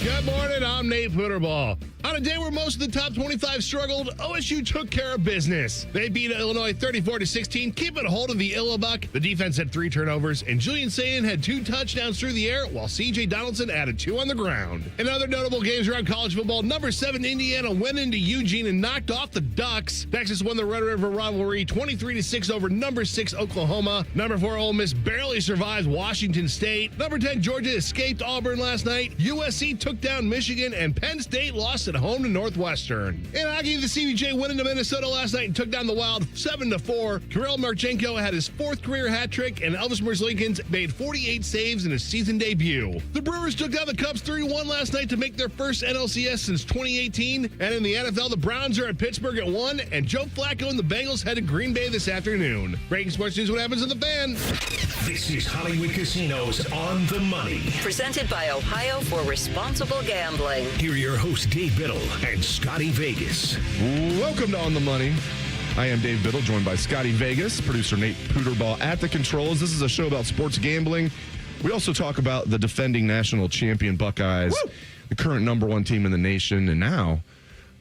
Good morning, I'm Nate Putterball. On a day where most of the top 25 struggled, OSU took care of business. They beat Illinois 34-16, keeping a hold of the Illabuck. The defense had 3 turnovers, and Julian Sayin had 2 touchdowns through the air, while C.J. Donaldson added 2 on the ground. In other notable games around college football, number 7 Indiana went into Eugene and knocked off the Ducks. Texas won the Red River rivalry 23-6 over number 6 Oklahoma. Number 4 Ole Miss barely survives Washington State. Number 10 Georgia escaped Auburn last night. USC took down Michigan, and Penn State lost at home to Northwestern. In hockey, the CBJ went into Minnesota last night and took down the Wild 7-4. Kirill Marchenko had his 4th career hat trick, and Elvis Merzlikins made 48 saves in his season debut. The Brewers took down the Cubs 3-1 last night to make their first NLCS since 2018. And in the NFL, the Browns are at Pittsburgh at 1, and Joe Flacco and the Bengals head to Green Bay this afternoon. Breaking sports news, what happens in the Fan? This is Hollywood Casinos On the Money. Presented by Ohio for Responsible Gambling. Here are your hosts, Dave Biddle and Scottie Vegas. Welcome to On the Money. I am Dave Biddle, joined by Scottie Vegas, producer Nate Putterball at the controls. This is a show about sports gambling. We also talk about the defending national champion Buckeyes, the current number 1 team in the nation, and now,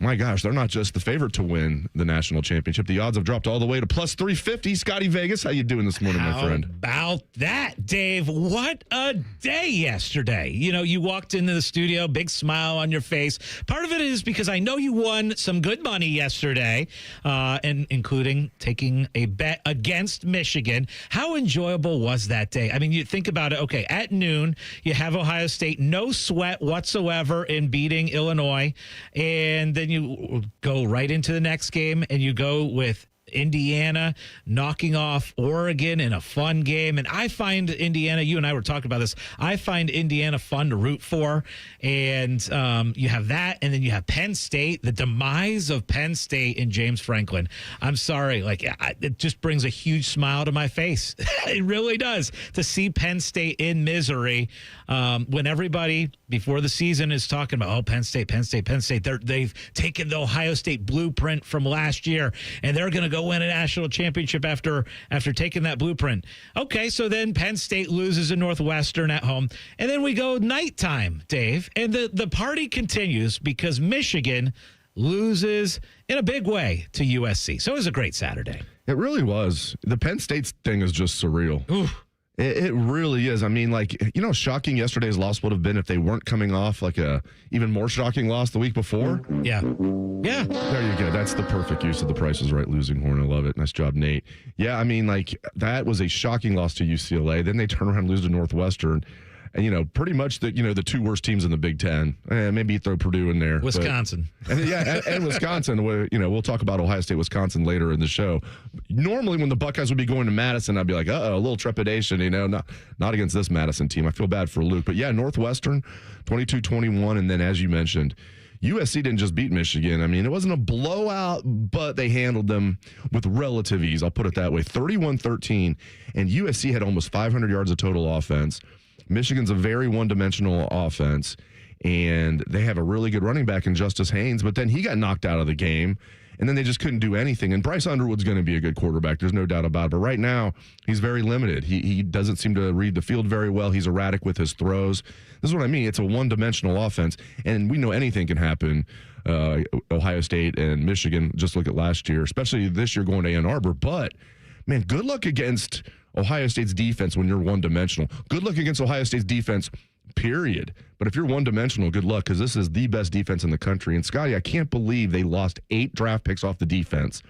my gosh, they're not just the favorite to win the national championship. The odds have dropped all the way to plus 350. Scottie Vegas, how you doing this morning, my friend? How about that, Dave? What a day yesterday. You know, you walked into the studio, big smile on your face. Part of it is because I know you won some good money yesterday, and including taking a bet against Michigan. How enjoyable was that day? I mean, you think about it. Okay, at noon, you have Ohio State, no sweat whatsoever in beating Illinois, and then you go right into the next game, and you go with Indiana knocking off Oregon in a fun game. And I find Indiana, you and I were talking about this, I find Indiana fun to root for. And you have that, and then you have Penn State, the demise of Penn State in James Franklin. I'm sorry, it just brings a huge smile to my face. It really does, to see Penn State in misery when everybody before the season is talking about, Penn State. They've taken the Ohio State blueprint from last year, and they're going to go win a national championship after taking that blueprint. Okay, so then Penn State loses to Northwestern at home, and then we go nighttime, Dave, and the party continues because Michigan loses in a big way to USC. So it was a great Saturday. It really was. The Penn State thing is just surreal. Ooh. It really is. I mean, shocking yesterday's loss would have been if they weren't coming off a even more shocking loss the week before. Yeah. There you go. That's the perfect use of the Price is Right losing horn. I love it. Nice job, Nate. Yeah, I mean, that was a shocking loss to UCLA. Then they turn around and lose to Northwestern. And, pretty much the 2 worst teams in the Big Ten. Maybe you throw Purdue in there. Wisconsin. And Wisconsin. We'll talk about Ohio State, Wisconsin later in the show. Normally, when the Buckeyes would be going to Madison, I'd be like, a little trepidation, not against this Madison team. I feel bad for Luke. But, yeah, Northwestern, 22-21. And then, as you mentioned, USC didn't just beat Michigan. I mean, it wasn't a blowout, but they handled them with relative ease. I'll put it that way. 31-13. And USC had almost 500 yards of total offense. Michigan's a very one-dimensional offense, and they have a really good running back in Justice Haynes, but then he got knocked out of the game, and then they just couldn't do anything. And Bryce Underwood's going to be a good quarterback. There's no doubt about it. But right now, he's very limited. He doesn't seem to read the field very well. He's erratic with his throws. This is what I mean. It's a one-dimensional offense, and we know anything can happen. Ohio State and Michigan, just look at last year, especially this year going to Ann Arbor. But, man, good luck against Ohio State's defense when you're one-dimensional. Good luck against Ohio State's defense, period. But if you're one-dimensional, good luck, because this is the best defense in the country. And, Scotty, I can't believe they lost 8 draft picks off the defense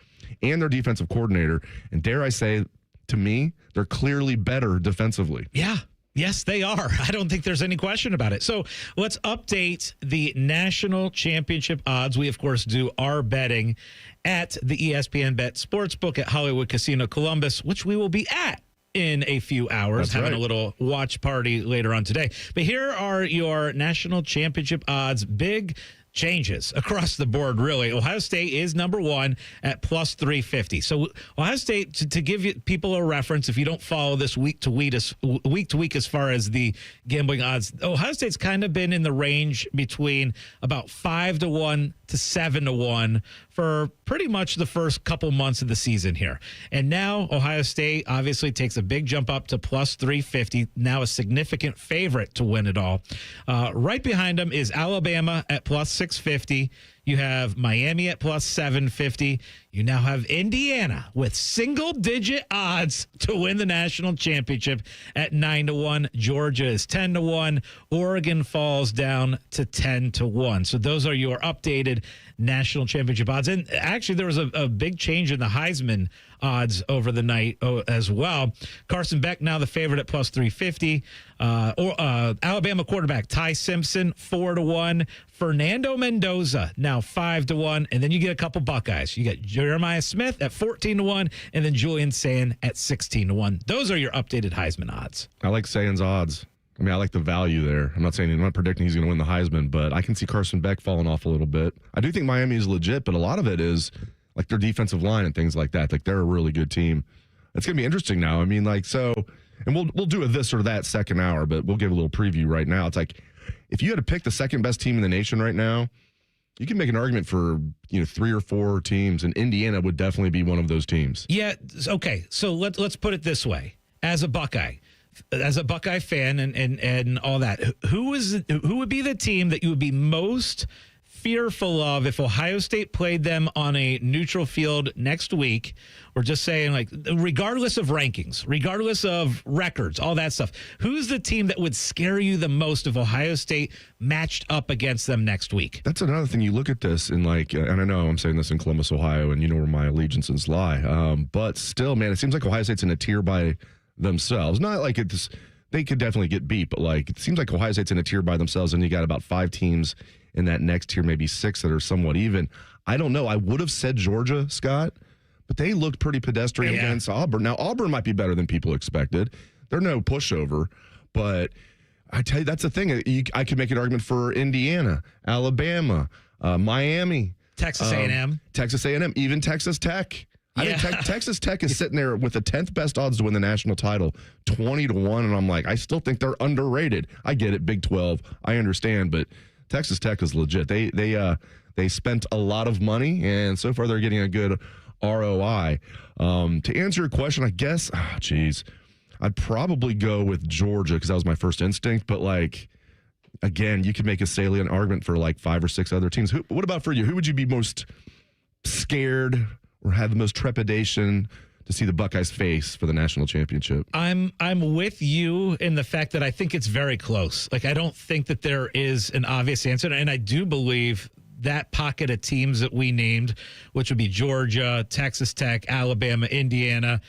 and their defensive coordinator. And dare I say, to me, they're clearly better defensively. Yeah. Yes, they are. I don't think there's any question about it. So let's update the national championship odds. We, of course, do our betting at the ESPN Bet Sportsbook at Hollywood Casino Columbus, which we will be at in a few hours. That's having right. a little watch party later on today. But here are your national championship odds. Big changes across the board, really. Ohio State is number one at plus 350. So Ohio State, to give you people a reference, if you don't follow this week to week as far as the gambling odds, Ohio State's kind of been in the range between about 5-1 to 7-1 for pretty much the first couple months of the season here. And now Ohio State obviously takes a big jump up to plus 350, now a significant favorite to win it all. Right behind them is Alabama at plus 650. You have Miami at plus 750. You now have Indiana with single-digit odds to win the national championship at 9-1. Georgia is 10-1. Oregon falls down to 10-1. So those are your updated national championship odds. And actually, there was a big change in the Heisman odds over the night as well. Carson Beck now the favorite at plus 350. Alabama quarterback Ty Simpson 4-1. Fernando Mendoza now 5-1, and then you get a couple Buckeyes. You get Jeremiah Smith at 14-1, and then Julian Sayin at 16-1. Those are your updated Heisman odds. I like Sayin's odds. I mean, I like the value there. I'm not predicting he's going to win the Heisman, but I can see Carson Beck falling off a little bit. I do think Miami is legit, but a lot of it is like their defensive line and things like that. Like they're a really good team. It's going to be interesting now. I mean, like so, and we'll do a this or that second hour, but we'll give a little preview right now. It's like if you had to pick the second best team in the nation right now, you can make an argument for 3 or 4 teams, and Indiana would definitely be one of those teams. Yeah. Okay. So let's put it this way: as a Buckeye fan, and all that, who would be the team that you would be most fearful of if Ohio State played them on a neutral field next week? We're just saying, like, regardless of rankings, regardless of records, all that stuff, who's the team that would scare you the most if Ohio State matched up against them next week? That's another thing. You look at this and and I know I'm saying this in Columbus, Ohio, and you know where my allegiances lie. But still, man, it seems like Ohio State's in a tier by themselves. Not like it's, they could definitely get beat, but like it seems like Ohio State's in a tier by themselves, and you got about 5 teams in that next tier, maybe 6 that are somewhat even. I don't know. I would have said Georgia, Scott, but they looked pretty pedestrian against Auburn. Now, Auburn might be better than people expected. They're no pushover, but I tell you, that's the thing. I could make an argument for Indiana, Alabama, Miami, Texas A&M, even Texas Tech. I think Texas Tech is sitting there with the 10th best odds to win the national title, 20-1, and I'm like, I still think they're underrated. I get it, Big 12, I understand, but Texas Tech is legit. They spent a lot of money, and so far they're getting a good ROI. To answer your question, I guess, I'd probably go with Georgia because that was my first instinct. But like, again, you could make a salient argument for like 5 or 6 other teams. What about for you? Who would you be most scared or have the most trepidation to see the Buckeyes face for the national championship? I'm with you in the fact that I think it's very close. Like, I don't think that there is an obvious answer, and I do believe that pocket of teams that we named, which would be Georgia, Texas Tech, Alabama, Indiana,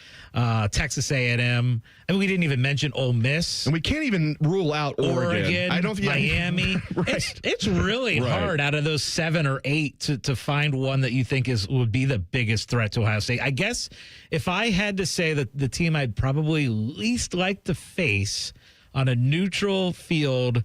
Texas A&M, and we didn't even mention Ole Miss. And we can't even rule out Oregon. I don't think Miami. Right. It's really hard out of those 7 or 8 to find one that you think would be the biggest threat to Ohio State. I guess if I had to say that the team I'd probably least like to face on a neutral field,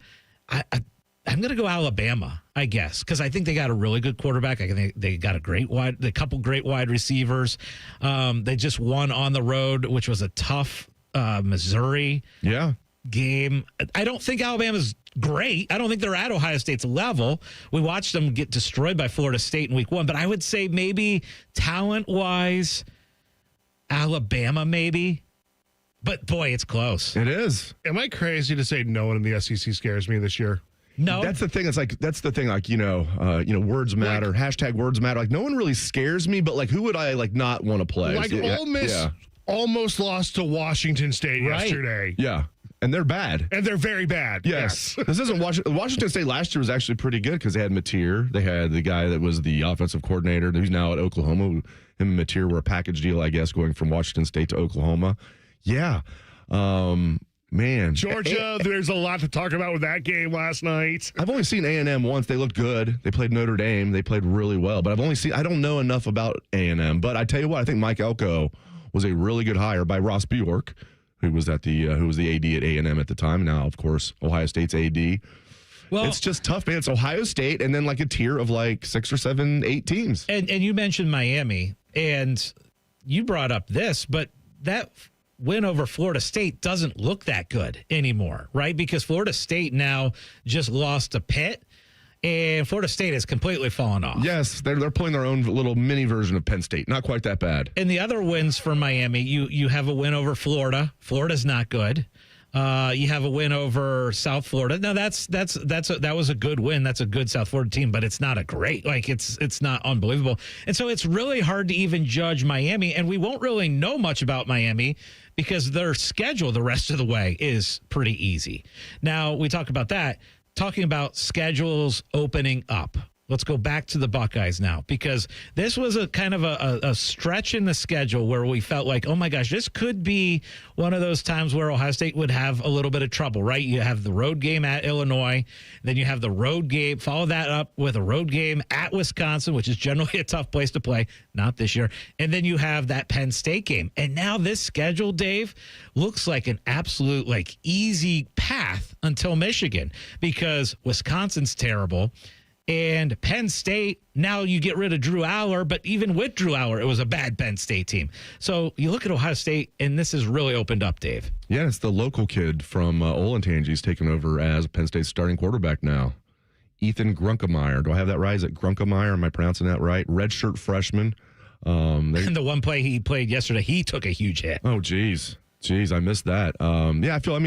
I'm going to go Alabama, I guess, because I think they got a really good quarterback. I think they got a couple great wide receivers. They just won on the road, which was a tough Missouri game. I don't think Alabama's great. I don't think they're at Ohio State's level. We watched them get destroyed by Florida State in week 1, but I would say maybe talent-wise, Alabama maybe. But, boy, it's close. It is. Am I crazy to say no one in the SEC scares me this year? No, that's the thing. Words matter. Hashtag words matter. Like, no one really scares me, but like, who would I like not want to play? Like, Ole Miss almost lost to Washington State yesterday. Yeah, and they're bad. And they're very bad. Yes. This isn't Washington State last year was actually pretty good because they had Mateer. They had the guy that was the offensive coordinator who's now at Oklahoma. Him and Mateer were a package deal, I guess, going from Washington State to Oklahoma. Yeah. Man, Georgia, there's a lot to talk about with that game last night. I've only seen A&M once. They looked good. They played Notre Dame. They played really well. But I don't know enough about A&M. But I tell you what, I think Mike Elko was a really good hire by Ross Bjork, who was the AD at A&M at the time. Now, of course, Ohio State's AD. Well, it's just tough, man. It's Ohio State and then like a tier of like 6 or 7, 8 teams. And you mentioned Miami, and you brought up this, but that win over Florida State doesn't look that good anymore, right? Because Florida State now just lost to Pitt, and Florida State has completely fallen off. Yes, they're playing their own little mini version of Penn State. Not quite that bad. And the other wins for Miami, you have a win over Florida. Florida's not good. You have a win over South Florida. Now that was a good win. That's a good South Florida team, but it's not a great. Like it's not unbelievable. And so it's really hard to even judge Miami, and we won't really know much about Miami because their schedule the rest of the way is pretty easy. Now we talk about that. Talking about schedules opening up. Let's go back to the Buckeyes now, because this was a kind of a stretch in the schedule where we felt like, oh my gosh, this could be one of those times where Ohio State would have a little bit of trouble, right? You have the road game at Illinois, then you have the road game, follow that up with a road game at Wisconsin, which is generally a tough place to play, not this year. And then you have that Penn State game. And now this schedule, Dave, looks like an absolute like easy path until Michigan, because Wisconsin's terrible. And Penn State, now you get rid of Drew Aller, but even with Drew Aller, it was a bad Penn State team. So you look at Ohio State, and this has really opened up, Dave. Yeah, it's the local kid from Olentangy. He's taken over as Penn State's starting quarterback now. Ethan Grunkemeyer. Do I have that right? Is it Grunkemeyer? Am I pronouncing that right? Redshirt freshman. And the one play he played yesterday, he took a huge hit. Oh, geez. Jeez, I missed that.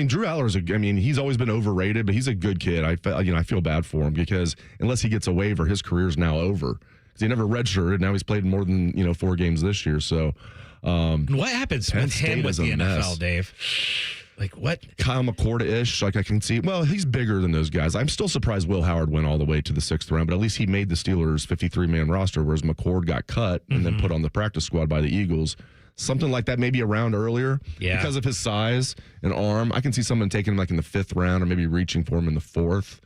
Drew Aller's he's always been overrated, but he's a good kid. I feel bad for him because unless he gets a waiver, his career's now over. Because he never redshirted. Now he's played more than 4 games this year. So, what happens with him with the NFL, mess. Dave? Like what? Kyle McCord-ish, like I can see. Well, he's bigger than those guys. I'm still surprised Will Howard went all the way to the 6th round, but at least he made the Steelers' 53-man roster, whereas McCord got cut and then put on the practice squad by the Eagles. Something like that, maybe a round earlier. Yeah. Because of his size and arm. I can see someone taking him like in the 5th round or maybe reaching for him in the 4th.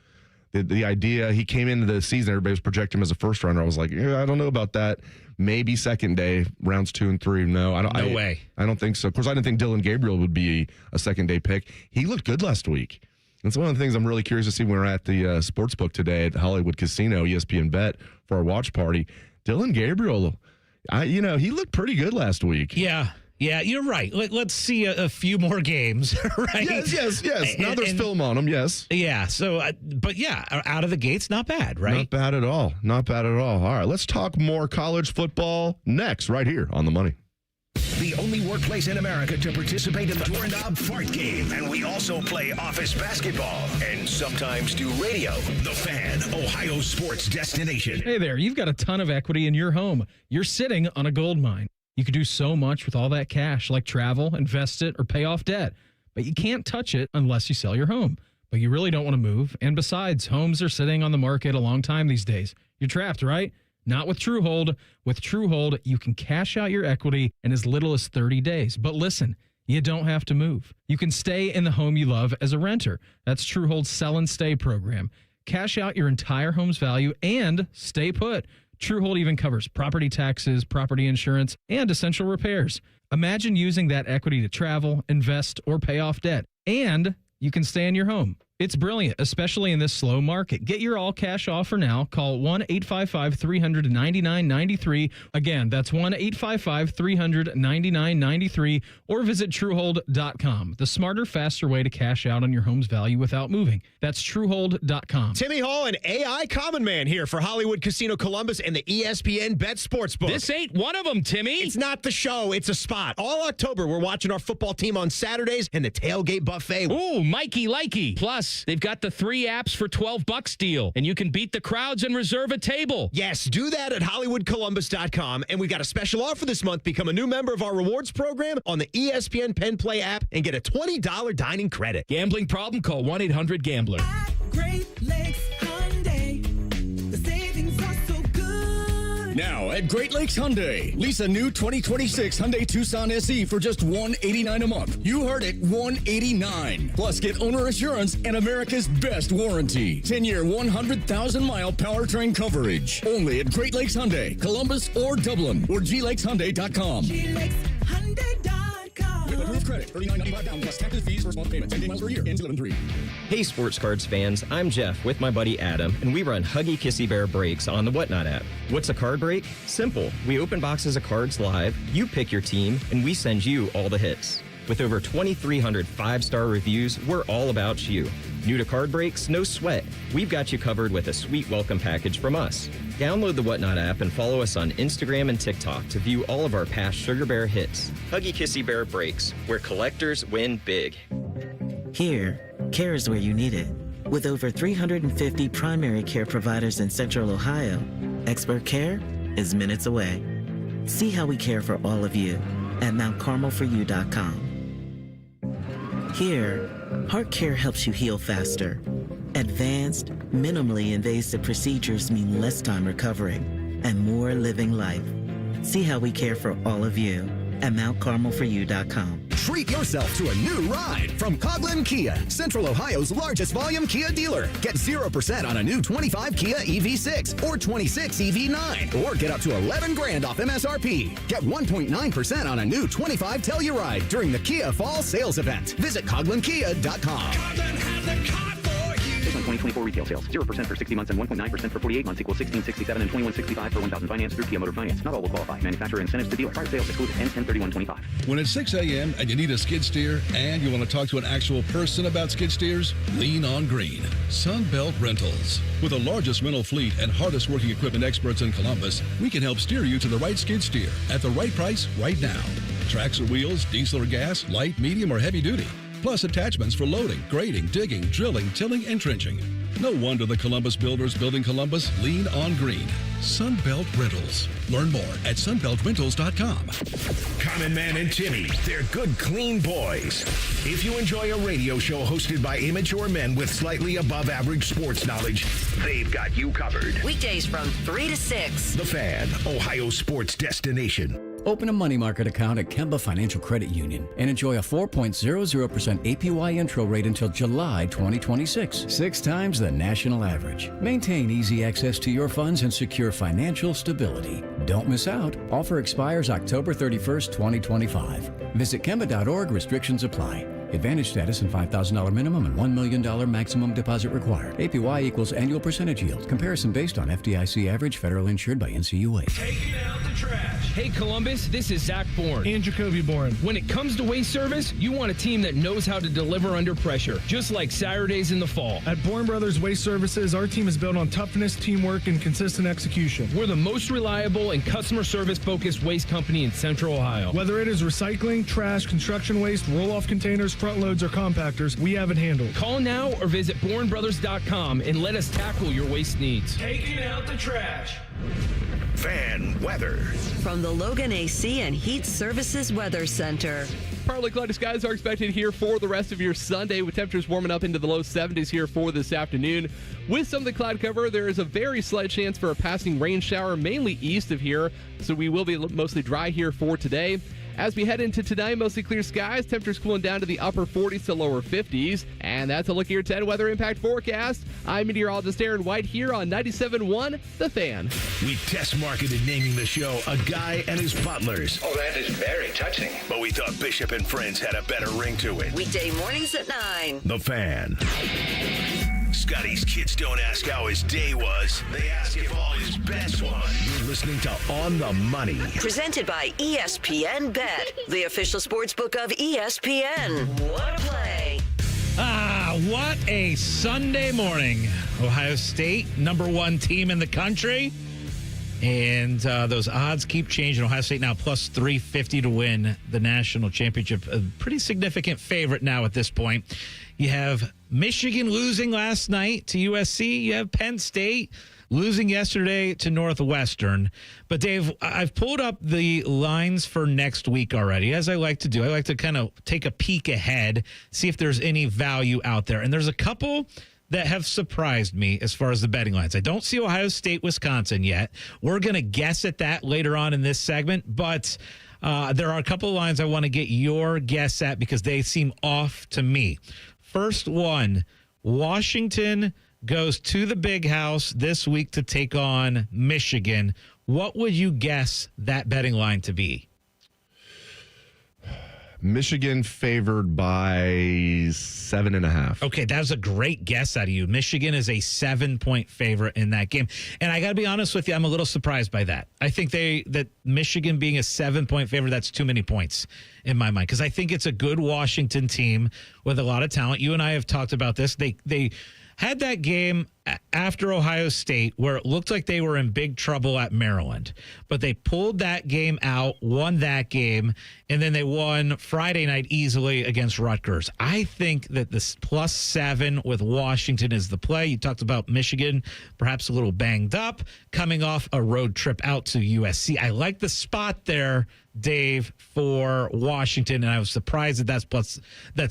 The idea, he came into the season, everybody was projecting him as a first rounder. I was like, I don't know about that. Maybe second day, rounds 2 and 3. No way. I don't think so. Of course, I didn't think Dylan Gabriel would be a second day pick. He looked good last week. It's one of the things I'm really curious to see when we're at the sportsbook today at the Hollywood Casino, ESPN Bet, for our watch party. Dylan Gabriel, he looked pretty good last week. Yeah, you're right. Let's see a few more games, right? Yes. Now there's film on him, yes. Yeah, so, but yeah, out of the gates, not bad, right? Not bad at all. All right, let's talk more college football next, right here on The Money. The only workplace in America to participate in the Doorknob Fart Game. And we also play office basketball and sometimes do radio. The Fan, Ohio sports destination. Hey there, you've got a ton of equity in your home. You're sitting on a gold mine. You could do so much with all that cash, like travel, invest it, or pay off debt. But you can't touch it unless you sell your home. But you really don't want to move. And besides, homes are sitting on the market a long time these days. You're trapped, right? Not with TrueHold. With TrueHold, you can cash out your equity in as little as 30 days. But listen, you don't have to move. You can stay in the home you love as a renter. That's TrueHold's Sell and Stay program. Cash out your entire home's value and stay put. TrueHold even covers property taxes, property insurance, and essential repairs. Imagine using that equity to travel, invest, or pay off debt. And you can stay in your home. It's brilliant, especially in this slow market. Get your all-cash offer now. Call 1-855-300-9993. Again, that's 1-855-300-9993. Or visit TrueHold.com. The smarter, faster way to cash out on your home's value without moving. That's TrueHold.com. Timmy Hall and AI Common Man here for Hollywood Casino Columbus and the ESPN Bet Sportsbook. This ain't one of them, Timmy. It's not the show, it's a spot. All October, we're watching our football team on Saturdays and the tailgate buffet. Ooh, Mikey likey. Plus, they've got the 3 apps for $12 deal, and you can beat the crowds and reserve a table. Yes, do that at HollywoodColumbus.com. And we got a special offer this month. Become a new member of our rewards program on the ESPN Penn Play app and get a $20 dining credit. Gambling problem? Call 1-800-GAMBLER. Great Lakes Hyundai. The savings are so good. Now at Great Lakes Hyundai, lease a new 2026 Hyundai Tucson SE for just $189 a month. You heard it, $189. Plus get owner assurance and America's best warranty. 10-year, 100,000-mile powertrain coverage. Only at Great Lakes Hyundai, Columbus or Dublin, or glakeshyundai.com. GLakesHyundai.com. off credit. $39.95 down plus taxes, fees, first month payment. 10 miles per year. Ends 11/3. Hey, sports cards fans, I'm Jeff with my buddy Adam, and we run Huggy Kissy Bear breaks on the Whatnot app. What's a card break? Simple. We open boxes of cards live, you pick your team, and we send you all the hits. With over 2,300 5-star reviews, we're all about you. New to card breaks? No sweat. We've got you covered with a sweet welcome package from us. Download the Whatnot app and follow us on Instagram and TikTok to view all of our past Sugar Bear hits. Huggy Kissy Bear breaks, where collectors win big. Here, care is where you need it. With over 350 primary care providers in Central Ohio, expert care is minutes away. See how we care for all of you at mountcarmelforyou.com. Here, heart care helps you heal faster. Advanced, minimally invasive procedures mean less time recovering and more living life. See how we care for all of you at mountcarmelforyou.com. Treat yourself to a new ride from Coghlan Kia, Central Ohio's largest volume Kia dealer. Get 0% on a new 25 Kia EV6 or 26 EV9, or get up to $11,000 off MSRP. Get 1.9% on a new 25 Telluride during the Kia Fall Sales Event. Visit CoglanKia.com. Based on 2024 retail sales, 0% for 60 months and 1.9% for 48 months equals $1,667 and $2,165 for 1,000 finance through Kia Motor Finance. Not all will qualify. Manufacturer incentives to dealer. Prior sales excluded. Ends 10/31/25. When it's 6 a.m. and you need a skid steer and you want to talk to an actual person about skid steers, lean on green. Sunbelt Rentals. With the largest rental fleet and hardest working equipment experts in Columbus, we can help steer you to the right skid steer at the right price right now. Tracks or wheels, diesel or gas, light, medium, or heavy duty. Plus attachments for loading, grading, digging, drilling, tilling, and trenching. No wonder the Columbus builders building Columbus lean on green. Sunbelt Rentals. Learn more at sunbeltrentals.com. Common Man and Timmy, they're good, clean boys. If you enjoy a radio show hosted by immature men with slightly above average sports knowledge, they've got you covered. Weekdays from 3 to 6. The Fan, Ohio sports destination. Open a money market account at Kemba Financial Credit Union and enjoy a 4.00% APY intro rate until July 2026, 6 times the national average. Maintain easy access to your funds and secure financial stability. Don't miss out. Offer expires October 31st, 2025. Visit Kemba.org. Restrictions apply. Advantage status and $5,000 minimum and $1 million maximum deposit required. APY equals annual percentage yield. Comparison based on FDIC average, federal insured by NCUA. Taking out the trash. Hey, Columbus, this is Zach Bourne. And Jacoby Bourne. When it comes to waste service, you want a team that knows how to deliver under pressure, just like Saturdays in the fall. At Bourne Brothers Waste Services, our team is built on toughness, teamwork, and consistent execution. We're the most reliable and customer service-focused waste company in Central Ohio. Whether it is recycling, trash, construction waste, roll-off containers, front loads, or compactors, we have it handled. Call now or visit bournebrothers.com and let us tackle your waste needs. Taking out the trash. Fan weather. From the Logan AC and Heat Services Weather Center. Partly cloudy skies are expected here for the rest of your Sunday, with temperatures warming up into the low 70s here for this afternoon. With some of the cloud cover, there is a very slight chance for a passing rain shower, mainly east of here, so we will be mostly dry here for today. As we head into tonight, mostly clear skies, temperatures cooling down to the upper 40s to lower 50s. And that's a look at your 10 weather impact forecast. I'm meteorologist Aaron White here on 97.1 The Fan. We test marketed naming the show A Guy and His Butlers. Oh, that is very touching. But we thought Bishop and Friends had a better ring to it. Weekday mornings at 9. The Fan. Scotty's kids don't ask how his day was. They ask if all his bets won. You're listening to On the Money. Presented by ESPN Bet, the official sports book of ESPN. What a play. What a Sunday morning. Ohio State, #1 team in the country. And those odds keep changing. Ohio State now plus 350 to win the national championship. A pretty significant favorite now at this point. You have Michigan losing last night to USC. You have Penn State losing yesterday to Northwestern. But, Dave, I've pulled up the lines for next week already, as I like to do. I like to kind of take a peek ahead, see if there's any value out there. And there's a couple that have surprised me as far as the betting lines. I don't see Ohio State, Wisconsin yet. We're going to guess at that later on in this segment, but there are a couple of lines I want to get your guess at because they seem off to me. First one, Washington goes to the Big House this week to take on Michigan. What would you guess that betting line to be? Michigan favored by 7.5. Okay, that was a great guess out of you. Michigan is a 7-point favorite in that game. And I got to be honest with you, I'm a little surprised by that. I think that Michigan being a 7-point favorite, that's too many points in my mind, because I think it's a good Washington team with a lot of talent. You and I have talked about this. They had that game after Ohio State where it looked like they were in big trouble at Maryland, but they pulled that game out, won that game, and then they won Friday night easily against Rutgers. I think that this +7 with Washington is the play. You talked about Michigan, perhaps a little banged up, coming off a road trip out to USC. I like the spot there, Dave, for Washington, and I was surprised that that's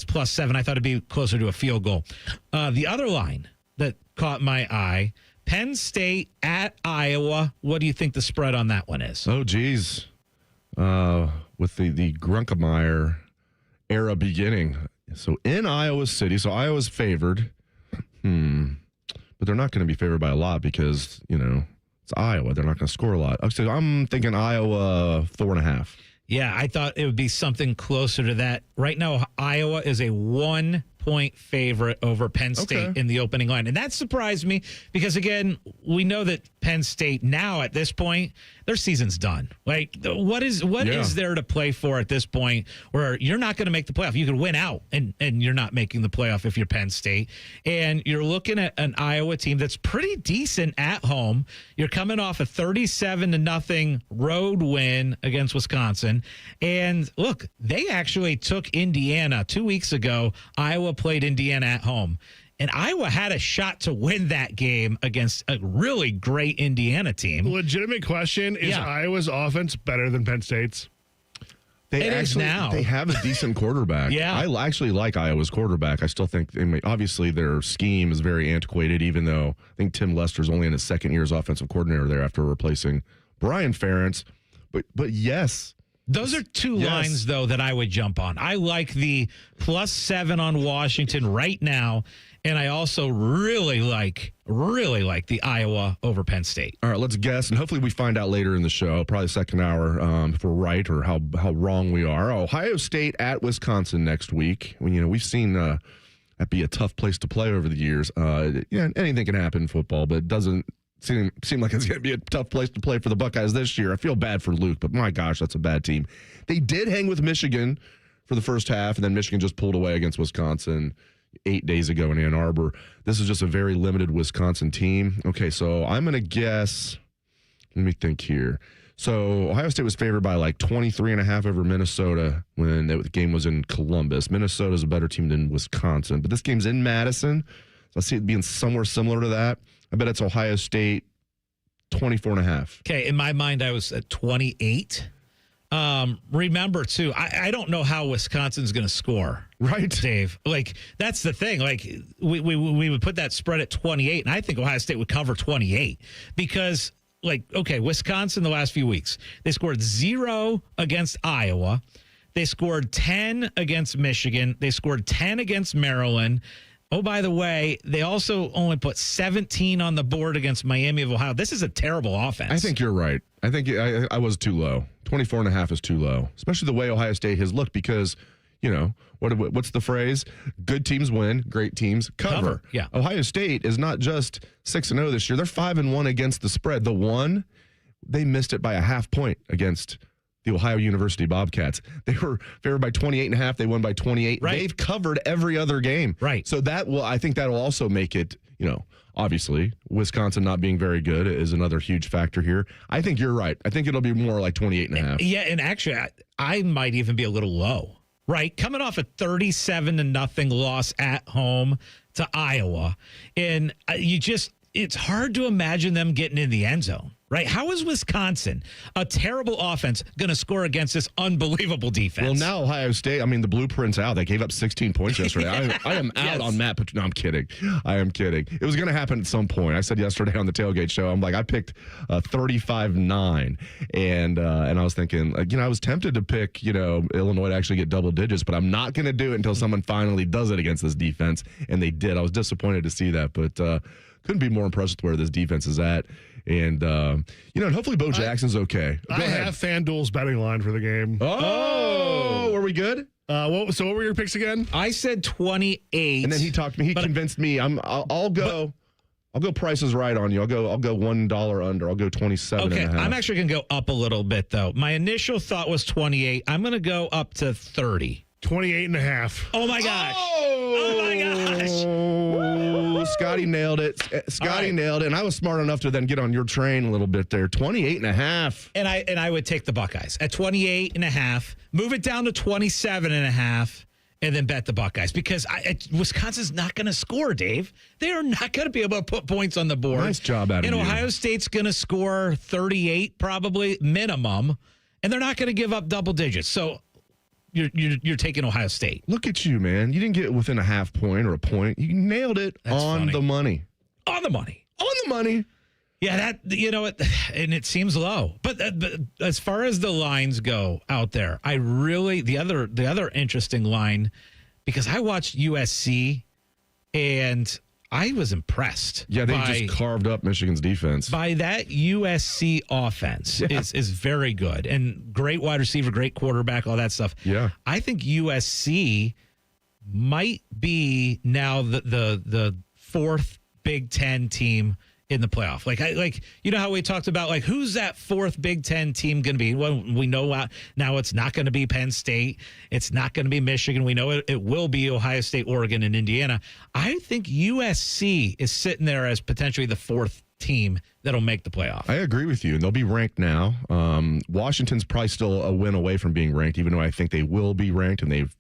+7. I thought it'd be closer to a field goal. The other line that caught my eye, Penn State at Iowa. What do you think the spread on that one is? Oh, geez. With the Grunkemeyer era beginning. So in Iowa City, so Iowa's favored. But they're not going to be favored by a lot because, it's Iowa. They're not going to score a lot. So I'm thinking Iowa 4.5. Yeah, I thought it would be something closer to that. Right now, Iowa is a 1-point favorite over Penn State in the opening line. And that surprised me because, again, we know that Penn State now at this point, their season's done. Like, what is there to play for at this point where you're not going to make the playoff? You could win out and you're not making the playoff if you're Penn State. And you're looking at an Iowa team that's pretty decent at home. You're coming off a 37-0 road win against Wisconsin. And look, they actually took Indiana 2 weeks ago. Iowa played Indiana at home. And Iowa had a shot to win that game against a really great Indiana team. Legitimate question, is Iowa's offense better than Penn State's? They have a decent quarterback. Yeah. I actually like Iowa's quarterback. I still think, obviously, their scheme is very antiquated, even though I think Tim Lester's only in his second year as offensive coordinator there after replacing Brian Ferentz. But yes. Those are two lines, though, that I would jump on. I like the +7 on Washington right now, and I also really like the Iowa over Penn State. All right, let's guess, and hopefully we find out later in the show, probably second hour, if we're right or how wrong we are. Ohio State at Wisconsin next week. We've seen that be a tough place to play over the years. Anything can happen in football, but it doesn't seem like it's going to be a tough place to play for the Buckeyes this year. I feel bad for Luke, but my gosh, that's a bad team. They did hang with Michigan for the first half, and then Michigan just pulled away against Wisconsin 8 days ago in Ann Arbor. This is just a very limited Wisconsin team. Okay, so I'm going to guess, let me think here. So Ohio State was favored by like 23.5 over Minnesota when the game was in Columbus. Minnesota's a better team than Wisconsin, but this game's in Madison. So I see it being somewhere similar to that. I bet it's Ohio State 24.5. Okay, in my mind, I was at 28. Remember, too, I don't know how Wisconsin's going to score. Right, Dave. Like, that's the thing. Like, we would put that spread at 28, and I think Ohio State would cover 28 because, Wisconsin the last few weeks, they scored 0 against Iowa. They scored 10 against Michigan. They scored 10 against Maryland. Oh, by the way, they also only put 17 on the board against Miami of Ohio. This is a terrible offense. I think you're right. I think I was too low. 24.5 is too low, especially the way Ohio State has looked because, what's the phrase? Good teams win, great teams cover. Yeah. Ohio State is not just 6-0 this year. They're 5-1 against the spread. The one, they missed it by a half point against the Ohio University Bobcats. They were favored by 28.5. They won by 28. Right. They've covered every other game. Right. So I think that'll also make it, obviously Wisconsin not being very good is another huge factor here. I think you're right. I think it'll be more like 28.5. Yeah. And actually, I might even be a little low, right? Coming off a 37-0 loss at home to Iowa. And it's hard to imagine them getting in the end zone. Right? How is Wisconsin, a terrible offense, going to score against this unbelievable defense? Well, now Ohio State, the blueprint's out. They gave up 16 points yesterday. I am out on Matt Patricia. No, I'm kidding. I am kidding. It was going to happen at some point. I said yesterday on the Tailgate Show, I picked 35-9. And I was thinking, I was tempted to pick, Illinois to actually get double digits, but I'm not going to do it until someone finally does it against this defense. And they did. I was disappointed to see that. But couldn't be more impressed with where this defense is at. And, and hopefully Bo Jackson's okay. Go I ahead. have FanDuel's betting line for the game. Oh, were we good? What were your picks again? I said 28. And then he talked to me. He convinced me. I'll go prices right on you. I'll go $1 under. I'll go 27 Okay, and a half. I'm actually going to go up a little bit, though. My initial thought was 28. I'm going to go up to 30. 28 and a half. Oh, my gosh. Oh my gosh. Scotty nailed it. Scotty nailed it. And I was smart enough to then get on your train a little bit there. 28 and a half. And I would take the Buckeyes at 28 and a half, move it down to 27 and a half, and then bet the Buckeyes because Wisconsin's not going to score, Dave. They are not going to be able to put points on the board. Nice job out of and you. Ohio State's going to score 38 probably minimum, and they're not going to give up double digits. So you're taking Ohio State. Look at you, man. You didn't get within a half point or a point. You nailed it. That's on funny. the money. On the money. On the money. Yeah, and it seems low. But as far as the lines go out there, I really the other interesting line, because I watched USC and I was impressed. Yeah, they just carved up Michigan's defense. By that USC offense is very good and great wide receiver, great quarterback, all that stuff. Yeah, I think USC might be now the fourth Big Ten team in the playoff. Like you know how we talked about like who's that fourth Big Ten team going to be? Well, we know now it's not going to be Penn State. It's not going to be Michigan. We know it will be Ohio State, Oregon, and Indiana. I think USC is sitting there as potentially the fourth team that'll make the playoff. I agree with you, and they'll be ranked now. Washington's probably still a win away from being ranked, even though I think they will be ranked, and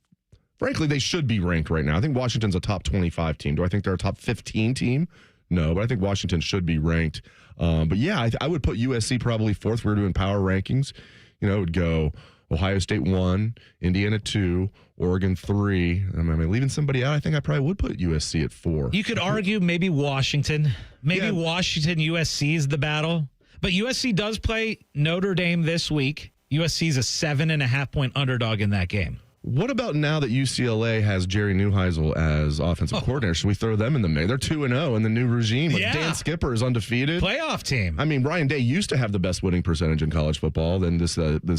frankly, they should be ranked right now. I think Washington's a top 25 team. Do I think they're a top 15 team? No, but I think Washington should be ranked. But yeah, I would put USC probably fourth. We're doing power rankings. It would go Ohio State 1, Indiana 2, Oregon 3. Am I leaving somebody out? I think I probably would put USC at 4. You could argue maybe Washington. Washington, USC is the battle. But USC does play Notre Dame this week. USC is a 7.5-point underdog in that game. What about now that UCLA has Jerry Neuheisel as offensive coordinator? Should we throw them in the mix? They're 2-0 in the new regime. Yeah. Dan Skipper is undefeated. Playoff team. I mean, Ryan Day used to have the best winning percentage in college football. Then this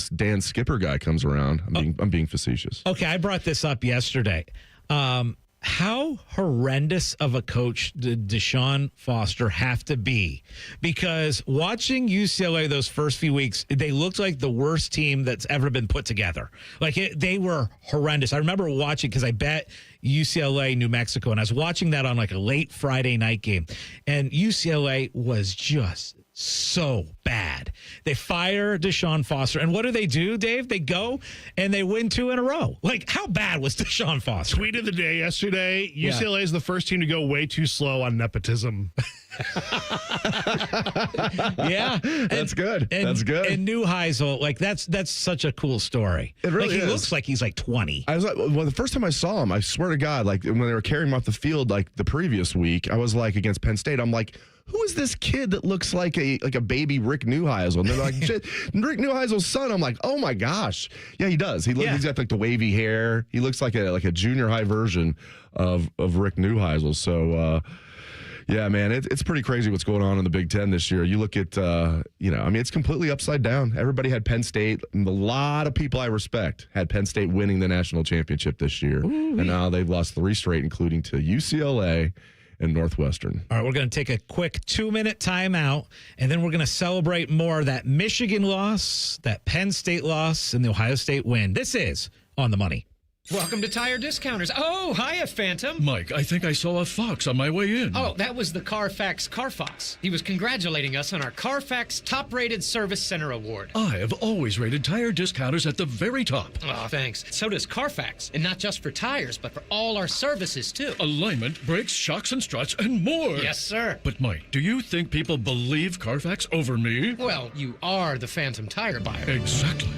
Dan Skipper guy comes around. I'm being facetious. Okay, I brought this up yesterday. How horrendous of a coach did Deshaun Foster have to be? Because watching UCLA those first few weeks, they looked like the worst team that's ever been put together. They were horrendous. I remember watching because I bet UCLA, New Mexico, and I was watching that on like a late Friday night game, and UCLA was just so bad. They fire Deshaun Foster, and what do, Dave? They go and they win 2 in a row. Like, how bad was Deshaun Foster? Tweet of the day yesterday, UCLA is the first team to go way too slow on nepotism. Yeah. That's good. That's good. And Neuheisel, that's such a cool story. It really he is. looks like he's like 20. I was like, well, the first time I saw him, I swear to God, like when they were carrying him off the field, like the previous week, I was like against Penn State, I'm like, who is this kid that looks like a baby Rick Neuheisel? And they're like, Rick Neuheisel's son. I'm like, oh my gosh, yeah, he does. He's got like the wavy hair. He looks like a junior high version of Rick Neuheisel. So. Yeah, man, it's pretty crazy what's going on in the Big Ten this year. You look at, it's completely upside down. Everybody had Penn State. And a lot of people I respect had Penn State winning the national championship this year. Ooh-wee. And now they've lost 3 straight, including to UCLA and Northwestern. All right, we're going to take a quick 2-minute timeout, and then we're going to celebrate more that Michigan loss, that Penn State loss, and the Ohio State win. This is On the Money. Welcome to Tire Discounters. Oh, hiya, Phantom. Mike, I think I saw a fox on my way in. Oh, that was the Carfax Carfox. He was congratulating us on our Carfax Top Rated Service Center Award. I have always rated Tire Discounters at the very top. Oh, thanks. So does Carfax, and not just for tires, but for all our services, too. Alignment, brakes, shocks, and struts, and more. Yes, sir. But, Mike, do you think people believe Carfax over me? Well, you are the Phantom tire buyer. Exactly.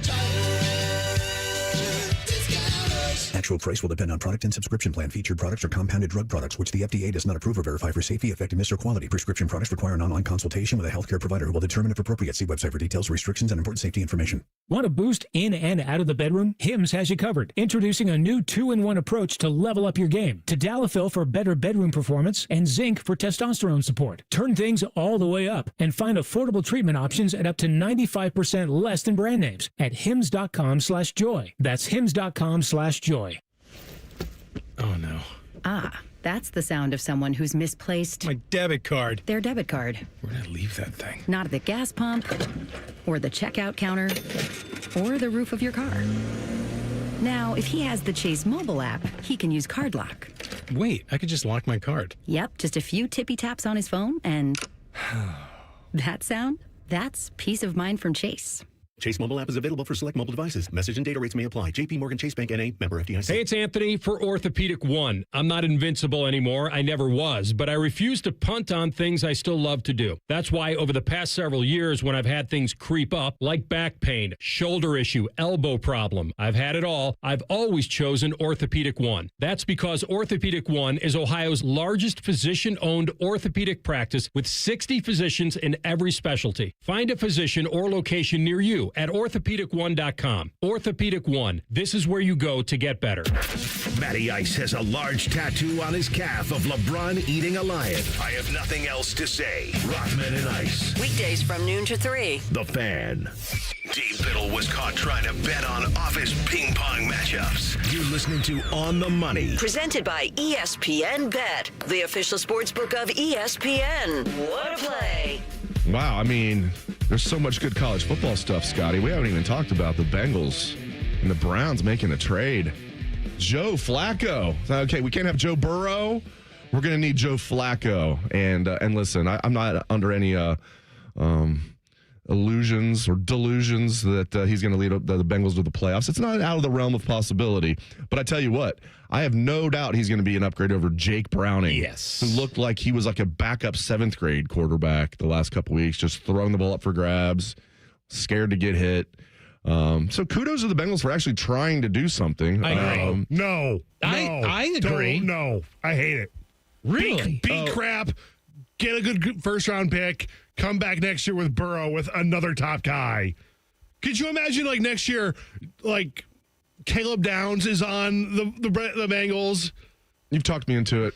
At Actual price will depend on product and subscription plan. Featured products are compounded drug products, which the FDA does not approve or verify for safety, effectiveness, or quality. Prescription products require an online consultation with a healthcare provider who will determine if appropriate. See website for details, restrictions, and important safety information. Want a boost in and out of the bedroom? Hims has you covered. Introducing a new 2-in-1 approach to level up your game. Tadalafil for better bedroom performance and zinc for testosterone support. Turn things all the way up and find affordable treatment options at up to 95% less than brand names at hims.com/joy. That's hims.com/joy. Oh, no. Ah, that's the sound of someone who's misplaced My debit card. their debit card. Where did I leave that thing? Not at the gas pump, or the checkout counter, or the roof of your car. Now, if he has the Chase mobile app, he can use Card Lock. Wait, I could just lock my card. Yep, just a few tippy taps on his phone, and that sound? That's peace of mind from Chase. Chase mobile app is available for select mobile devices. Message and data rates may apply. JP Morgan Chase Bank N.A. member FDIC. Hey, it's Anthony for Orthopedic One. I'm not invincible anymore. I never was, but I refuse to punt on things I still love to do. That's why over the past several years, when I've had things creep up, like back pain, shoulder issue, elbow problem, I've had it all, I've always chosen Orthopedic One. That's because Orthopedic One is Ohio's largest physician-owned orthopedic practice with 60 physicians in every specialty. Find a physician or location near you at orthopedic1.com. Orthopedic One. This is where you go to get better. Matty Ice has a large tattoo on his calf of LeBron eating a lion. I have nothing else to say. Rockman and Ice. Weekdays from noon to 3. The Fan. Dave Biddle was caught trying to bet on office ping pong matchups. You're listening to On the Money. Presented by ESPN Bet, the official sports book of ESPN. What a play. Wow, I mean, there's so much good college football stuff, Scotty. We haven't even talked about the Bengals and the Browns making a trade. Joe Flacco. Okay, we can't have Joe Burrow. We're going to need Joe Flacco. And listen, I'm not under any illusions or delusions that he's going to lead the Bengals to the playoffs. It's not out of the realm of possibility. But I tell you what, I have no doubt he's going to be an upgrade over Jake Browning. Yes. Who looked like he was like a backup 7th grade quarterback the last couple weeks, just throwing the ball up for grabs, scared to get hit. So kudos to the Bengals for actually trying to do something. I agree. No. I agree. No. I hate it. Really? Beat crap. Get a good first-round pick. Come back next year with Burrow with another top guy. Could you imagine, like, next year, like, Caleb Downs is on the Bengals? You've talked me into it.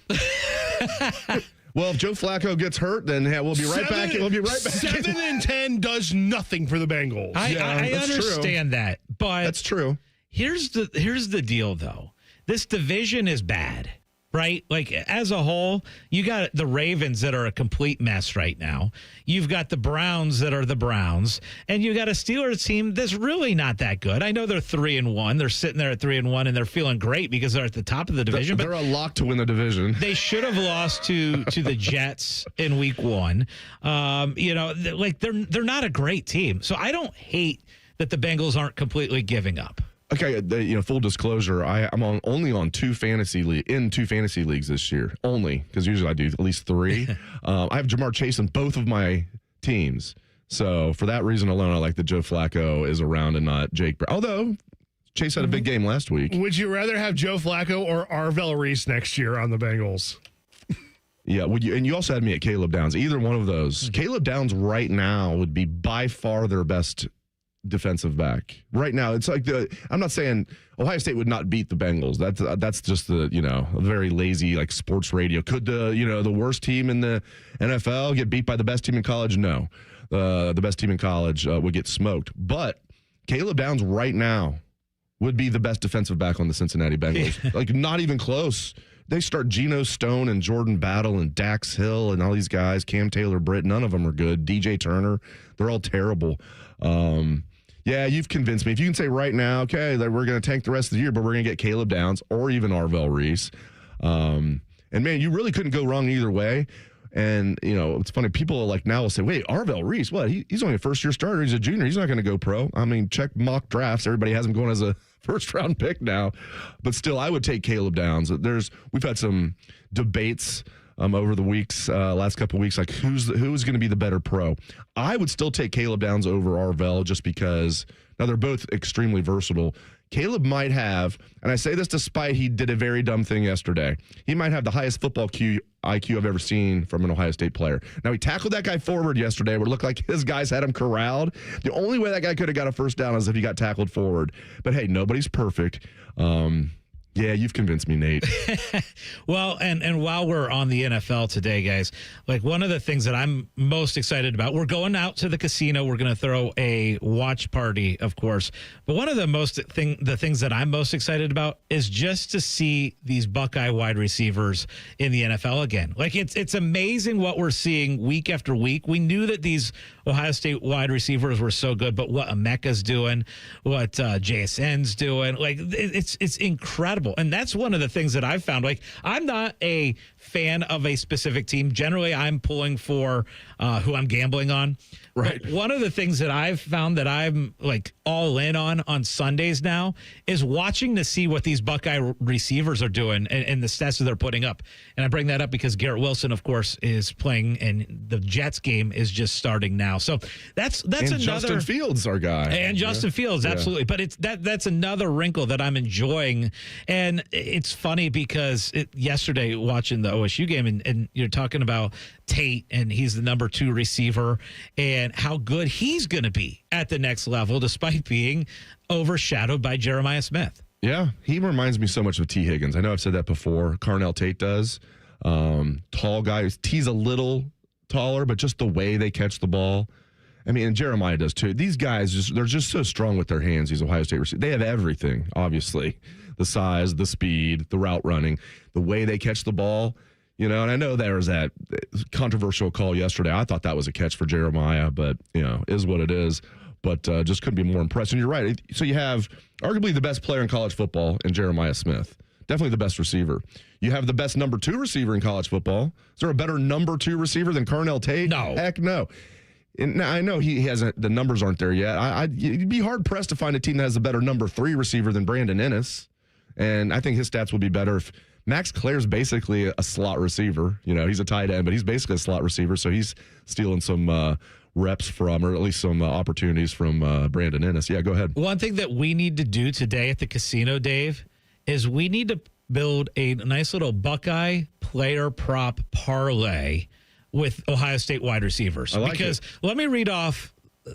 Well, if Joe Flacco gets hurt, then we'll be right back. We'll be right back. 7-10 does nothing for the Bengals. I understand that, but that's true. Here's the deal, though. This division is bad, right? Like, as a whole, you got the Ravens that are a complete mess right now. You've got the Browns that are the Browns, and you got a Steelers team that's really not that good. I know they're 3-1. They're sitting there at 3-1, and they're feeling great because they're at the top of the division. They're a lock to win the division. They should have lost to the Jets in Week 1. They're not a great team. So I don't hate that the Bengals aren't completely giving up. Okay, full disclosure, I'm only on two fantasy leagues this year, only, because usually I do at least 3. I have Jamar Chase on both of my teams, so for that reason alone, I like that Joe Flacco is around and not Jake Brown. Although Chase had a big game last week. Would you rather have Joe Flacco or Arvell Reese next year on the Bengals? Yeah, and you also had me at Caleb Downs. Either one of those. Caleb Downs right now would be by far their best defensive back right now. It's like I'm not saying Ohio State would not beat the Bengals. That's just the a very lazy like sports radio. Could the worst team in the NFL get beat by the best team in college? No, the best team in college would get smoked. But Caleb Downs right now would be the best defensive back on the Cincinnati Bengals. Like, not even close. They start Geno Stone and Jordan Battle and Dax Hill and all these guys. Cam Taylor-Britt, none of them are good. DJ Turner, they're all terrible. Yeah, you've convinced me. If you can say right now, okay, that we're going to tank the rest of the year, but we're going to get Caleb Downs or even Arvell Reese. And, man, you really couldn't go wrong either way. And, it's funny. People now will say, wait, Arvell Reese, what? He's only a first-year starter. He's a junior. He's not going to go pro. I mean, check mock drafts. Everybody has him going as a first-round pick now. But still, I would take Caleb Downs. We've had some debates over the weeks, last couple of weeks, like who's going to be the better pro. I would still take Caleb Downs over Arvell just because now they're both extremely versatile. Caleb might have, and I say this despite he did a very dumb thing yesterday, he might have the highest football IQ I've ever seen from an Ohio State player. Now, he tackled that guy forward yesterday where it looked like his guys had him corralled. The only way that guy could have got a first down is if he got tackled forward. But, hey, nobody's perfect. Yeah, you've convinced me, Nate. Well, and while we're on the NFL today, guys, like one of the things that I'm most excited about, we're going out to the casino. We're going to throw a watch party, of course. But one of the things that I'm most excited about is just to see these Buckeye wide receivers in the NFL again. Like it's amazing what we're seeing week after week. We knew that these Ohio State wide receivers were so good, but what Emeka's doing, what JSN's doing, like it's incredible. And that's one of the things that I've found. Like, I'm not a fan of a specific team. Generally, I'm pulling for who I'm gambling on. Right. But one of the things that I've found that I'm like all in on Sundays now is watching to see what these Buckeye receivers are doing and the stats that they're putting up. And I bring that up because Garrett Wilson, of course, is playing, and the Jets game is just starting now. So that's and another. Justin Fields, our guy, and Justin Fields, absolutely. But that's another wrinkle that I'm enjoying, and it's funny because yesterday watching the OSU game, and you're talking about Tate, and he's the number 2 receiver, and how good he's going to be at the next level, despite being overshadowed by Jeremiah Smith. Yeah, he reminds me so much of T. Higgins. I know I've said that before. Carnell Tate does. Tall guy. T's a little taller, but just the way they catch the ball. I mean, and Jeremiah does too. These guys, they're just so strong with their hands, these Ohio State receivers. They have everything, obviously. The size, the speed, the route running, the way they catch the ball. You know, and I know there was that controversial call yesterday. I thought that was a catch for Jeremiah, but, is what it is. But just couldn't be more impressed. And you're right. So you have arguably the best player in college football in Jeremiah Smith. Definitely the best receiver. You have the best number 2 receiver in college football. Is there a better number 2 receiver than Carnell Tate? No. Heck no. And I know he hasn't. The numbers aren't there yet. You'd be hard-pressed to find a team that has a better number 3 receiver than Brandon Ennis. And I think his stats would be better if Max Clare's basically a slot receiver. He's a tight end, but he's basically a slot receiver, so he's stealing some reps from, or at least some opportunities from Brandon Ennis. Yeah, go ahead. One thing that we need to do today at the casino, Dave, is we need to build a nice little Buckeye player prop parlay with Ohio State wide receivers. I like because it. Let me read off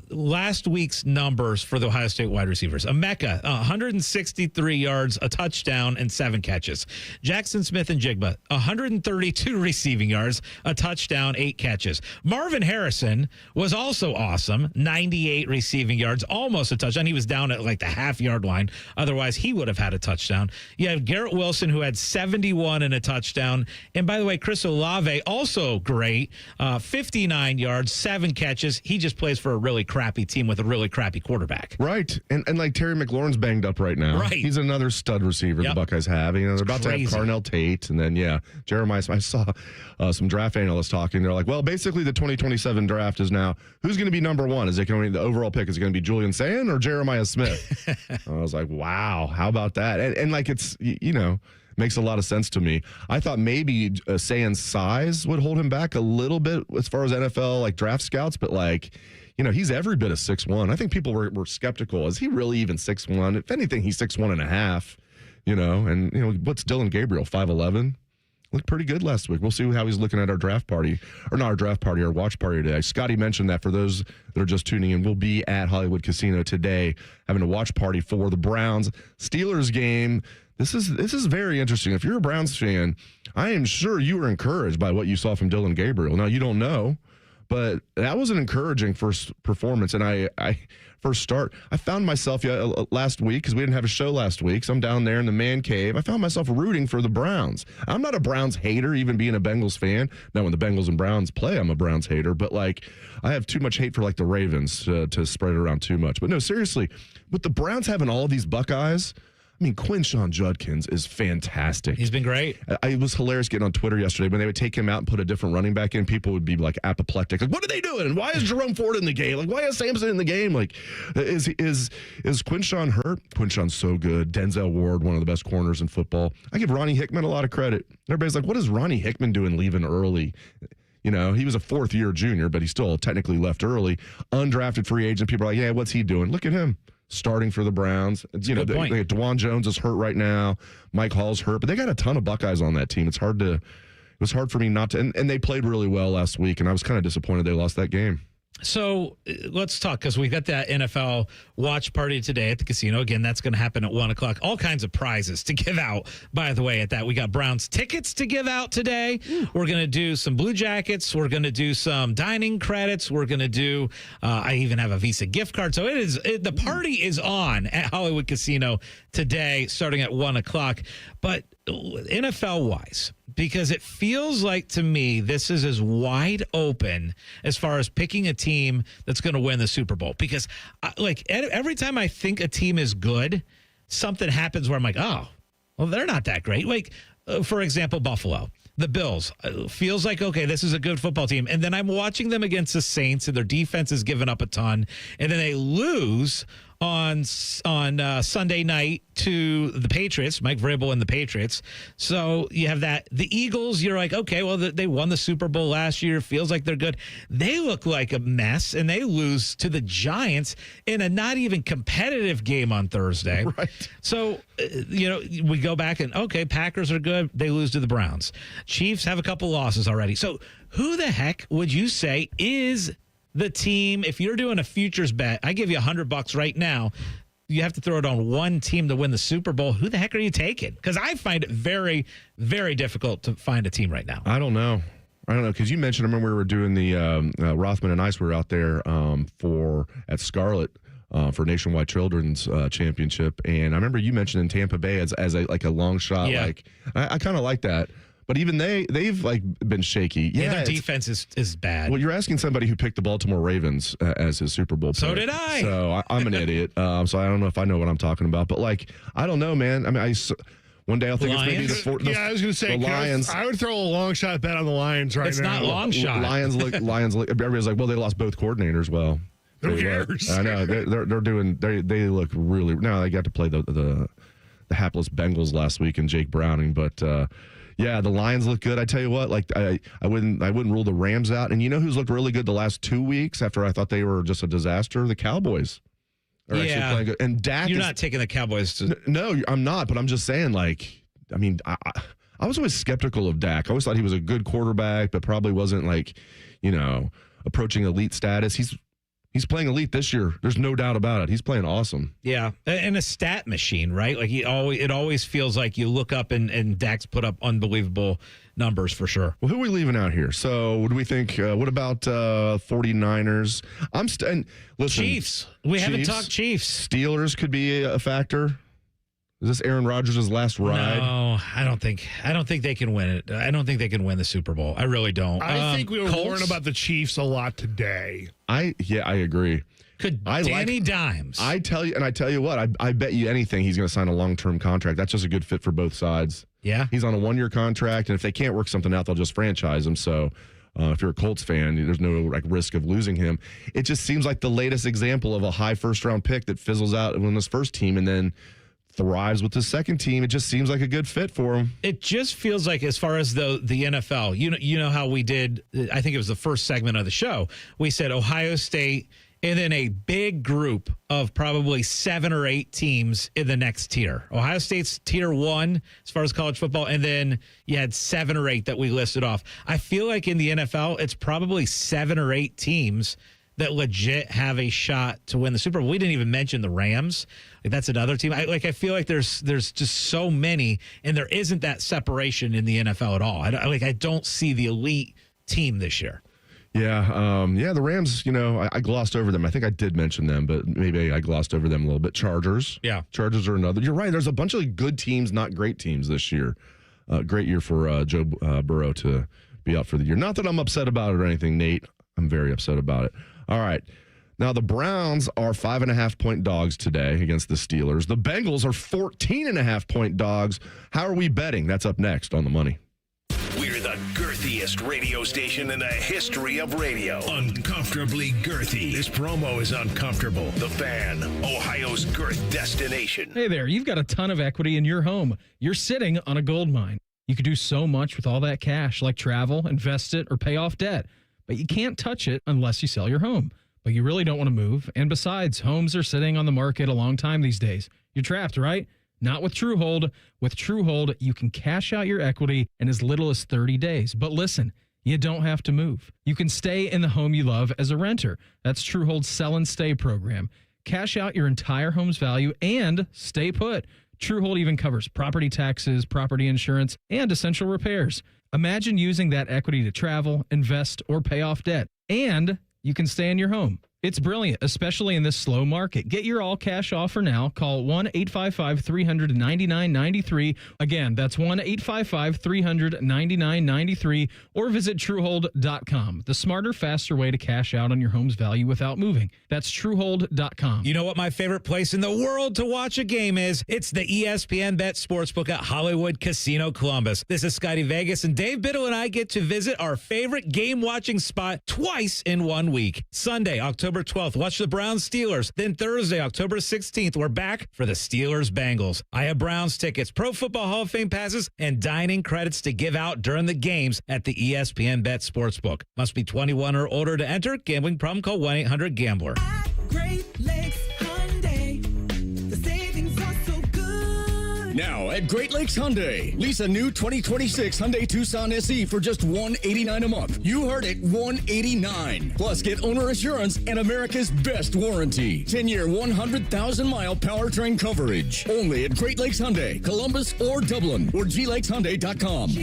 last week's numbers for the Ohio State wide receivers. Emeka, 163 yards, a touchdown, and 7 catches. Jackson Smith and Jigba, 132 receiving yards, a touchdown, 8 catches. Marvin Harrison was also awesome, 98 receiving yards, almost a touchdown. He was down at like the half-yard line. Otherwise, he would have had a touchdown. You have Garrett Wilson, who had 71 and a touchdown. And by the way, Chris Olave, also great, 59 yards, 7 catches. He just plays for a really crappy team with a really crappy quarterback. Right. And like Terry McLaurin's banged up right now. Right. He's another stud receiver the Buckeyes have. They're about to have Carnell Tate. And then, Jeremiah. I saw some draft analysts talking. They're like, well, basically the 2027 draft is now, who's going to be number 1? Is it going to be the overall pick? Is it going to be Julian Sayin or Jeremiah Smith? I was like, wow, how about that? And like it's, makes a lot of sense to me. I thought maybe Sayin's size would hold him back a little bit as far as NFL like draft scouts, but like, he's every bit of 6'1". I think people were skeptical. Is he really even 6'1"? If anything, he's 6'1.5", and what's Dylan Gabriel, 5'11"? Looked pretty good last week. We'll see how he's looking at our draft party, or not our draft party, our watch party today. Scotty mentioned that for those that are just tuning in, we'll be at Hollywood Casino today having a watch party for the Browns-Steelers game. This is very interesting. If you're a Browns fan, I am sure you were encouraged by what you saw from Dylan Gabriel. Now, you don't know, but that was an encouraging first performance. And I found myself last week, because we didn't have a show last week, so I'm down there in the man cave. I found myself rooting for the Browns. I'm not a Browns hater, even being a Bengals fan. Now, when the Bengals and Browns play, I'm a Browns hater. But, like, I have too much hate for, like, the Ravens to spread it around too much. But, no, seriously, with the Browns having all of these Buckeyes, I mean, Quinshon Judkins is fantastic. He's been great. It was hilarious getting on Twitter yesterday when they would take him out and put a different running back in. People would be like apoplectic. Like, what are they doing? And why is Jerome Ford in the game? Like, why is Sampson in the game? Like, is Quinshon hurt? Quinshon's so good. Denzel Ward, one of the best corners in football. I give Ronnie Hickman a lot of credit. Everybody's like, what is Ronnie Hickman doing leaving early? He was a 4th-year junior, but he still technically left early. Undrafted free agent. People are like, yeah, what's he doing? Look at him. starting for the Browns. You know, DeJuan Jones is hurt right now. Mike Hall's hurt, but they got a ton of Buckeyes on that team. It was hard for me not to, and they played really well last week, and I was kind of disappointed they lost that game. So let's talk, because we got that NFL watch party today at the casino. Again, that's going to happen at 1 o'clock. All kinds of prizes to give out, by the way, at that. We got Browns tickets to give out today. We're going to do some Blue Jackets. We're going to do some dining credits. We're going to do, I even have a Visa gift card. So the party is on at Hollywood Casino today, starting at 1 o'clock. But NFL-wise, because it feels like to me this is as wide open as far as picking a team that's going to win the Super Bowl. Because every time I think a team is good, something happens where I'm like, oh, well, they're not that great. For example, Buffalo. The Bills feels like, okay, this is a good football team. And then I'm watching them against the Saints, and their defense has given up a ton. And then they lose on Sunday night to the Patriots, Mike Vrabel and the Patriots. So you have that. The Eagles, you're like, okay, well, they won the Super Bowl last year. Feels like they're good. They look like a mess, and they lose to the Giants in a not even competitive game on Thursday. Right. So, we go back and, okay, Packers are good. They lose to the Browns. Chiefs have a couple losses already. So who the heck would you say is the team? If you're doing a futures bet, I give you $100 right now. You have to throw it on one team to win the Super Bowl. Who the heck are you taking? Because I find it very, very difficult to find a team right now. I don't know. Because you mentioned, I remember we were doing the Rothman and Ice. We were out there at Scarlet for Nationwide Children's Championship. And I remember you mentioned in Tampa Bay as a long shot. Yeah. I kind of like that. But even they've been shaky. Yeah, their defense is bad. Well, you're asking somebody who picked the Baltimore Ravens as his Super Bowl pick. So did I. So I'm an idiot. So I don't know if I know what I'm talking about. But I don't know, man. I mean, one day I'll think Lions? it's maybe I was going to say the Lions. I would throw a long shot bet on the Lions right now. It's not long shot. Lions look. Everybody's like, well, they lost both coordinators. Well, who cares? I know they're doing. They look really. Now they got to play the hapless Bengals last week and Jake Browning, but. Yeah, the Lions look good. I tell you what, I wouldn't rule the Rams out. And you know who's looked really good the last 2 weeks after I thought they were just a disaster? The Cowboys are actually playing good. And Dak You're not taking the Cowboys to... No, I'm not, but I'm just saying, I was always skeptical of Dak. I always thought he was a good quarterback, but probably wasn't approaching elite status. He's playing elite this year. There's no doubt about it. He's playing awesome. Yeah, and a stat machine, right? It always feels like you look up and Dak's put up unbelievable numbers for sure. Well, who are we leaving out here? So, what do we think? What about 49ers? Listen, Chiefs. We haven't talked Chiefs. Steelers could be a factor. Is this Aaron Rodgers' last ride? No, I don't think they can win it. I don't think they can win the Super Bowl. I really don't. I think we were warned about the Chiefs a lot today. I agree. Could Danny Dimes? I tell you what, I bet you anything he's going to sign a long-term contract. That's just a good fit for both sides. Yeah. He's on a 1-year contract, and if they can't work something out, they'll just franchise him. So if you're a Colts fan, there's no risk of losing him. It just seems like the latest example of a high first-round pick that fizzles out on his first team and then thrives with the second team. It just seems like a good fit for him. It just feels like, as far as the NFL, you know how we did, I think it was the first segment of the show, we said Ohio State and then a big group of probably 7 or 8 teams in the next tier. Ohio State's tier 1 as far as college football, and then you had 7 or 8 that we listed off. I feel like in the NFL, it's probably 7 or 8 teams that legit have a shot to win the Super Bowl. We didn't even mention the Rams. That's another team. I feel like there's just so many, and there isn't that separation in the NFL at all. I don't see the elite team this year. Yeah, the Rams, I glossed over them. I think I did mention them, but maybe I glossed over them a little bit. Chargers. Yeah. Chargers are another. You're right. There's a bunch of good teams, not great teams this year. Great year for Joe Burrow to be out for the year. Not that I'm upset about it or anything, Nate. I'm very upset about it. All right. Now, the Browns are 5.5-point dogs today against the Steelers. The Bengals are 14.5-point dogs. How are we betting? That's up next on The Money. We're the girthiest radio station in the history of radio. Uncomfortably girthy. This promo is uncomfortable. The Fan, Ohio's girth destination. Hey there, you've got a ton of equity in your home. You're sitting on a gold mine. You could do so much with all that cash, like travel, invest it, or pay off debt. But you can't touch it unless you sell your home. but you really don't want to move. And besides, homes are sitting on the market a long time these days. You're trapped, right? Not with TrueHold. With TrueHold, you can cash out your equity in as little as 30 days. But listen, you don't have to move. You can stay in the home you love as a renter. That's TrueHold's Sell and Stay program. Cash out your entire home's value and stay put. TrueHold even covers property taxes, property insurance, and essential repairs. Imagine using that equity to travel, invest, or pay off debt. And you can stay in your home. It's brilliant, especially in this slow market. Get your all-cash offer now. Call 1-855-300-9993. Again, that's 1-855-300-9993. Or visit TrueHold.com. The smarter, faster way to cash out on your home's value without moving. That's TrueHold.com. You know what my favorite place in the world to watch a game is? It's the ESPN Bet Sportsbook at Hollywood Casino Columbus. This is Scottie Vegas, and Dave Biddle and I get to visit our favorite game-watching spot twice in 1 week. Sunday, October 12th, watch the Browns Steelers. Then Thursday, October 16th, we're back for the Steelers Bengals. I have Browns tickets, Pro Football Hall of Fame passes, and dining credits to give out during the games at the ESPN Bet Sportsbook. Must be 21 or older to enter. Gambling problem, call 1-800-GAMBLER. Great Lakes Hyundai. The savings are so good. Now at Great Lakes Hyundai, lease a new 2026 Hyundai Tucson SE for just $189 a month. You heard it, $189. Plus, get owner assurance and America's best warranty. 10-year, 100,000-mile powertrain coverage. Only at Great Lakes Hyundai, Columbus or Dublin, or glakeshyundai.com.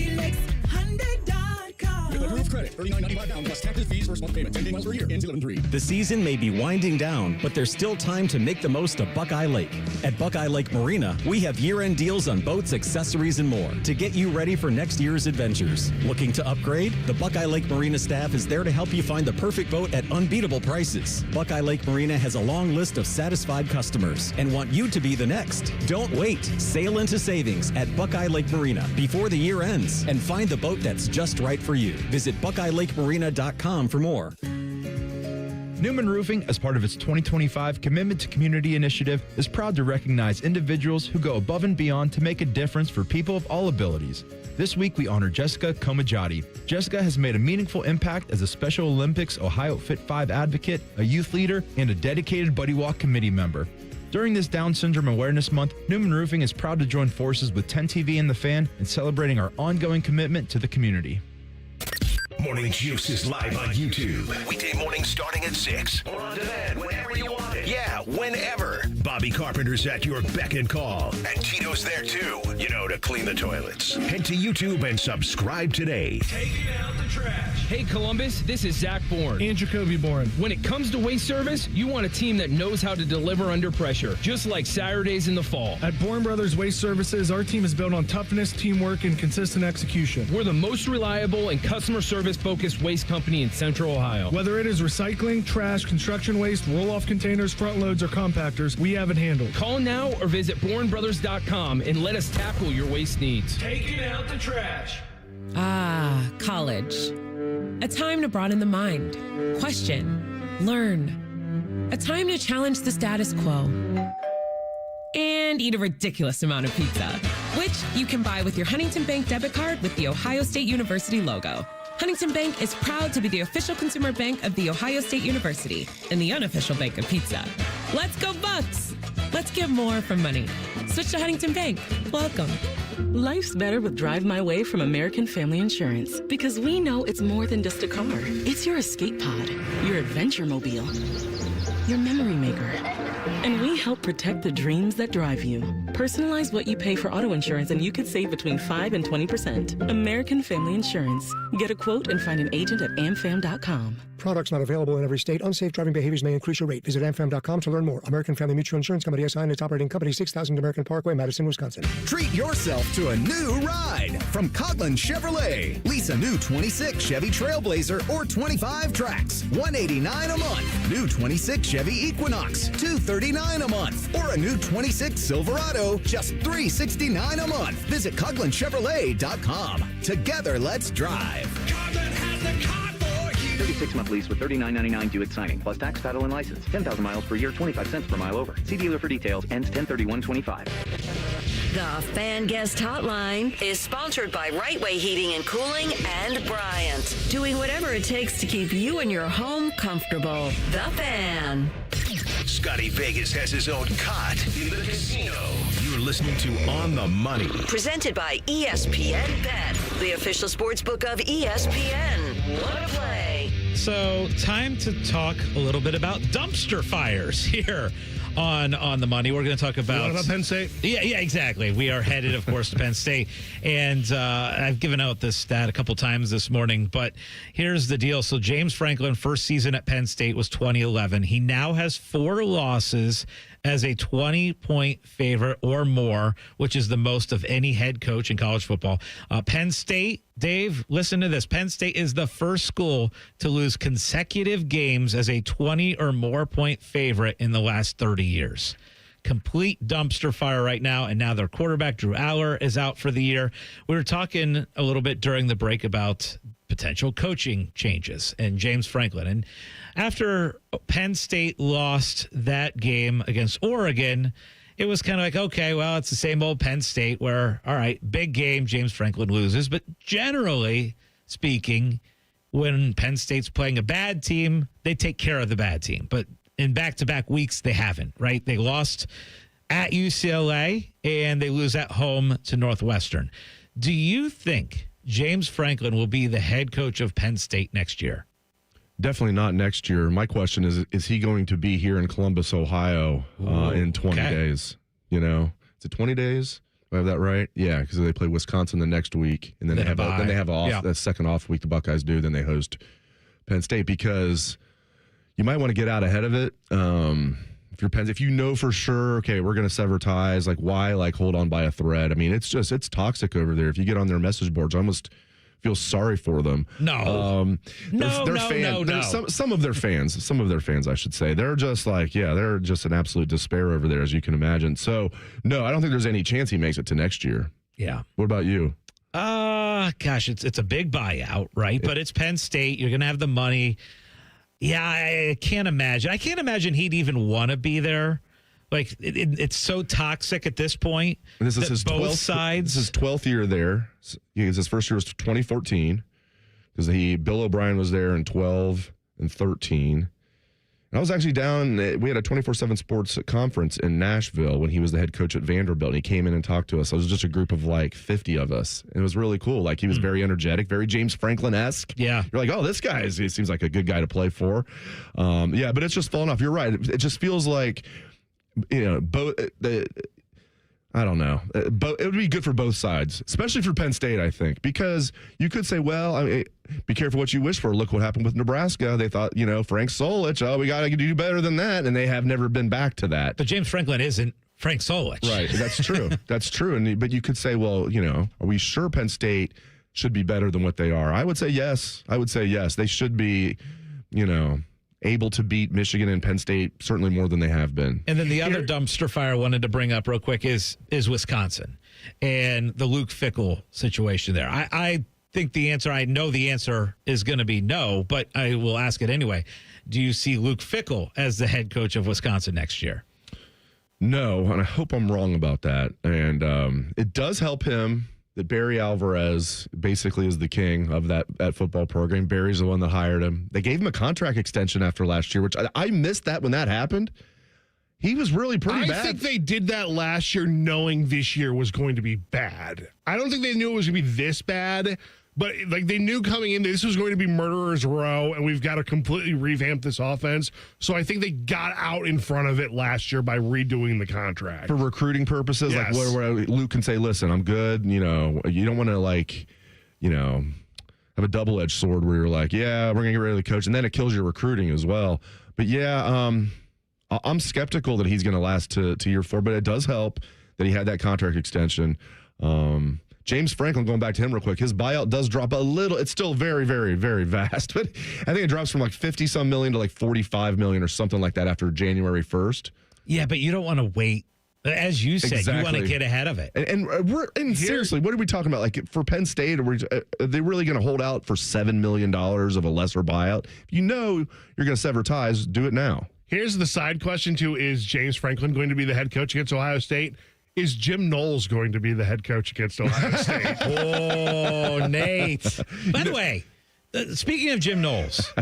With approved credit, $39.95 down plus taxes, fees, first month payment, 10 miles per year, ends 11/3. The season may be winding down, but there's still time to make the most of Buckeye Lake. At Buckeye Lake Marina, we have year-end deals on boats, accessories, and more to get you ready for next year's adventures. Looking to upgrade? The Buckeye Lake Marina staff is there to help you find the perfect boat at unbeatable prices. Buckeye Lake Marina has a long list of satisfied customers and want you to be the next. Don't wait. Sail into savings at Buckeye Lake Marina before the year ends and find the boat that's just right for you. Visit BuckeyeLakeMarina.com for more. Newman Roofing, as part of its 2025 Commitment to Community initiative, is proud to recognize individuals who go above and beyond to make a difference for people of all abilities. This week, we honor Jessica Komajati. Jessica has made a meaningful impact as a Special Olympics Ohio Fit 5 advocate, a youth leader, and a dedicated Buddy Walk committee member. During this Down Syndrome Awareness Month, Newman Roofing is proud to join forces with 10 TV and The Fan in celebrating our ongoing commitment to the community. Morning Juice is live on YouTube. Weekday morning starting at 6. Or on demand whenever you want it. Yeah, whenever. Bobby Carpenter's at your beck and call. And Tito's there too, to clean the toilets. Head to YouTube and subscribe today. Taking out the trash. Hey, Columbus, this is Zach Bourne. And Jacoby Bourne. When it comes to waste service, you want a team that knows how to deliver under pressure, just like Saturdays in the fall. At Bourne Brothers Waste Services, our team is built on toughness, teamwork, and consistent execution. We're the most reliable and customer service-focused waste company in Central Ohio. Whether it is recycling, trash, construction waste, roll-off containers, front loads, or compactors, we have it handled. Call now or visit BourneBrothers.com and let us tackle your waste needs. Taking out the trash. Ah, college. A time to broaden the mind, question, learn. A time to challenge the status quo. And eat a ridiculous amount of pizza, which you can buy with your Huntington Bank debit card with the Ohio State University logo. Huntington Bank is proud to be the official consumer bank of The Ohio State University and the unofficial bank of pizza. Let's go Bucks! Let's get more from money. Switch to Huntington Bank. Welcome. Life's better with Drive My Way from American Family Insurance because we know it's more than just a car. It's your escape pod, your adventure mobile, your memory maker. And we help protect the dreams that drive you. Personalize what you pay for auto insurance and you could save between 5 and 20%. American Family Insurance. Get a quote and find an agent at amfam.com. Products not available in every state. Unsafe driving behaviors may increase your rate. Visit amfam.com to learn more. American Family Mutual Insurance Company SI and its operating company 6000 American Parkway, Madison, Wisconsin. Treat yourself to a new ride from Coughlin Chevrolet. Lease a new 26 Chevy Trailblazer or 25 Trax, $189 a month. New 26 Chevy Equinox, $239 a month. Or a new 26 Silverado, just $369 a month. Visit CoughlinChevrolet.com. Together, let's drive. 36-month lease with $39.99 due at signing, plus tax, title, and license. 10,000 miles per year, 25 cents per mile over. See dealer for details. Ends 10/31/25. The Fan Guest Hotline is sponsored by Right Way Heating and Cooling and Bryant, doing whatever it takes to keep you and your home comfortable. The Fan. Scottie Vegas has his own cot in the casino. You're listening to On the Money. Presented by ESPN Bet, the official sports book of ESPN. What a play. So, time to talk a little bit about dumpster fires here on the money. We're going to talk about... What about Penn State? Yeah, exactly. We are headed, of course, to Penn State. And I've given out this stat a couple times this morning, but here's the deal. So James Franklin, first season at Penn State was 2011. He now has 4 losses as a 20-point favorite or more, which is the most of any head coach in college football. Penn State, Dave, listen to this. Penn State is the first school to lose consecutive games as a 20 or more point favorite in the last 30 years. Complete dumpster fire right now, and now their quarterback, Drew Aller, is out for the year. We were talking a little bit during the break about potential coaching changes and James Franklin. And after Penn State lost that game against Oregon, it was kind of like, okay, well, it's the same old Penn State where, all right, big game, James Franklin loses. But generally speaking, when Penn State's playing a bad team, they take care of the bad team. But in back-to-back weeks, they haven't, right? They lost at UCLA, and they lose at home to Northwestern. Do you think James Franklin will be the head coach of Penn State next year? Definitely not next year. My question is he going to be here in Columbus, Ohio in 20 days? You know, is it 20 days? Do I have that right? Yeah, because they play Wisconsin the next week, and then they have a second off week. The Buckeyes do. Then they host Penn State because you might want to get out ahead of it. If you know for sure, okay, we're going to sever ties. Like why? Like hold on by a thread. I mean, it's toxic over there. If you get on their message boards, I almost feel sorry for them. No. Some of their fans, I should say, they're just like, they're just an absolute despair over there, as you can imagine. So, no, I don't think there's any chance he makes it to next year. Yeah. What about you? Gosh, it's a big buyout, right? But it's Penn State. You're going to have the money. Yeah, I can't imagine. I can't imagine he'd even want to be there. Like, it's so toxic at this point. And this is his both sides. This is his 12th year there. His first year was 2014 because Bill O'Brien was there in 12 and 13. And I was actually down. We had a 24/7 sports conference in Nashville when he was the head coach at Vanderbilt. And he came in and talked to us. It was just a group of like 50 of us. And it was really cool. Like he was very energetic, very James Franklin-esque. Yeah. You're like, oh, this guy he seems like a good guy to play for. But it's just fallen off. You're right. It just feels like, I don't know. It would be good for both sides, especially for Penn State, I think, because you could say, well, be careful what you wish for. Look what happened with Nebraska. They thought, Frank Solich, we got to do better than that. And they have never been back to that. But James Franklin isn't Frank Solich. Right. That's true. That's true. But you could say, well, are we sure Penn State should be better than what they are? I would say yes. They should be, able to beat Michigan and Penn State certainly more than they have been. And then the other dumpster fire I wanted to bring up real quick is Wisconsin and the Luke Fickell situation there. I think I know the answer is going to be no, but I will ask it anyway. Do you see Luke Fickell as the head coach of Wisconsin next year? No, and I hope I'm wrong about that. And it does help him that Barry Alvarez basically is the king of that football program. Barry's the one that hired him. They gave him a contract extension after last year, which I missed that when that happened. He was really pretty bad. I think they did that last year knowing this year was going to be bad. I don't think they knew it was going to be this bad, but like they knew coming in this was going to be murderer's row, and we've got to completely revamp this offense. So I think they got out in front of it last year by redoing the contract. For recruiting purposes, yes. Like where Luke can say, listen, I'm good. You don't want to have a double-edged sword where you're like, yeah, we're going to get rid of the coach, and then it kills your recruiting as well. But yeah, I'm skeptical that he's going to last to year 4, but it does help that he had that contract extension. James Franklin, going back to him real quick, his buyout does drop a little. It's still very, very, very vast, but I think it drops from like 50-some million to like 45 million or something like that after January 1st. Yeah, but you don't want to wait. As you said, exactly. You want to get ahead of it. And seriously, what are we talking about? Like for Penn State, are they really going to hold out for $7 million of a lesser buyout? If you're going to sever ties, do it now. Here's the side question, too. Is James Franklin going to be the head coach against Ohio State? Is Jim Knowles going to be the head coach against Ohio State? Oh, Nate. By the way, speaking of Jim Knowles,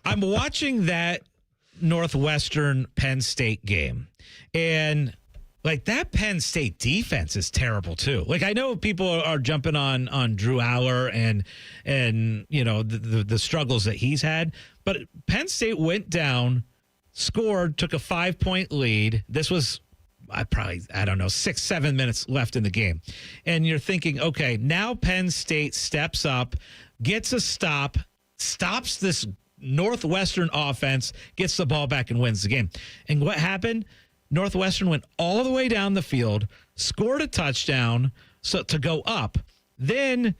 I'm watching that Northwestern Penn State game, and like that Penn State defense is terrible too. Like I know people are jumping on Drew Aller and you know the struggles that he's had, but Penn State went down, scored, took a 5-point lead. This was I don't know, 6-7 minutes left in the game. And you're thinking, okay, now Penn State steps up, gets a stop, stops this Northwestern offense, gets the ball back and wins the game. And what happened? Northwestern went all the way down the field, scored a touchdown to go up. Then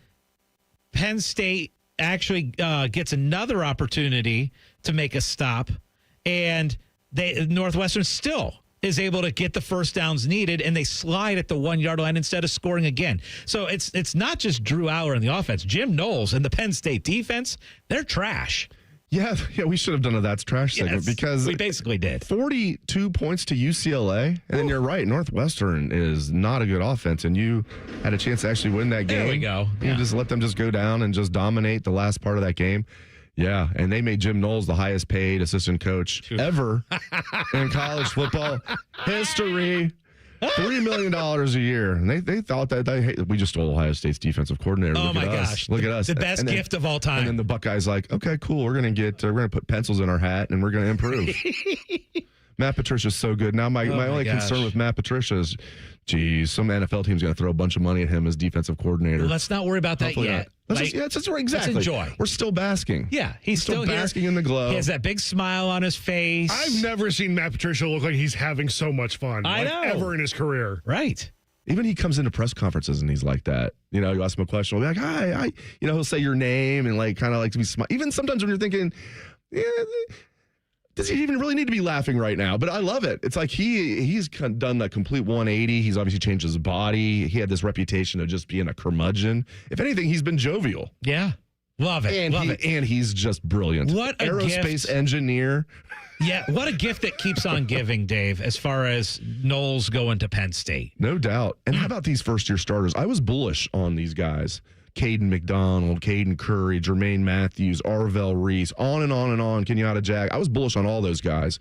Penn State actually gets another opportunity to make a stop, and Northwestern still is able to get the first downs needed, and they slide at the 1-yard line instead of scoring again. So it's not just Drew Aller in the offense. Jim Knowles and the Penn State defense, they're trash. Yeah, we should have done a That's Trash segment because we basically did. 42 points to UCLA, and then you're right, Northwestern is not a good offense, and you had a chance to actually win that game. There we go. You just let them just go down and just dominate the last part of that game. Yeah, and they made Jim Knowles the highest paid assistant coach ever in college football history. $3 million a year. And they thought that we just stole Ohio State's defensive coordinator. Oh, my gosh. Look at us. The best gift of all time. And then the Buckeyes like, okay, cool. We're going to put pencils in our hat and we're going to improve. Matt Patricia's so good. Now, my only concern with Matt Patricia is, geez, some NFL team's going to throw a bunch of money at him as defensive coordinator. Let's not worry about that Hopefully yet. Exactly. Let's enjoy. We're still basking. Yeah, he's still basking in the glow. He has that big smile on his face. I've never seen Matt Patricia look like he's having so much fun. I know. Ever in his career. Right. Even he comes into press conferences and he's like that. You know, you ask him a question, he'll be like, hi. You know, he'll say your name and like kind of like to be smart. Even sometimes when you're thinking, yeah, does he even really need to be laughing right now? But I love it. It's like he's done the complete 180. He's obviously changed his body. He had this reputation of just being a curmudgeon. If anything, he's been jovial. Yeah. Love it. And he's just brilliant. What a aerospace engineer. Yeah, what a gift that keeps on giving, Dave, as far as Knowles going to Penn State. No doubt. And how about these first-year starters? I was bullish on these guys. Caden McDonald, Caden Curry, Jermaine Matthews, Arvell Reese, on and on and on, Kenyatta Jack. I was bullish on all those guys.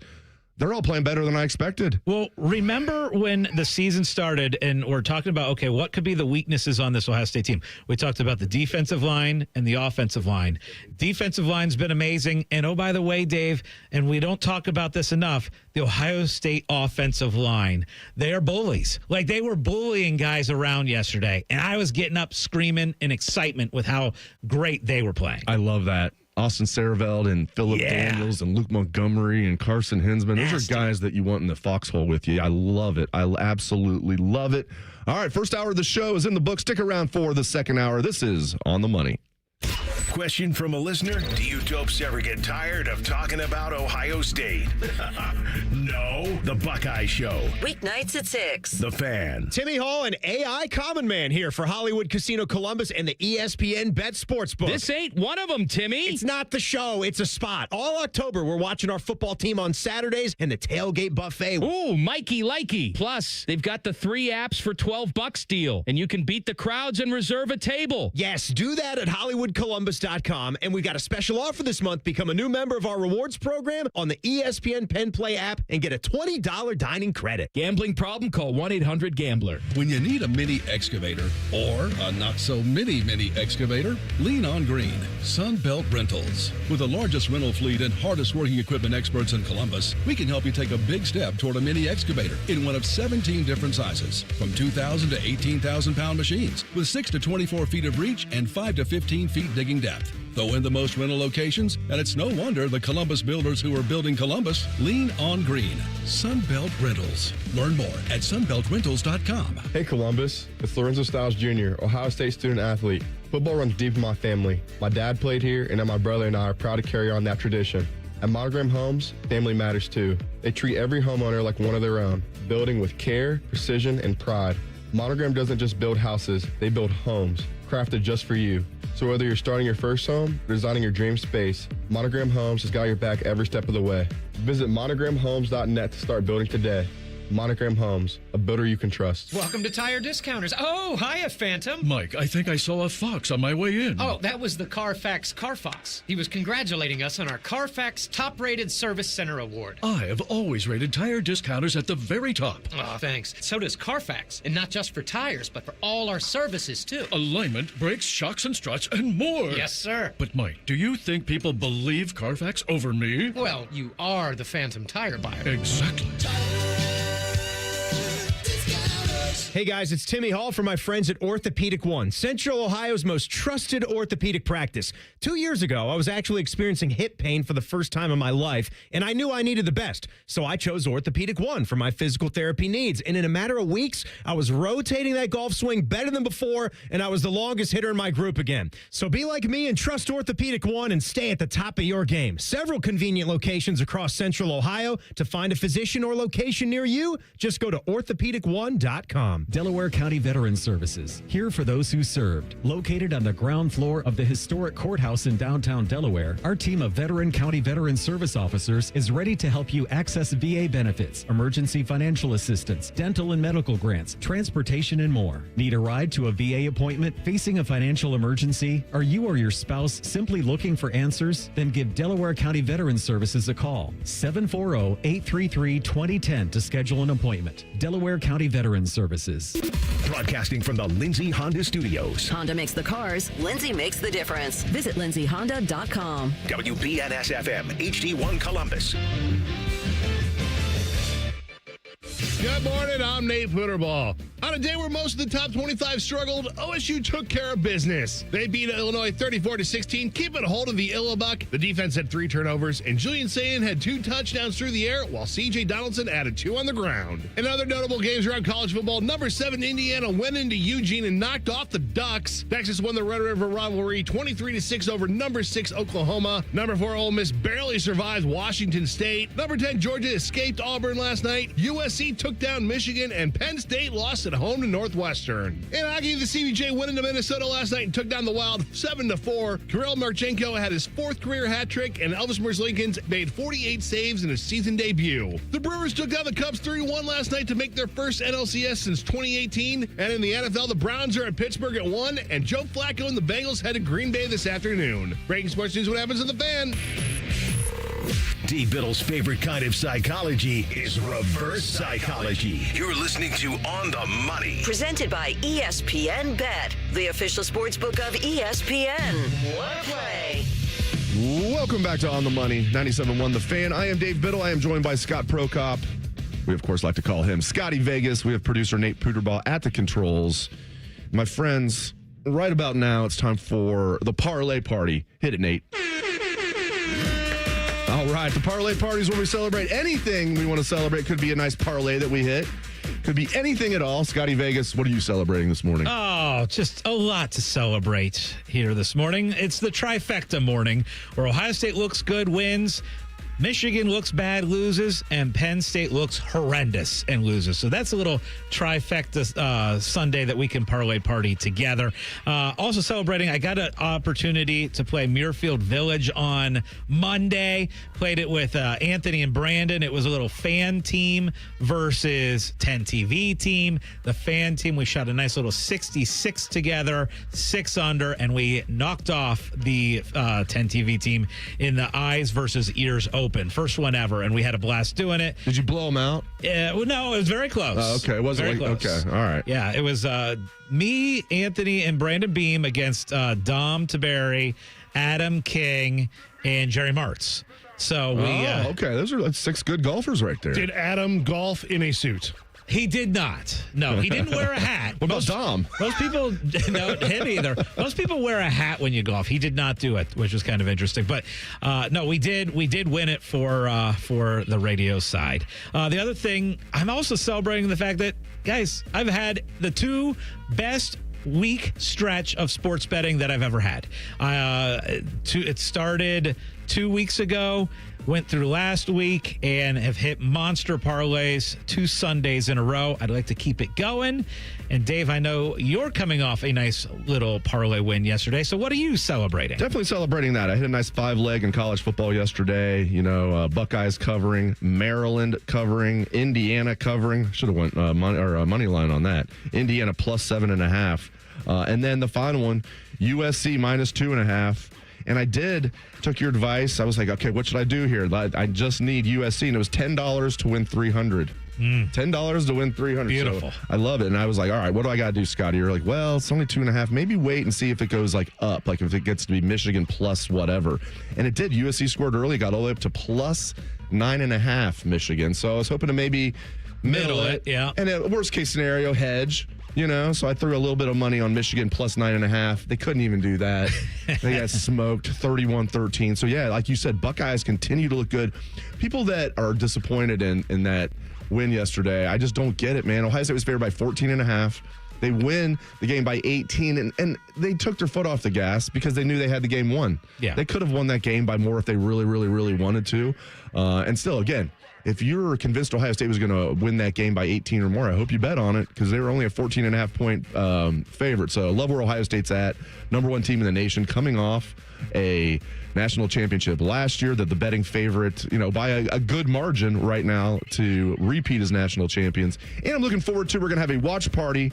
They're all playing better than I expected. Well, remember when the season started and we're talking about, okay, what could be the weaknesses on this Ohio State team? We talked about the defensive line and the offensive line. Defensive line's been amazing. And oh, by the way, Dave, and we don't talk about this enough, the Ohio State offensive line, they are bullies. Like they were bullying guys around yesterday. And I was getting up screaming in excitement with how great they were playing. I love that. Austin Sareveld and Phillip Daniels and Luke Montgomery and Carson Hinsman. Those are guys that you want in the foxhole with you. I love it. I absolutely love it. All right, first hour of the show is in the book. Stick around for the second hour. This is On the Money. Question from a listener: do you dopes ever get tired of talking about Ohio State? No. The Buckeye Show. Weeknights at 6. The Fan. Timmy Hall and AI Common Man here for Hollywood Casino Columbus and the ESPN Bet Sportsbook. This ain't one of them, Timmy. It's not the show, it's a spot. All October, we're watching our football team on Saturdays and the tailgate buffet. Ooh, Mikey likey. Plus, they've got the 3 apps for $12 deal, and you can beat the crowds and reserve a table. Yes, do that at HollywoodColumbus.com. And we've got a special offer this month. Become a new member of our rewards program on the ESPN Penn Play app and get a $20 dining credit. Gambling problem? Call 1-800-GAMBLER. When you need a mini excavator or a not-so-mini excavator, lean on green. Sunbelt Rentals. With the largest rental fleet and hardest working equipment experts in Columbus, we can help you take a big step toward a mini excavator in one of 17 different sizes, from 2,000 to 18,000-pound machines, with 6 to 24 feet of reach and 5 to 15 feet digging depth. Though in the most rental locations, and it's no wonder the Columbus builders who are building Columbus lean on green. Sunbelt Rentals. Learn more at sunbeltrentals.com. Hey Columbus, it's Lorenzo Stiles Jr., Ohio State student athlete. Football runs deep in my family. My dad played here, and now my brother and I are proud to carry on that tradition. At Monogram Homes, family matters too. They treat every homeowner like one of their own, building with care, precision, and pride. Monogram doesn't just build houses, they build homes, crafted just for you. So whether you're starting your first home or designing your dream space, Monogram Homes has got your back every step of the way. Visit monogramhomes.net to start building today. Monogram Homes, a builder you can trust. Welcome to Tire Discounters. Oh, hiya, Phantom. Mike, I think I saw a fox on my way in. Oh, that was the Carfax Carfox. He was congratulating us on our Carfax Top Rated Service Center Award. I have always rated Tire Discounters at the very top. Oh, thanks. So does Carfax. And not just for tires, but for all our services, too. Alignment, brakes, shocks, and struts, and more. Yes, sir. But, Mike, do you think people believe Carfax over me? Well, you are the Phantom tire buyer. Exactly. Hey guys, it's Timmy Hall from my friends at Orthopedic One, Central Ohio's most trusted orthopedic practice. 2 years ago, I was actually experiencing hip pain for the first time in my life, and I knew I needed the best. So I chose Orthopedic One for my physical therapy needs. And in a matter of weeks, I was rotating that golf swing better than before, and I was the longest hitter in my group again. So be like me and trust Orthopedic One and stay at the top of your game. Several convenient locations across Central Ohio. To find a physician or location near you, just go to orthopedic1.com. Delaware County Veterans Services, here for those who served. Located on the ground floor of the historic courthouse in downtown Delaware, our team of veteran county veteran service officers is ready to help you access VA benefits, emergency financial assistance, dental and medical grants, transportation, and more. Need a ride to a VA appointment? Facing a financial emergency? Are you or your spouse simply looking for answers? Then give Delaware County Veterans Services a call. 740-833-2010 to schedule an appointment. Delaware County Veterans Services. Broadcasting from the Lindsay Honda Studios. Honda makes the cars. Lindsay makes the difference. Visit lindsayhonda.com. WBNS-FM, HD1 Columbus. Good morning, I'm Nate Putterball. On a day where most of the top 25 struggled, OSU took care of business. They beat Illinois 34-16, keeping a hold of the Illabuck. The defense had 3 turnovers, and Julian Sayin had 2 touchdowns through the air, while C.J. Donaldson added 2 on the ground. In other notable games around college football, number 7 Indiana went into Eugene and knocked off the Ducks. Texas won the Red River rivalry 23-6 over number 6 Oklahoma. Number 4 Ole Miss barely survived Washington State. Number 10 Georgia escaped Auburn last night. USC took down Michigan, and Penn State lost at home to Northwestern. In hockey, the CBJ went into Minnesota last night and took down the Wild 7-4. Kirill Marchenko had his 4th career hat trick, and Elvis Merzlikins made 48 saves in his season debut. The Brewers took down the Cubs 3-1 last night to make their first NLCS since 2018. And in the NFL, the Browns are at Pittsburgh at 1, and Joe Flacco and the Bengals head to Green Bay this afternoon. Breaking sports news, what happens in the Fan? D. Biddle's favorite kind of psychology is reverse psychology. You're listening to On the Money. Presented by ESPN Bet, the official sports book of ESPN. What play? Welcome back to On the Money, 97.1 The Fan. I am Dave Biddle. I am joined by Scott Prokop. We, of course, like to call him Scottie Vegas. We have producer Nate Putterball at the controls. My friends, right about now, it's time for the parlay party. Hit it, Nate. All right, the parlay party is where we celebrate anything we want to celebrate. Could be a nice parlay that we hit. Could be anything at all. Scottie Vegas, what are you celebrating this morning? Oh, just a lot to celebrate here this morning. It's the trifecta morning where Ohio State looks good, wins. Michigan looks bad, loses, and Penn State looks horrendous and loses. So that's a little trifecta Sunday that we can parlay party together. Also celebrating, I got an opportunity to play Muirfield Village on Monday. Played it with Anthony and Brandon. It was a little fan team versus 10 TV team. The fan team, we shot a nice little 66 together, 6 under, and we knocked off the 10 TV team in the eyes versus ears open. First one ever, and we had a blast doing it. Did you blow them out? Yeah, well, no, it was very close. Okay, it wasn't very like, close. Okay, all right. Yeah, it was me, Anthony, and Brandon Beam against Dom Taberry, Adam King, and Jerry Martz. So we. Okay, those are 6 good golfers right there. Did Adam golf in a suit? He did not. No, he didn't wear a hat. What about Dom? Most people, no, him either. Most people wear a hat when you golf. He did not do it, which was kind of interesting. But no, we did win it for the radio side. The other thing, I'm also celebrating the fact that, guys, I've had the 2 best week stretch of sports betting that I've ever had. It started 2 weeks ago went through last week and have hit monster parlays 2 Sundays in a row. I'd like to keep it going. And Dave, I know you're coming off a nice little parlay win yesterday. So what are you celebrating? Definitely celebrating that. I hit a nice 5-leg in college football yesterday. Buckeyes covering, Maryland covering, Indiana covering. Should have went money line on that. Indiana plus 7.5. And then the final one, USC minus 2.5. And I took your advice. I was like, okay, what should I do here? I just need USC. And it was $10 to win $300. $10 to win $300. Beautiful. So I love it. And I was like, all right, what do I got to do, Scotty? You're like, well, it's only 2.5. Maybe wait and see if it goes like up, like if it gets to be Michigan plus whatever. And it did. USC scored early, got all the way up to plus 9.5 Michigan. So I was hoping to maybe middle it. Yeah. And a worst case scenario, hedge. So I threw a little bit of money on Michigan plus 9.5. They couldn't even do that. They got smoked 31-13. So, yeah, like you said, Buckeyes continue to look good. People that are disappointed in that win yesterday, I just don't get it, man. Ohio State was favored by 14.5. They win the game by 18, and they took their foot off the gas because they knew they had the game won. Yeah. They could have won that game by more if they really, really, really wanted to. And still, again, if you're convinced Ohio State was going to win that game by 18 or more, I hope you bet on it because they were only a 14.5 point favorite. So I love where Ohio State's at. Number 1 team in the nation, coming off a national championship last year, that the betting favorite, by a good margin right now to repeat as national champions. And I'm looking forward to, we're going to have a watch party.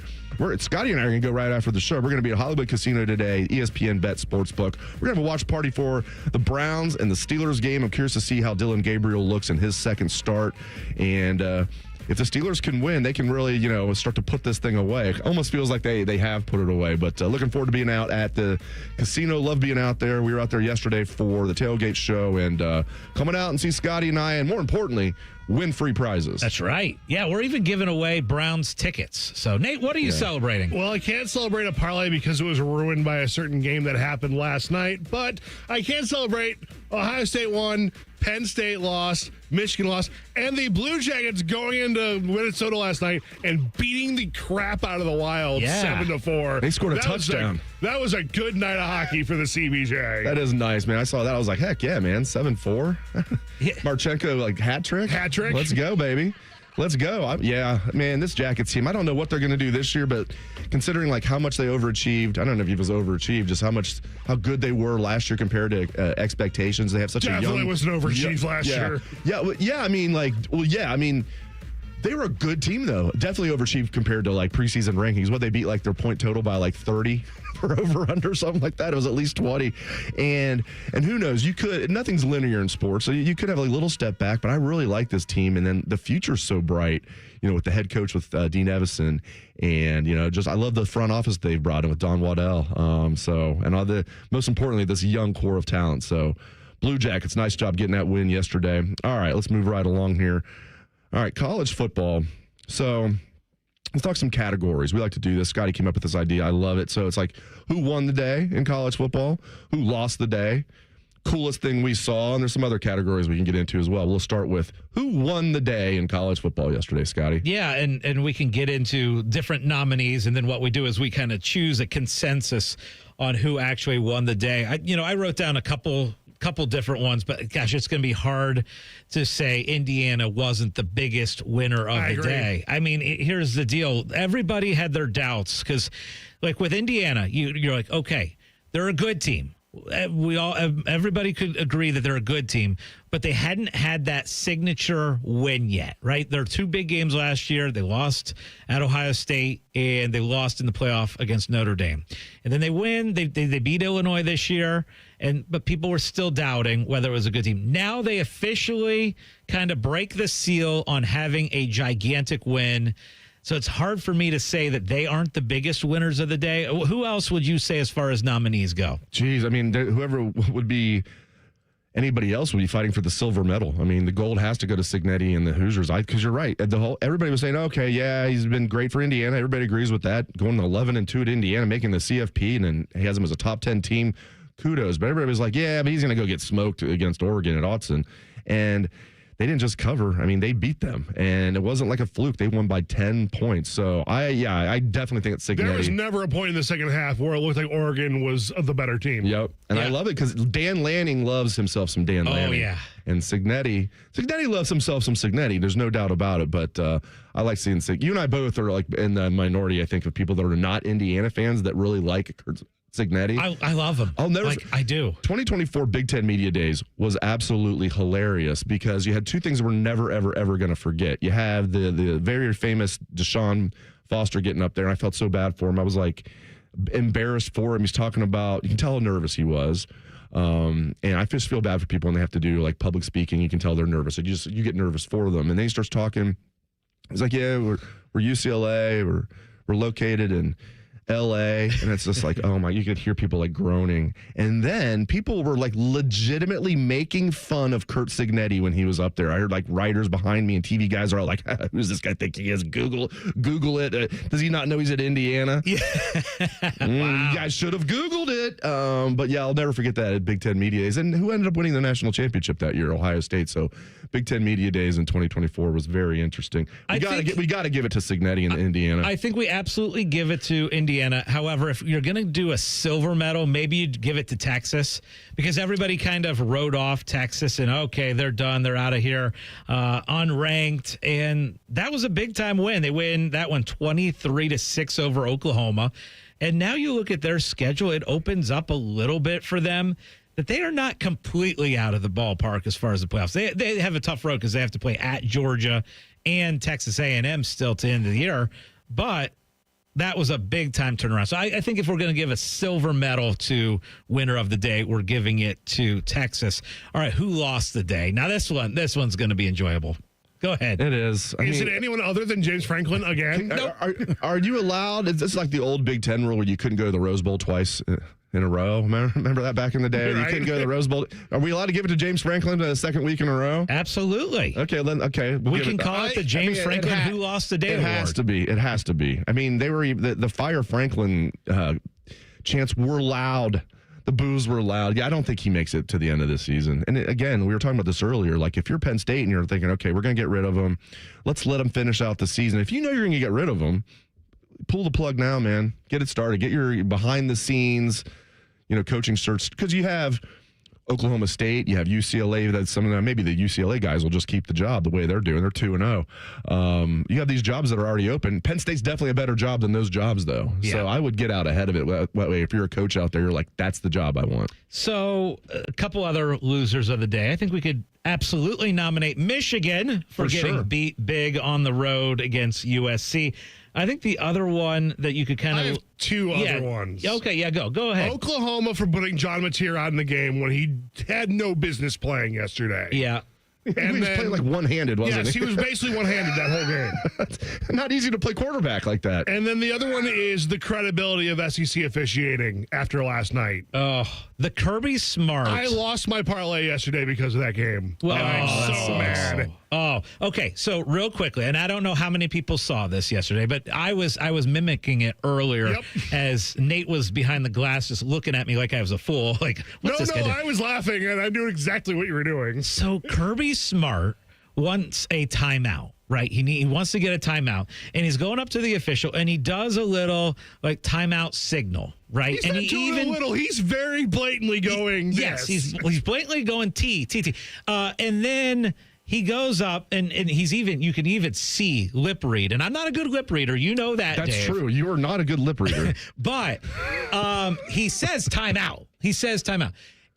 Scotty and I are going to go right after the show. We're going to be at Hollywood Casino today, ESPN Bet Sportsbook. We're going to have a watch party for the Browns and the Steelers game. I'm curious to see how Dylan Gabriel looks in his second start. And if the Steelers can win, they can really, start to put this thing away. It almost feels like they have put it away. But looking forward to being out at the casino. Love being out there. We were out there yesterday for the tailgate show, and coming out and see Scotty and I, and more importantly, win free prizes. That's right. Yeah, we're even giving away Browns tickets. So, Nate, what are you celebrating? Well, I can't celebrate a parlay because it was ruined by a certain game that happened last night, but I can celebrate Ohio State won, Penn State lost, Michigan lost, and the Blue Jackets going into Minnesota last night and beating the crap out of the Wild 7-4. They scored a touchdown. That was a good night of hockey for the CBJ. That is nice, man. I saw that. I was like, heck yeah, man. 7-4. Marchenko, hat trick. Hat trick. Let's go, baby. Let's go. Man, this Jackets team, I don't know what they're going to do this year, but considering how much they overachieved, I don't know if it was overachieved, just how good they were last year compared to expectations. They have such Definitely a young... wasn't overachieved last year. They were a good team, though. Definitely overachieved compared to preseason rankings. What they beat their point total by 30 for over-under, something like that. It was at least 20. And who knows? Nothing's linear in sports, so you could have a little step back, but I really like this team. And then the future's so bright, with the head coach with Dean Evison. And, I love the front office they've brought in with Don Waddell. And most importantly, this young core of talent. So, Blue Jackets, nice job getting that win yesterday. All right, let's move right along here. All right, college football. So let's talk some categories. We like to do this. Scotty came up with this idea. I love it. So it's who won the day in college football, who lost the day, coolest thing we saw, and there's some other categories we can get into as well. We'll start with who won the day in college football yesterday, Scotty. Yeah, and we can get into different nominees, and then what we do is we kind of choose a consensus on who actually won the day. I wrote down a couple different ones, but gosh, it's going to be hard to say Indiana wasn't the biggest winner of the day. I mean, here's the deal. Everybody had their doubts because with Indiana, you're like, okay, they're a good team. Everybody could agree that they're a good team, but they hadn't had that signature win yet, right? There are 2 big games last year. They lost at Ohio State and they lost in the playoff against Notre Dame. And then they win. They beat Illinois this year, but people were still doubting whether it was a good team. Now they officially kind of break the seal on having a gigantic win. So it's hard for me to say that they aren't the biggest winners of the day. Who else would you say as far as nominees go? Geez, I mean, whoever would be, anybody else would be fighting for the silver medal. I mean, the gold has to go to Cignetti and the Hoosiers. Because you're right. Everybody was saying, okay, yeah, he's been great for Indiana. Everybody agrees with that. Going 11-2 at Indiana, making the CFP, and then he has them as a top 10 team. Kudos. But everybody was like, yeah, but he's going to go get smoked against Oregon at Autzen. And they didn't just cover. I mean, they beat them, and it wasn't like a fluke. They won by 10 points. So I definitely think it's Cignetti. There was never a point in the second half where it looked like Oregon was the better team. Yep, and I love it because Dan Lanning loves himself some Dan Lanning. Oh yeah, and Cignetti loves himself some Cignetti. There's no doubt about it. But I like seeing you and I both are like in the minority, I think, of people that are not Indiana fans that really like Cignetti. I love him. I do. 2024 Big Ten Media Days was absolutely hilarious because you had two things we're never, ever, ever going to forget. You have the very famous Deshaun Foster getting up there, and I felt so bad for him. I was like embarrassed for him. He's talking about, you can tell how nervous he was. And I just feel bad for people when they have to do like public speaking. You can tell they're nervous. Like you get nervous for them. And then he starts talking. He's like, yeah, we're UCLA. We're located in LA, and it's just like, oh my, you could hear people like groaning. And then people were like legitimately making fun of Curt Cignetti when he was up there. I heard like writers behind me and TV guys are all like, who's this guy think he is? Google it. Does he not know he's at Indiana? Yeah. You guys should have Googled it. But yeah, I'll never forget that at Big Ten Media Days. And who ended up winning the national championship that year? Ohio State. So Big Ten Media Days in 2024 was very interesting. We got to give it to Cignetti in Indiana. I think we absolutely give it to Indiana. However, if you're going to do a silver medal, maybe you'd give it to Texas because everybody kind of wrote off Texas and, okay, they're done. They're out of here, unranked. And that was a big time win. They win that one 23-6 over Oklahoma. And now you look at their schedule, it opens up a little bit for them that they are not completely out of the ballpark as far as the playoffs. They have a tough road because they have to play at Georgia and Texas A&M still to the end of the year. But that was a big time turnaround. So I think if we're going to give a silver medal to winner of the day, we're giving it to Texas. All right, who lost the day? Now this one's going to be enjoyable. Go ahead. It is. Is it anyone other than James Franklin again? Nope. Are you allowed? It's like the old Big Ten rule where you couldn't go to the Rose Bowl twice in a row. Remember that back in the day? Right. You couldn't go to the Rose Bowl. Are we allowed to give it to James Franklin the second week in a row? Absolutely. Okay, then. Okay, we can call it the James Franklin Who Lost the Day Award. It has to be. It has to be. I mean, they were the Fire Franklin chants were loud. The boos were loud. Yeah, I don't think he makes it to the end of this season. And again, we were talking about this earlier. Like, if you're Penn State and you're thinking, okay, we're going to get rid of him, let's let him finish out the season. If you know you're going to get rid of him, pull the plug now, man. Get it started. Get your behind the scenes, coaching search, because you have Oklahoma State, you have UCLA. That's some of them. Maybe the UCLA guys will just keep the job the way they're doing. They're 2-0. You have these jobs that are already open. Penn State's definitely a better job than those jobs, though. Yeah. So I would get out ahead of it. That way, if you're a coach out there, you're like, that's the job I want. So a couple other losers of the day. I think we could absolutely nominate Michigan for getting beat big on the road against USC. I think the other one that you could kind of... I have two other ones. Okay, yeah, go ahead. Oklahoma for putting John Mateer out in the game when he had no business playing yesterday. Yeah. And he was playing like one-handed, wasn't he? Yes, he was basically one-handed that whole game. Not easy to play quarterback like that. And then the other one is the credibility of SEC officiating after last night. Oh, the Kirby Smart. I lost my parlay yesterday because of that game. Well, I'm so mad. Oh, okay. So real quickly, and I don't know how many people saw this yesterday, but I was mimicking it earlier as Nate was behind the glass just looking at me like I was a fool. Like, what's this guy doing? I was laughing and I knew exactly what you were doing. So Kirby Smart wants a timeout. Right. He wants to get a timeout, and he's going up to the official, and he does a little like timeout signal. Right. He's and not doing a little. He's very blatantly going. Yes. He's blatantly going T. And then he goes up and you can even see lip read. And I'm not a good lip reader. You know that, That's Dave. true. You are not a good lip reader. But he says timeout.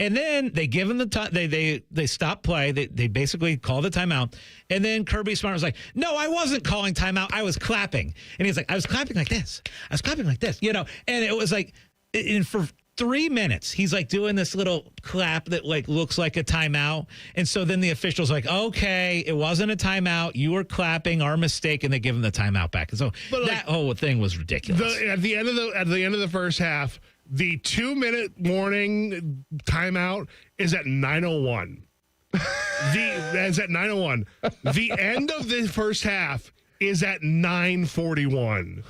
And then they give him the time. They stop play. They basically call the timeout. And then Kirby Smart was like, "No, I wasn't calling timeout. I was clapping." And he's like, "I was clapping like this. And it was like, and for 3 minutes, he's like doing this little clap that like looks like a timeout. And so then the official's like, "Okay, it wasn't a timeout. You were clapping. Our mistake." And they give him the timeout back. And so that whole thing was ridiculous. At the end of the first half, the 2-minute warning timeout is at 9:01. That's at 9:01. The end of the first half is at 9:41.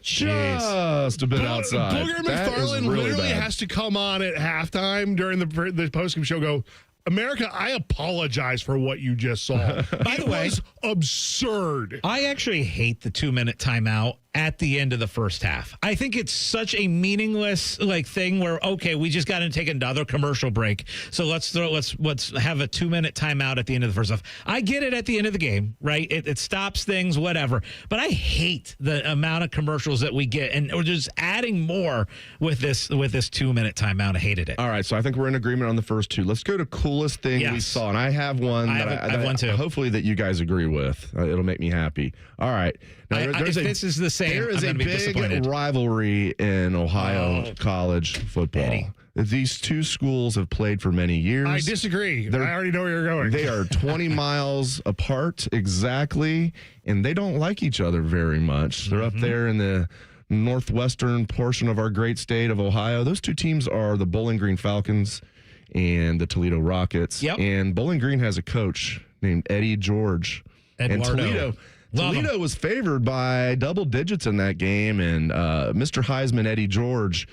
Just a bit outside. Booger McFarland literally has to come on at halftime during the postgame show. Go, America, I apologize for what you just saw. By the way, was absurd. I actually hate the 2-minute timeout at the end of the first half. I think it's such a meaningless thing where, okay, we just got to take another commercial break. So let's have a 2-minute timeout at the end of the first half. I get it at the end of the game, right? It stops things, whatever. But I hate the amount of commercials that we get, and we're just adding more with this 2-minute timeout. I hated it. All right, so I think we're in agreement on the first two. Let's go to coolest thing we saw, and I have one. I have one too. Hopefully that you guys agree with. It'll make me happy. All right. Now, if this is the same, there is I'm a gonna be big rivalry in Ohio college football. Eddie. These two schools have played for many years. I disagree. I already know where you're going. They are 20 miles apart exactly, and they don't like each other very much. They're up there in the northwestern portion of our great state of Ohio. Those two teams are the Bowling Green Falcons and the Toledo Rockets. Yep. And Bowling Green has a coach named Eddie George. Eduardo. And Toledo was favored by double digits in that game, and Mr. Heisman, Eddie George,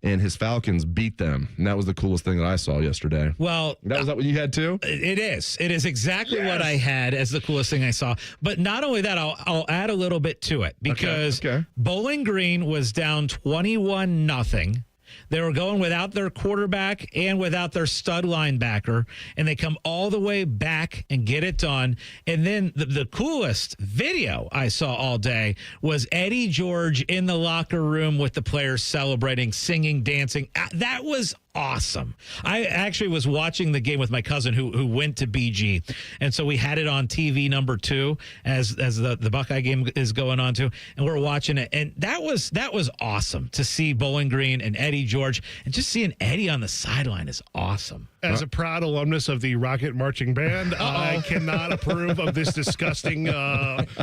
and his Falcons beat them. And that was the coolest thing that I saw yesterday. Well, was that what you had too? It is. It is exactly what I had as the coolest thing I saw. But not only that, I'll add a little bit to it because Bowling Green was down 21-0. They were going without their quarterback and without their stud linebacker, and they come all the way back and get it done. And then the coolest video I saw all day was Eddie George in the locker room with the players celebrating, singing, dancing. That was awesome. I actually was watching the game with my cousin who went to BG, and so we had it on TV number 2 as the Buckeye game is going on too, and we're watching it, and that was awesome to see Bowling Green and Eddie George, and just seeing Eddie on the sideline is awesome. As a proud alumnus of the Rocket Marching Band, I cannot approve of this disgusting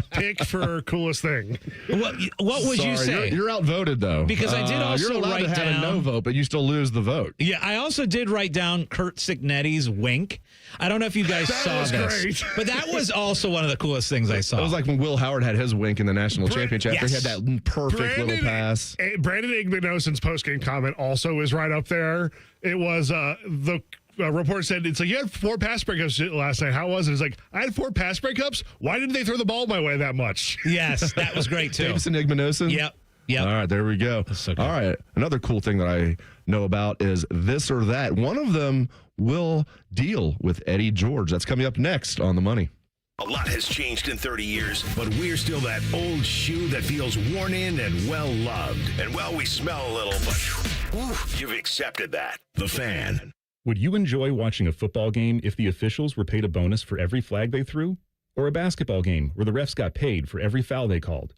pick for coolest thing. What would you say? You're outvoted, though. Because I did also you're allowed write to have down a no vote, but you still lose the vote. Yeah, I also did write down Kurt Signetti's wink. I don't know if you guys saw this, great. but that was also one of the coolest things I saw. It was like when Will Howard had his wink in the national championship. yes. He had that perfect little pass. Brandon Igbenogsen's postgame comment also is right up there. It was the report said, it's like, you had 4 pass breakups last night. How was it? It's like, I had 4 pass breakups. Why didn't they throw the ball my way that much? Yes, that was great too. Davison Igbenogsen? Yep. All right, there we go. So cool. All right, another cool thing that I know about is this or that. One of them will deal with Eddie George. That's coming up next on The Money. A lot has changed in 30 years, but we're still that old shoe that feels worn in and well-loved. And, well, we smell a little, but you've accepted that. The Fan. Would you enjoy watching a football game if the officials were paid a bonus for every flag they threw? Or a basketball game where the refs got paid for every foul they called?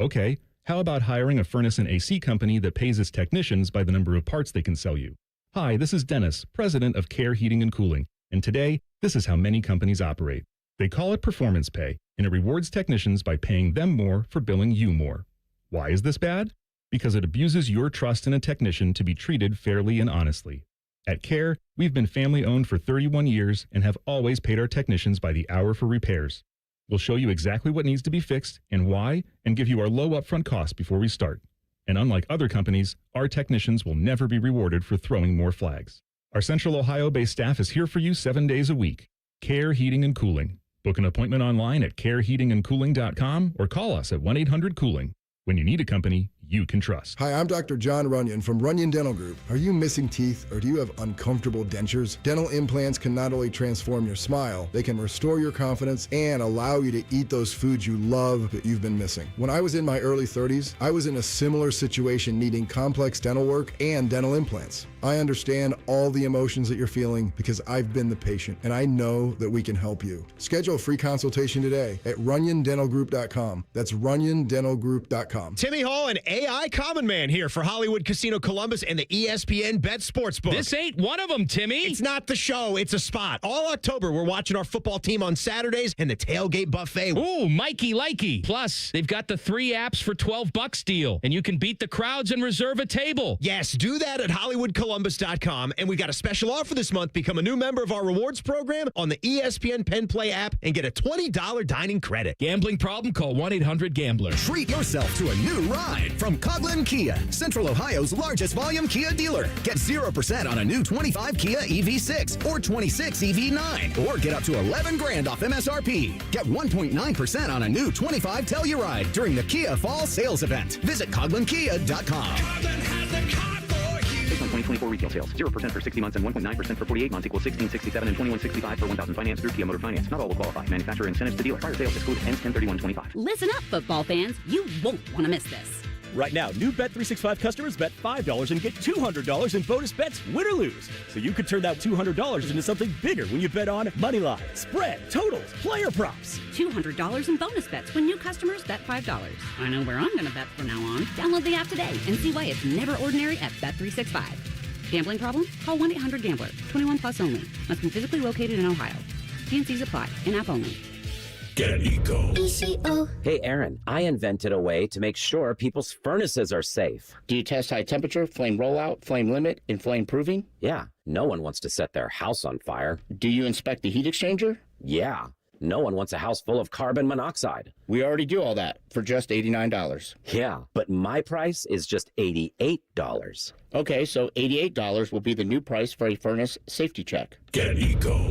Okay, how about hiring a furnace and AC company that pays its technicians by the number of parts they can sell you? Hi, this is Dennis, president of Care Heating and Cooling, and today, this is how many companies operate. They call it performance pay, and it rewards technicians by paying them more for billing you more. Why is this bad? Because it abuses your trust in a technician to be treated fairly and honestly. At Care, we've been family-owned for 31 years and have always paid our technicians by the hour for repairs. We'll show you exactly what needs to be fixed and why, and give you our low upfront cost before we start. And unlike other companies, our technicians will never be rewarded for throwing more flags. Our Central Ohio-based staff is here for you 7 days a week. Care Heating and Cooling. Book an appointment online at careheatingandcooling.com or call us at 1-800-COOLING. When you need a company you can trust. Hi, I'm Dr. John Runyon from Runyon Dental Group. Are you missing teeth or do you have uncomfortable dentures? Dental implants can not only transform your smile, they can restore your confidence and allow you to eat those foods you love that you've been missing. When I was in my early 30s, I was in a similar situation needing complex dental work and dental implants. I understand all the emotions that you're feeling because I've been the patient and I know that we can help you. Schedule a free consultation today at RunyonDentalGroup.com. That's RunyonDentalGroup.com. Timmy Hall and AI Common Man here for Hollywood Casino Columbus and the ESPN Bet Sportsbook. This ain't one of them, Timmy. It's not the show, it's a spot. All October, we're watching our football team on Saturdays and the tailgate buffet. Ooh, Mikey likey. Plus, they've got the 3 apps for $12 deal, and you can beat the crowds and reserve a table. Yes, do that at HollywoodColumbus.com. And we got a special offer this month. Become a new member of our rewards program on the ESPN Penn Play app and get a $20 dining credit. Gambling problem? Call 1-800-GAMBLER. Treat yourself to a new ride from From Coghlan Kia, Central Ohio's largest volume Kia dealer. Get 0% on a new 25 Kia EV6 or 26 EV9. Or get up to 11 grand off MSRP. Get 1.9% on a new 25 Telluride during the Kia Fall Sales Event. Visit CoglanKia.com. Based on 2024 retail sales, 0% for 60 months and 1.9% for 48 months equals 1667 and 2165 for 1000 finance through Kia Motor Finance. Not all will qualify. Manufacturer incentives to dealer. Prior sales exclude ends 10/31/25. Listen up, football fans. You won't want to miss this. Right now, new Bet365 customers bet $5 and get $200 in bonus bets, win or lose. So you could turn that $200 into something bigger when you bet on money line, spread, totals, player props. $200 in bonus bets when new customers bet $5. I know where I'm going to bet from now on. Download the app today and see why it's never ordinary at Bet365. Gambling problem? Call 1-800-GAMBLER. 21 plus only. Must be physically located in Ohio. T&Cs apply. In-app only. Get Eco. Hey, Aaron, I invented a way to make sure people's furnaces are safe. Do you test high temperature, flame rollout, flame limit, and flame proving? Yeah, no one wants to set their house on fire. Do you inspect the heat exchanger? Yeah, no one wants a house full of carbon monoxide. We already do all that for just $89. Yeah, but my price is just $88. Okay, so $88 will be the new price for a furnace safety check. Get Eco.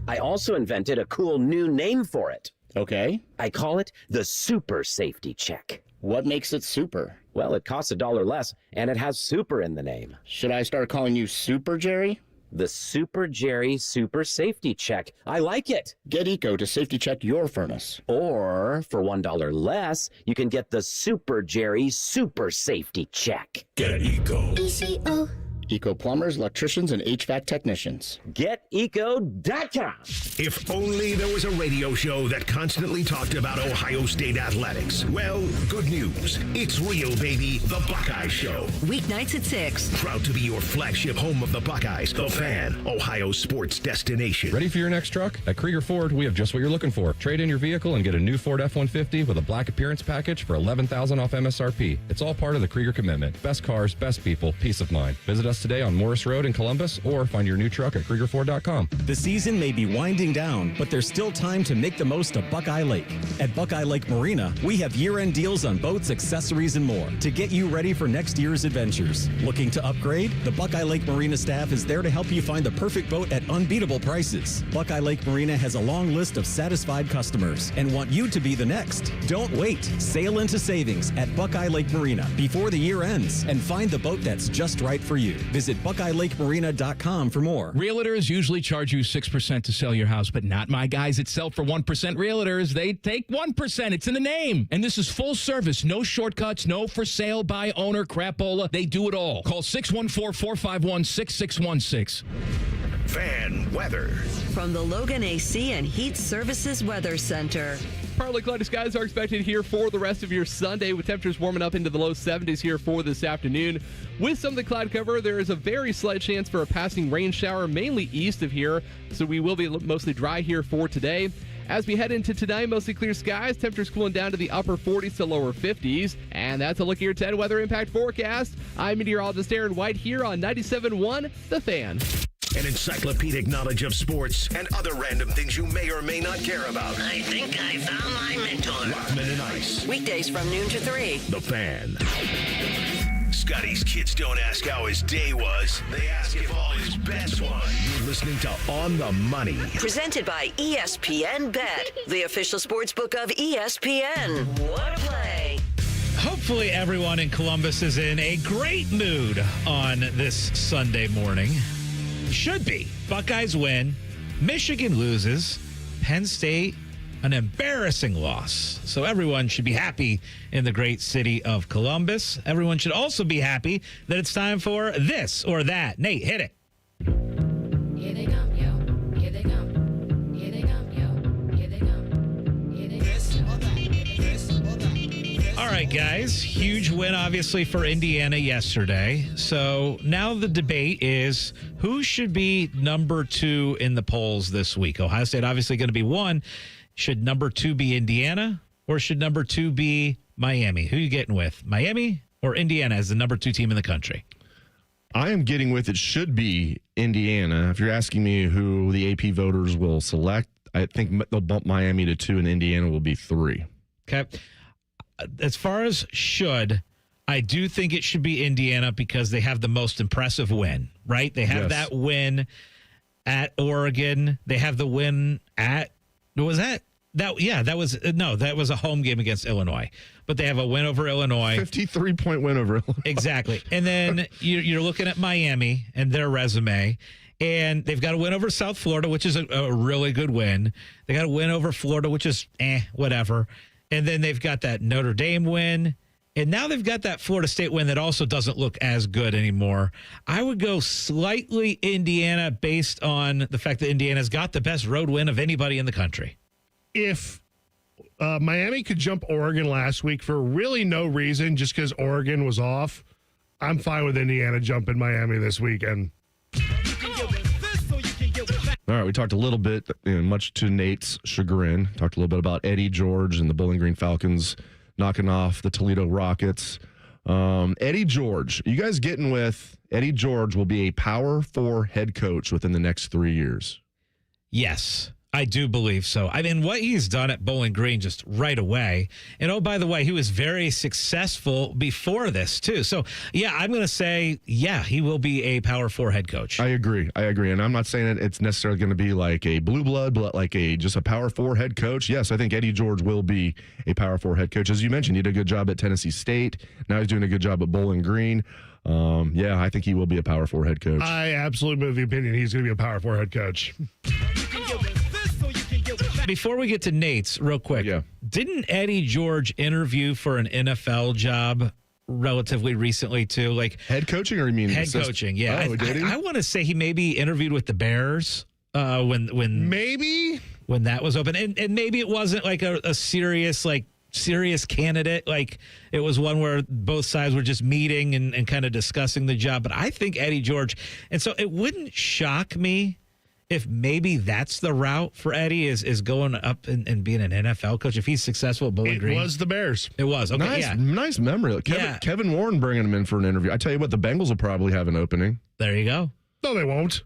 I also invented a cool new name for it. Okay. I call it the Super Safety Check. What makes it super? Well, it costs $1 less, and it has super in the name. Should I start calling you Super Jerry? The Super Jerry Super Safety Check. I like it. Get Eco to safety check your furnace. Or, for $1 less, you can get the Super Jerry Super Safety Check. Get Eco. Eco plumbers, electricians, and HVAC technicians. GetEco.com. If only there was a radio show that constantly talked about Ohio State athletics. Well, good news. It's real, baby. The Buckeye Show. Weeknights at 6. Proud to be your flagship home of the Buckeyes. The Fan, Ohio sports destination. Ready for your next truck? At Krieger Ford, we have just what you're looking for. Trade in your vehicle and get a new Ford F-150 with a black appearance package for $11,000 off MSRP. It's all part of the Krieger commitment. Best cars, best people, peace of mind. Visit us today on Morris Road in Columbus or find your new truck at KriegerFord.com. The season may be winding down, but there's still time to make the most of Buckeye Lake. At Buckeye Lake Marina, we have year-end deals on boats, accessories, and more to get you ready for next year's adventures. Looking to upgrade? The Buckeye Lake Marina staff is there to help you find the perfect boat at unbeatable prices. Buckeye Lake Marina has a long list of satisfied customers and want you to be the next. Don't wait. Sail into savings at Buckeye Lake Marina before the year ends and find the boat that's just right for you. Visit BuckeyeLakeMarina.com for more. Realtors usually charge you 6% to sell your house, but not my guys at Sell for 1% Realtors. They take 1%. It's in the name. And this is full service. No shortcuts, no for sale by owner crapola. They do it all. Call 614-451-6616. Fan weather. From the Logan AC and Heat Services Weather Center. Partly cloudy skies are expected here for the rest of your Sunday, with temperatures warming up into the low 70s here for this afternoon. With some of the cloud cover, there is a very slight chance for a passing rain shower, mainly east of here, so we will be mostly dry here for today. As we head into tonight, mostly clear skies, temperatures cooling down to the upper 40s to lower 50s. And that's a look at your 10 weather impact forecast. I'm meteorologist Aaron White here on 97.1 The Fan. An encyclopedic knowledge of sports and other random things you may or may not care about. I think I found my mentor. Rockman and Ice. Weekdays from noon to 3. The Fan. Scotty's kids don't ask how his day was. They ask if all his bets won. You're listening to On the Money. Presented by ESPN Bet, the official sports book of ESPN. What a play. Hopefully everyone in Columbus is in a great mood on this Sunday morning. Should be. Buckeyes win. Michigan loses. Penn State, an embarrassing loss. So everyone should be happy in the great city of Columbus. Everyone should also be happy that it's time for this or that. Nate, hit it. Here they come, yo. Here they come. Here they come, yo. Here they come. Here they come. This or that. This or that. All right, guys. Huge win, obviously, for Indiana yesterday. So now the debate is who should be number 2 in the polls this week. Ohio State obviously going to be 1. Should number 2 be Indiana or should number 2 be Miami? Who are you getting with? Miami or Indiana as the number 2 team in the country? I am getting with it should be Indiana. If you're asking me who the AP voters will select, I think they'll bump Miami to 2 and Indiana will be 3. Okay. As far as should, I do think it should be Indiana because they have the most impressive win, right? They have that win at Oregon. They have the win at, was that? That was a home game against Illinois. But they have a win over Illinois. 53-point win over Illinois. Exactly. And then you're looking at Miami and their resume. And they've got a win over South Florida, which is a really good win. They got a win over Florida, which is whatever. And then they've got that Notre Dame win. And now they've got that Florida State win that also doesn't look as good anymore. I would go slightly Indiana based on the fact that Indiana's got the best road win of anybody in the country. If Miami could jump Oregon last week for really no reason, just because Oregon was off, I'm fine with Indiana jumping Miami this weekend. All right, we talked a little bit, much to Nate's chagrin, talked a little bit about Eddie George and the Bowling Green Falcons knocking off the Toledo Rockets. Eddie George, you guys getting with Eddie George will be a Power 4 head coach within the next 3 years? Yes. I do believe so. I mean, what he's done at Bowling Green just right away. And oh, by the way, he was very successful before this, too. So, yeah, I'm going to say, he will be a Power 4 head coach. I agree. And I'm not saying that it's necessarily going to be like a blue blood, but like just a Power 4 head coach. Yes, I think Eddie George will be a Power 4 head coach. As you mentioned, he did a good job at Tennessee State. Now he's doing a good job at Bowling Green. I think he will be a Power 4 head coach. I absolutely have the opinion he's going to be a Power 4 head coach. Before we get to Nate's, real quick, didn't Eddie George interview for an NFL job relatively recently, too? Like head coaching, or you mean head coaching? Yeah, oh, did he? I want to say he maybe interviewed with the Bears when that was open, and maybe it wasn't like a serious candidate. Like it was one where both sides were just meeting and kind of discussing the job. But I think Eddie George, and so it wouldn't shock me if maybe that's the route for Eddie is going up and being an NFL coach if he's successful at Bowling Green. It was the Bears. It was. Okay, nice memory. Kevin Warren bringing him in for an interview. I tell you what, the Bengals will probably have an opening. There you go. No, they won't.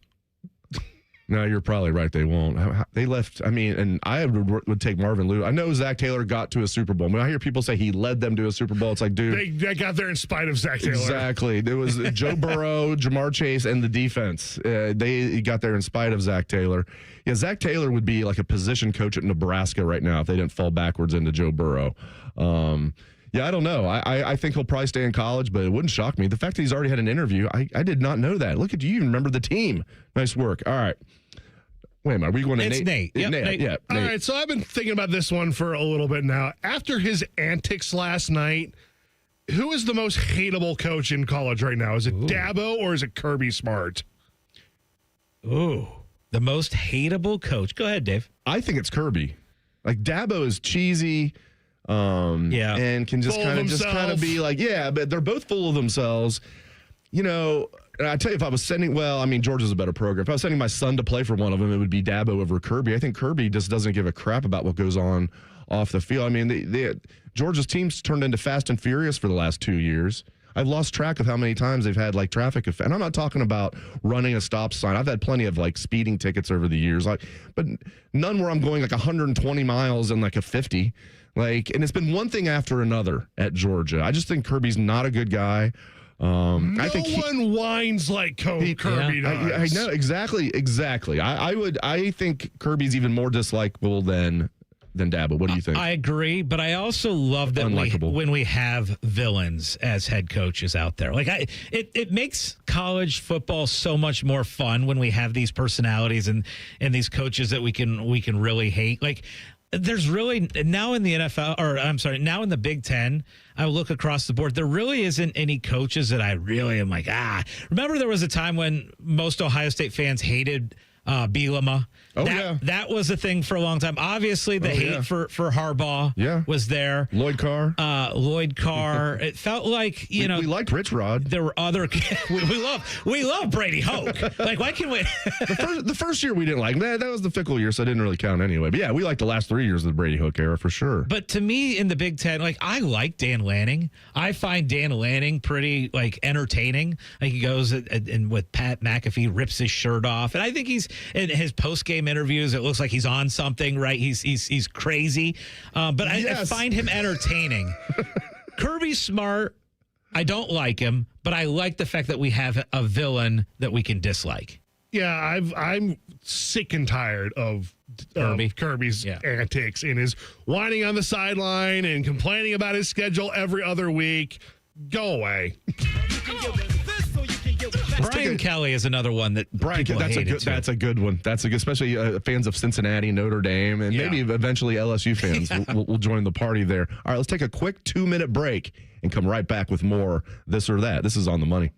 No, you're probably right. They won't. They left. I mean, and I would take Marvin Lewis. I know Zach Taylor got to a Super Bowl. When I hear people say he led them to a Super Bowl, it's like, dude. They got there in spite of Zach Taylor. Exactly. There was Joe Burrow, Jamar Chase, and the defense. They got there in spite of Zach Taylor. Yeah, Zach Taylor would be like a position coach at Nebraska right now if they didn't fall backwards into Joe Burrow. I don't know. I think he'll probably stay in college, but it wouldn't shock me. The fact that he's already had an interview, I did not know that. Look at you. You even remember the team. Nice work. All right. Wait a minute, are we going to Nate? Yep, Nate. Yeah, All Nate. right, so I've been thinking about this one for a little bit now. After his antics last night, who is the most hateable coach in college right now? Is it Dabo or is it Kirby Smart? Ooh, the most hateable coach. Go ahead, Dave. I think it's Kirby. Like Dabo is cheesy, and can just kind of be like, but they're both full of themselves. You know, and I tell you, if I was George is a better program. If I was sending my son to play for one of them, it would be Dabo over Kirby. I think Kirby just doesn't give a crap about what goes on off the field. I mean, Georgia's team's turned into Fast and Furious for the last 2 years. I've lost track of how many times they've had like traffic offense. And I'm not talking about running a stop sign. I've had plenty of like speeding tickets over the years, but none where I'm going like 120 miles and like a 50. And it's been one thing after another at Georgia. I just think Kirby's not a good guy. I think one whines like Kirby does. I know exactly. I think Kirby's even more dislikable than Dabo. What do you think? I agree, but I also love that when we have villains as head coaches out there. It makes college football so much more fun when we have these personalities and these coaches that we can really hate. There's really now in the NFL, now in the Big Ten, I look across the board. There really isn't any coaches that I really am like, Remember there was a time when most Ohio State fans hated Bielema. That was a thing for a long time. Obviously, the hate for Harbaugh was there. Lloyd Carr. It felt like, we liked Rich Rod. There were other we love Brady Hoke. Why can we the first year we didn't like that was the fickle year, so it didn't really count anyway. But we liked the last 3 years of the Brady Hoke era for sure. But to me in the Big Ten, I like Dan Lanning. I find Dan Lanning pretty entertaining. He goes and with Pat McAfee rips his shirt off. And I think he's in his post-game interviews, it looks like he's on something, right? He's crazy. But I find him entertaining. Kirby Smart, I don't like him, but I like the fact that we have a villain that we can dislike. Yeah, I'm sick and tired of Kirby's antics and his whining on the sideline and complaining about his schedule every other week. Go away. Brian Kelly is another one that people hated too. That's a good one. That's a good, especially fans of Cincinnati, Notre Dame, and maybe eventually LSU fans will join the party there. All right, let's take a quick 2-minute break and come right back with more This or That. This is On the Money.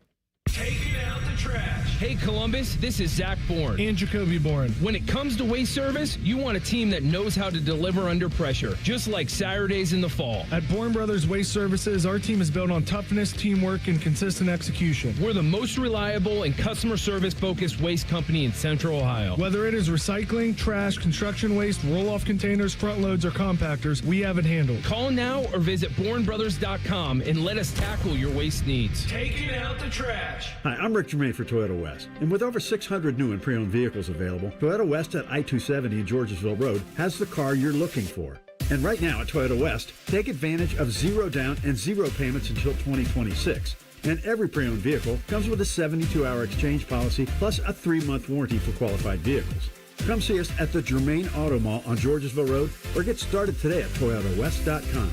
Taking out the trash. Hey, Columbus, this is Zach Bourne. And Jacoby Bourne. When it comes to waste service, you want a team that knows how to deliver under pressure, just like Saturdays in the fall. At Bourne Brothers Waste Services, our team is built on toughness, teamwork, and consistent execution. We're the most reliable and customer service-focused waste company in Central Ohio. Whether it is recycling, trash, construction waste, roll-off containers, front loads, or compactors, we have it handled. Call now or visit BourneBrothers.com and let us tackle your waste needs. Taking out the trash. Hi, I'm Rick Germain for Toyota West. And with over 600 new and pre-owned vehicles available, Toyota West at I-270 and Georgesville Road has the car you're looking for. And right now at Toyota West, take advantage of 0 down and 0 payments until 2026. And every pre-owned vehicle comes with a 72-hour exchange policy plus a 3-month warranty for qualified vehicles. Come see us at the Germain Auto Mall on Georgesville Road or get started today at ToyotaWest.com.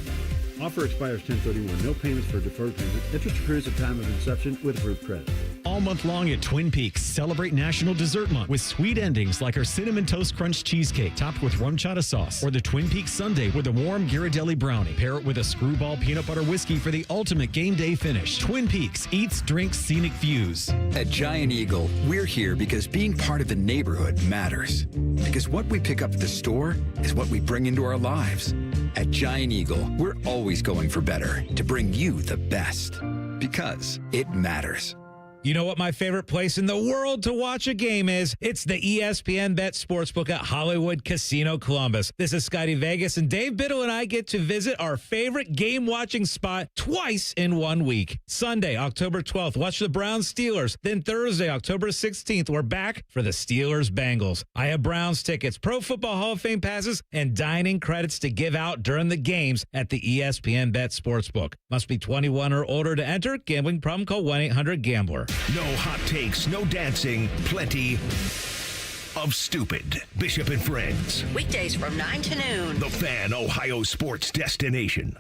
Offer expires 10/31. No payments for deferred payment. Interest accrues at time of inception with approved credit. All month long at Twin Peaks, celebrate National Dessert Month with sweet endings like our Cinnamon Toast Crunch Cheesecake topped with rum chata sauce, or the Twin Peaks Sundae with a warm Ghirardelli brownie. Pair it with a Screwball peanut butter whiskey for the ultimate game day finish. Twin Peaks, eats, drinks, scenic views. At Giant Eagle, we're here because being part of the neighborhood matters. Because what we pick up at the store is what we bring into our lives. At Giant Eagle, we're always going for better to bring you the best. Because it matters. You know what my favorite place in the world to watch a game is? It's the ESPN Bet Sportsbook at Hollywood Casino Columbus. This is Scottie Vegas, and Dave Biddle and I get to visit our favorite game-watching spot twice in 1 week. Sunday, October 12th, watch the Browns Steelers. Then Thursday, October 16th, we're back for the Steelers Bengals. I have Browns tickets, Pro Football Hall of Fame passes, and dining credits to give out during the games at the ESPN Bet Sportsbook. Must be 21 or older to enter. Gambling problem? Call 1-800-GAMBLER. No hot takes, no dancing, plenty of stupid. Bishop and Friends. Weekdays from 9 to noon. The Fan, Ohio sports destination.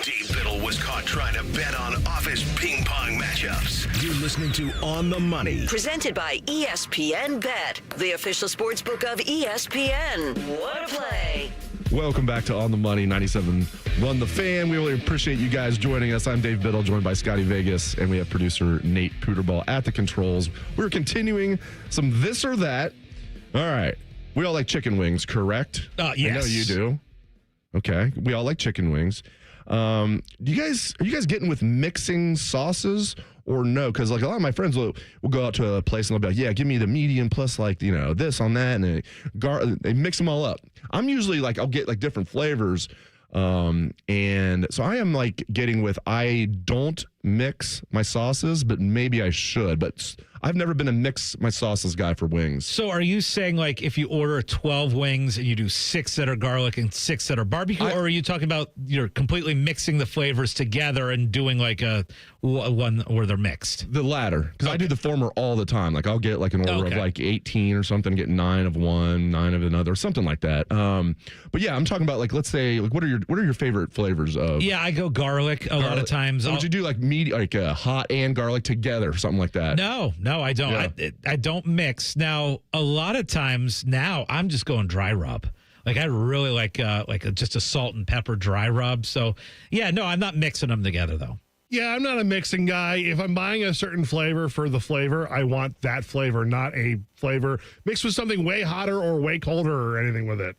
Dave Biddle was caught trying to bet on office ping pong matchups. You're listening to On the Money. Presented by ESPN Bet, the official sports book of ESPN. What a play. Welcome back to On the Money, 97.1 The Fan. We really appreciate you guys joining us. I'm Dave Biddle, joined by Scottie Vegas, and we have producer Nate Puterball at the controls. We're continuing some This or That. All right. We all like chicken wings, correct? Yes. I know you do. Okay. We all like chicken wings. Are you guys getting with mixing sauces or no? Because like a lot of my friends will go out to a place and they'll be like, yeah, give me the medium plus like, this on that. And they mix them all up. I'm usually like, I'll get like different flavors. And so I am like getting with, I don't mix my sauces, but maybe I should. But I've never been a mix my sauces guy for wings. So are you saying like if you order 12 wings and you do 6 that are garlic and 6 that are barbecue, or are you talking about you're completely mixing the flavors together and doing like a one where they're mixed? The latter, because I do the former all the time. Like I'll get like an order of like 18 or something, get 9 of one, 9 of another, something like that. But yeah, I'm talking about like, let's say, like what are your favorite flavors of? Yeah, I go garlic a lot of times. So would you do like hot and garlic together, something like that? No, I don't. Yeah. I don't mix. Now, a lot of times now I'm just going dry rub. Like I really like just a salt and pepper dry rub. So yeah, no, I'm not mixing them together though. Yeah, I'm not a mixing guy. If I'm buying a certain flavor for the flavor, I want that flavor, not a flavor mixed with something way hotter or way colder or anything with it.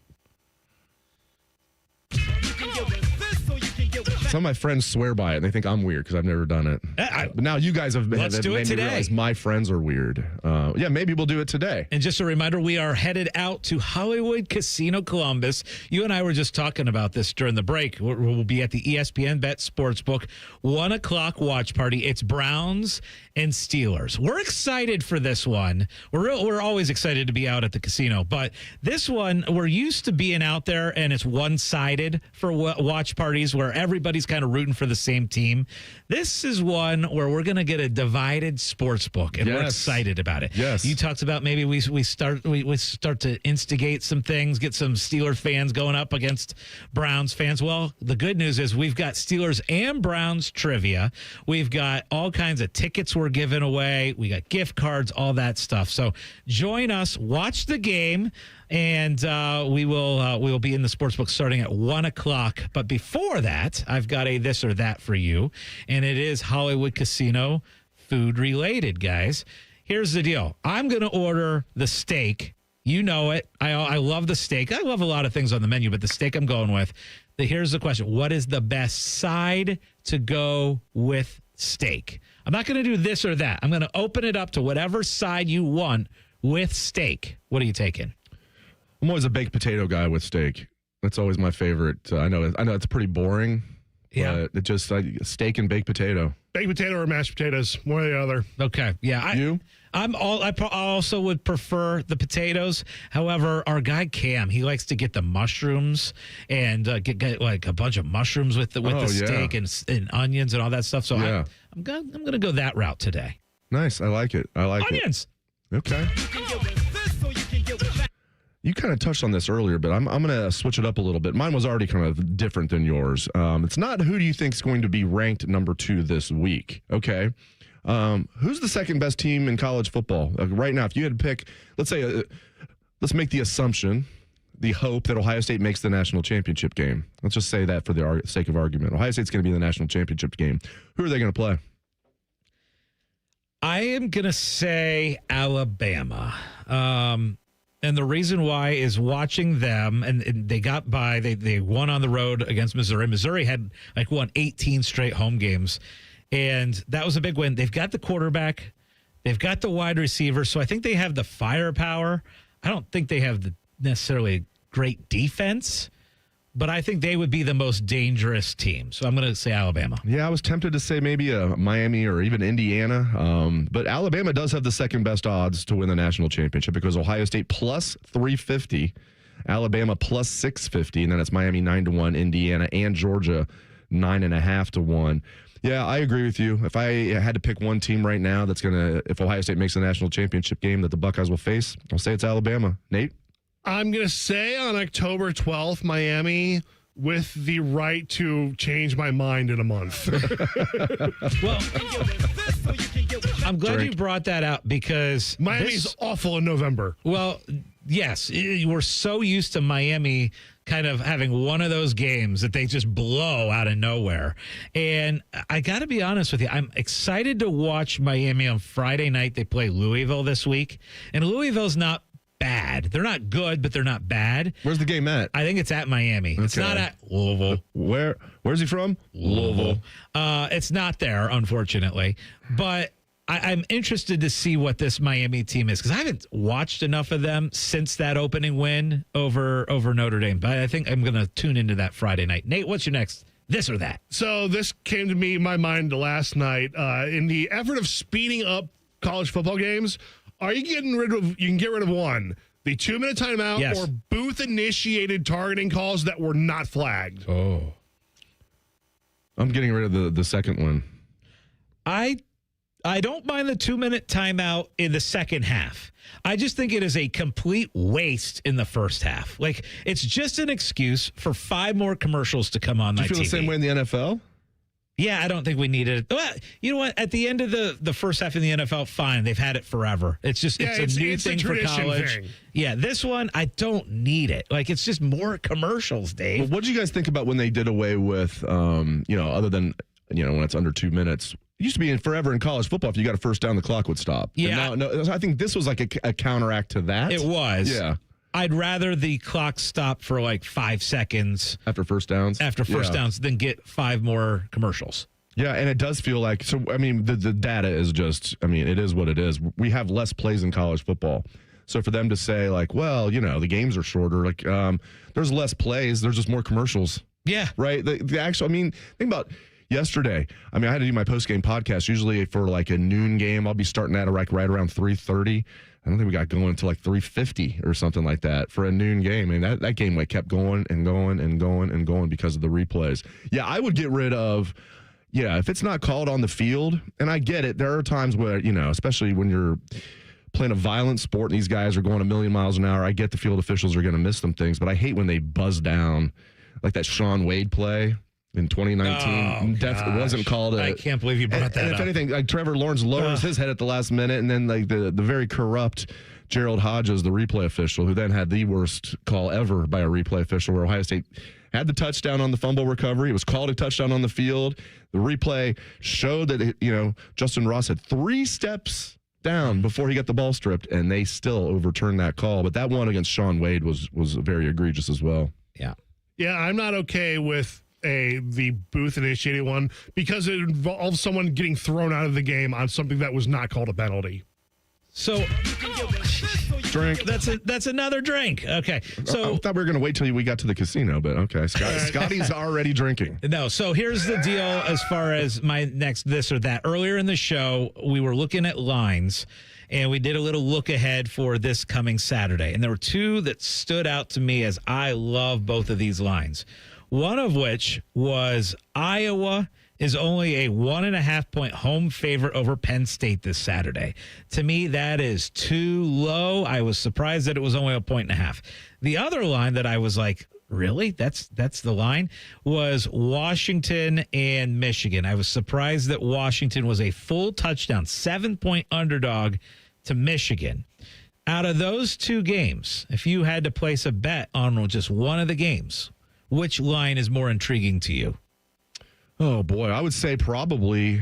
Some of my friends swear by it, and they think I'm weird because I've never done it. But now you guys have made me realize my friends are weird. Yeah, maybe we'll do it today. And just a reminder, we are headed out to Hollywood Casino Columbus. You and I were just talking about this during the break. We'll be at the ESPN Bet Sportsbook, 1 o'clock watch party. It's Browns and Steelers. We're excited for this one. We're always excited to be out at the casino, but this one, we're used to being out there and it's one-sided for watch parties where everybody's kind of rooting for the same team. This is one where we're going to get a divided sports book, and we're excited about it. Yes. You talked about maybe we start to instigate some things, get some Steelers fans going up against Browns fans. Well, the good news is we've got Steelers and Browns trivia. We've got all kinds of tickets we're giving away. We got gift cards, all that stuff. So join us, watch the game, and we will be in the sportsbook starting at 1:00. But before that, I've got a this or that for you, and it is Hollywood Casino food related, guys. Here's the deal. I'm going to order the steak. You know it. I love the steak. I love a lot of things on the menu, but the steak I'm going with. Here's the question. What is the best side to go with steak? I'm not going to do this or that. I'm going to open it up to whatever side you want with steak. What are you taking? I'm always a baked potato guy with steak. That's always my favorite. I know it's pretty boring. Yeah. But it just steak and baked potato. Baked potato or mashed potatoes, one or the other. Okay. Yeah. I also would prefer the potatoes. However, our guy Cam, he likes to get the mushrooms and get like a bunch of mushrooms with the steak and onions and all that stuff. So I'm gonna go that route today. Nice. I like it. Onions. Okay. You kind of touched on this earlier, but I'm going to switch it up a little bit. Mine was already kind of different than yours. It's not who do you think is going to be ranked number 2 this week, okay? Who's the second best team in college football? Right now, if you had to pick, let's say, let's make the assumption, the hope that Ohio State makes the national championship game. Let's just say that for the sake of argument. Ohio State's going to be in the national championship game. Who are they going to play? I am going to say Alabama. And the reason why is watching them, and they got by. They won on the road against Missouri. Missouri had won 18 straight home games, and that was a big win. They've got the quarterback, they've got the wide receiver, so I think they have the firepower. I don't think they have necessarily great defense, but I think they would be the most dangerous team. So I'm going to say Alabama. Yeah, I was tempted to say maybe Miami or even Indiana. But Alabama does have the second best odds to win the national championship because Ohio State plus 350, Alabama plus 650, and then it's Miami 9-1, Indiana and Georgia 9.5 to 1. Yeah, I agree with you. If I had to pick one team right now that's going to, if Ohio State makes the national championship game that the Buckeyes will face, I'll say it's Alabama. Nate? I'm going to say on October 12th, Miami, with the right to change my mind in a month. Well, I'm glad you brought that out because Miami's awful in November. Well, yes, we're so used to Miami kind of having one of those games that they just blow out of nowhere. And I got to be honest with you, I'm excited to watch Miami on Friday night. They play Louisville this week, and Louisville's not bad. They're not good, but they're not bad. Where's the game at? I think it's at Miami. Okay. It's not at Louisville. Where's he from? Louisville. It's not there, unfortunately. But I'm interested to see what this Miami team is because I haven't watched enough of them since that opening win over Notre Dame. But I think I'm going to tune into that Friday night. Nate, what's your next this or that? So this came to me in my mind last night. In the effort of speeding up college football games, you can get rid of one, the 2-minute timeout or booth-initiated targeting calls that were not flagged. Oh. I'm getting rid of the second one. I don't mind the 2-minute timeout in the second half. I just think it is a complete waste in the first half. It's just an excuse for 5 more commercials to come on my TV. Do you feel the same way in the NFL? Yeah, I don't think we need it. Well, you know what? At the end of the first half in the NFL, fine. They've had it forever. It's just it's a new thing for college. Thing. Yeah, this one, I don't need it. It's just more commercials, Dave. Well, what did you guys think about when they did away with, other than, when it's under 2 minutes? It used to be forever in college football. If you got a first down, the clock would stop. Yeah. I think this was like a counteract to that. It was. Yeah. I'd rather the clock stop for 5 seconds. After first downs? After first downs than get 5 more commercials. Yeah, and it does feel like, the data is just, it is what it is. We have less plays in college football. So for them to say, the games are shorter, there's less plays, there's just more commercials. Yeah. Right? The actual, think about, yesterday. I mean, I had to do my post-game podcast. Usually for like a noon game, I'll be starting at like right around 3:30. I don't think we got going until like 3:50 or something like that for a noon game. And that game like kept going and going and going and going because of the replays. Yeah, I would get rid of, if it's not called on the field, and I get it. There are times where, especially when you're playing a violent sport and these guys are going a million miles an hour, I get the field officials are going to miss some things, but I hate when they buzz down like that Sean Wade play in 2019. It wasn't called I can't believe you brought that and up. if anything, like Trevor Lawrence lowers his head at the last minute, and then like the very corrupt Gerald Hodges, the replay official, who then had the worst call ever by a replay official, where Ohio State had the touchdown on the fumble recovery. It was called a touchdown on the field. The replay showed that Justin Ross had 3 steps down before he got the ball stripped, and they still overturned that call. But that one against Sean Wade was very egregious as well. Yeah, I'm not okay with the booth initiated one because it involves someone getting thrown out of the game on something that was not called a penalty. So, drink. That's another drink. Okay. So I thought we were going to wait till we got to the casino, but okay. Scotty's already drinking. No. So here's the deal as far as my next this or that. Earlier in the show, we were looking at lines, and we did a little look ahead for this coming Saturday. And there were 2 that stood out to me as I love both of these lines. One of which was Iowa is only a 1.5-point home favorite over Penn State this Saturday. To me, that is too low. I was surprised that it was only 1.5 points. The other line that I was like, really? That's the line? Was Washington and Michigan. I was surprised that Washington was a full touchdown, 7-point underdog to Michigan. Out of those 2 games, if you had to place a bet on just one of the games, which line is more intriguing to you? Oh, boy. I would say probably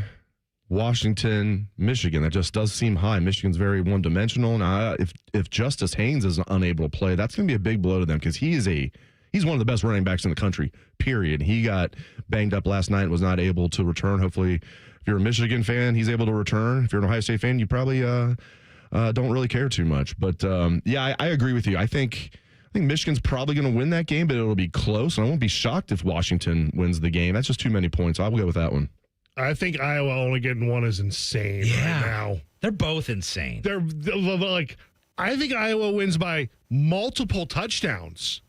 Washington, Michigan. That just does seem high. Michigan's very one-dimensional. Now, if Justice Haynes is unable to play, that's going to be a big blow to them because he's one of the best running backs in the country, period. He got banged up last night and was not able to return. Hopefully, if you're a Michigan fan, he's able to return. If you're an Ohio State fan, you probably don't really care too much. But, I agree with you. I think Michigan's probably going to win that game, but it'll be close. And I won't be shocked if Washington wins the game. That's just too many points. I will go with that one. I think Iowa only getting 1 is insane right now. They're both insane. They're like, I think Iowa wins by multiple touchdowns.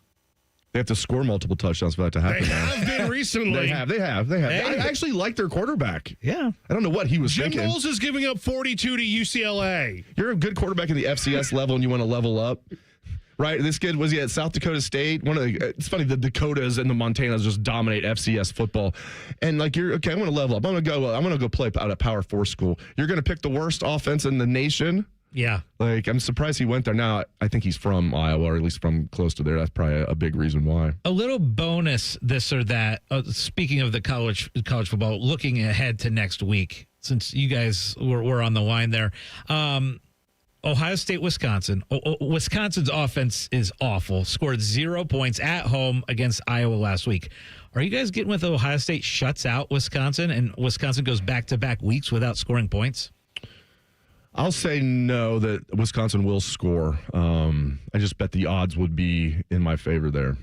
They have to score multiple touchdowns for that to happen. They have been recently. They have. I actually like their quarterback. Yeah. I don't know what he was thinking. Jim Knowles is giving up 42 to UCLA. You're a good quarterback in the FCS level and you want to level up. Right, this kid was at South Dakota State. It's funny, the Dakotas and the Montanas just dominate FCS football, and like I'm going to level up. I'm going to go play out at Power 4 school. You're going to pick the worst offense in the nation. Yeah, like I'm surprised he went there. Now I think he's from Iowa, or at least from close to there. That's probably a big reason why. A little bonus, this or that. Speaking of the college football, looking ahead to next week, since you guys were on the line there. Ohio State, Wisconsin. Wisconsin's offense is awful. Scored 0 points at home against Iowa last week. Are you guys getting with Ohio State shuts out Wisconsin and Wisconsin goes back-to-back weeks without scoring points? I'll say no, that Wisconsin will score. I just bet the odds would be in my favor there.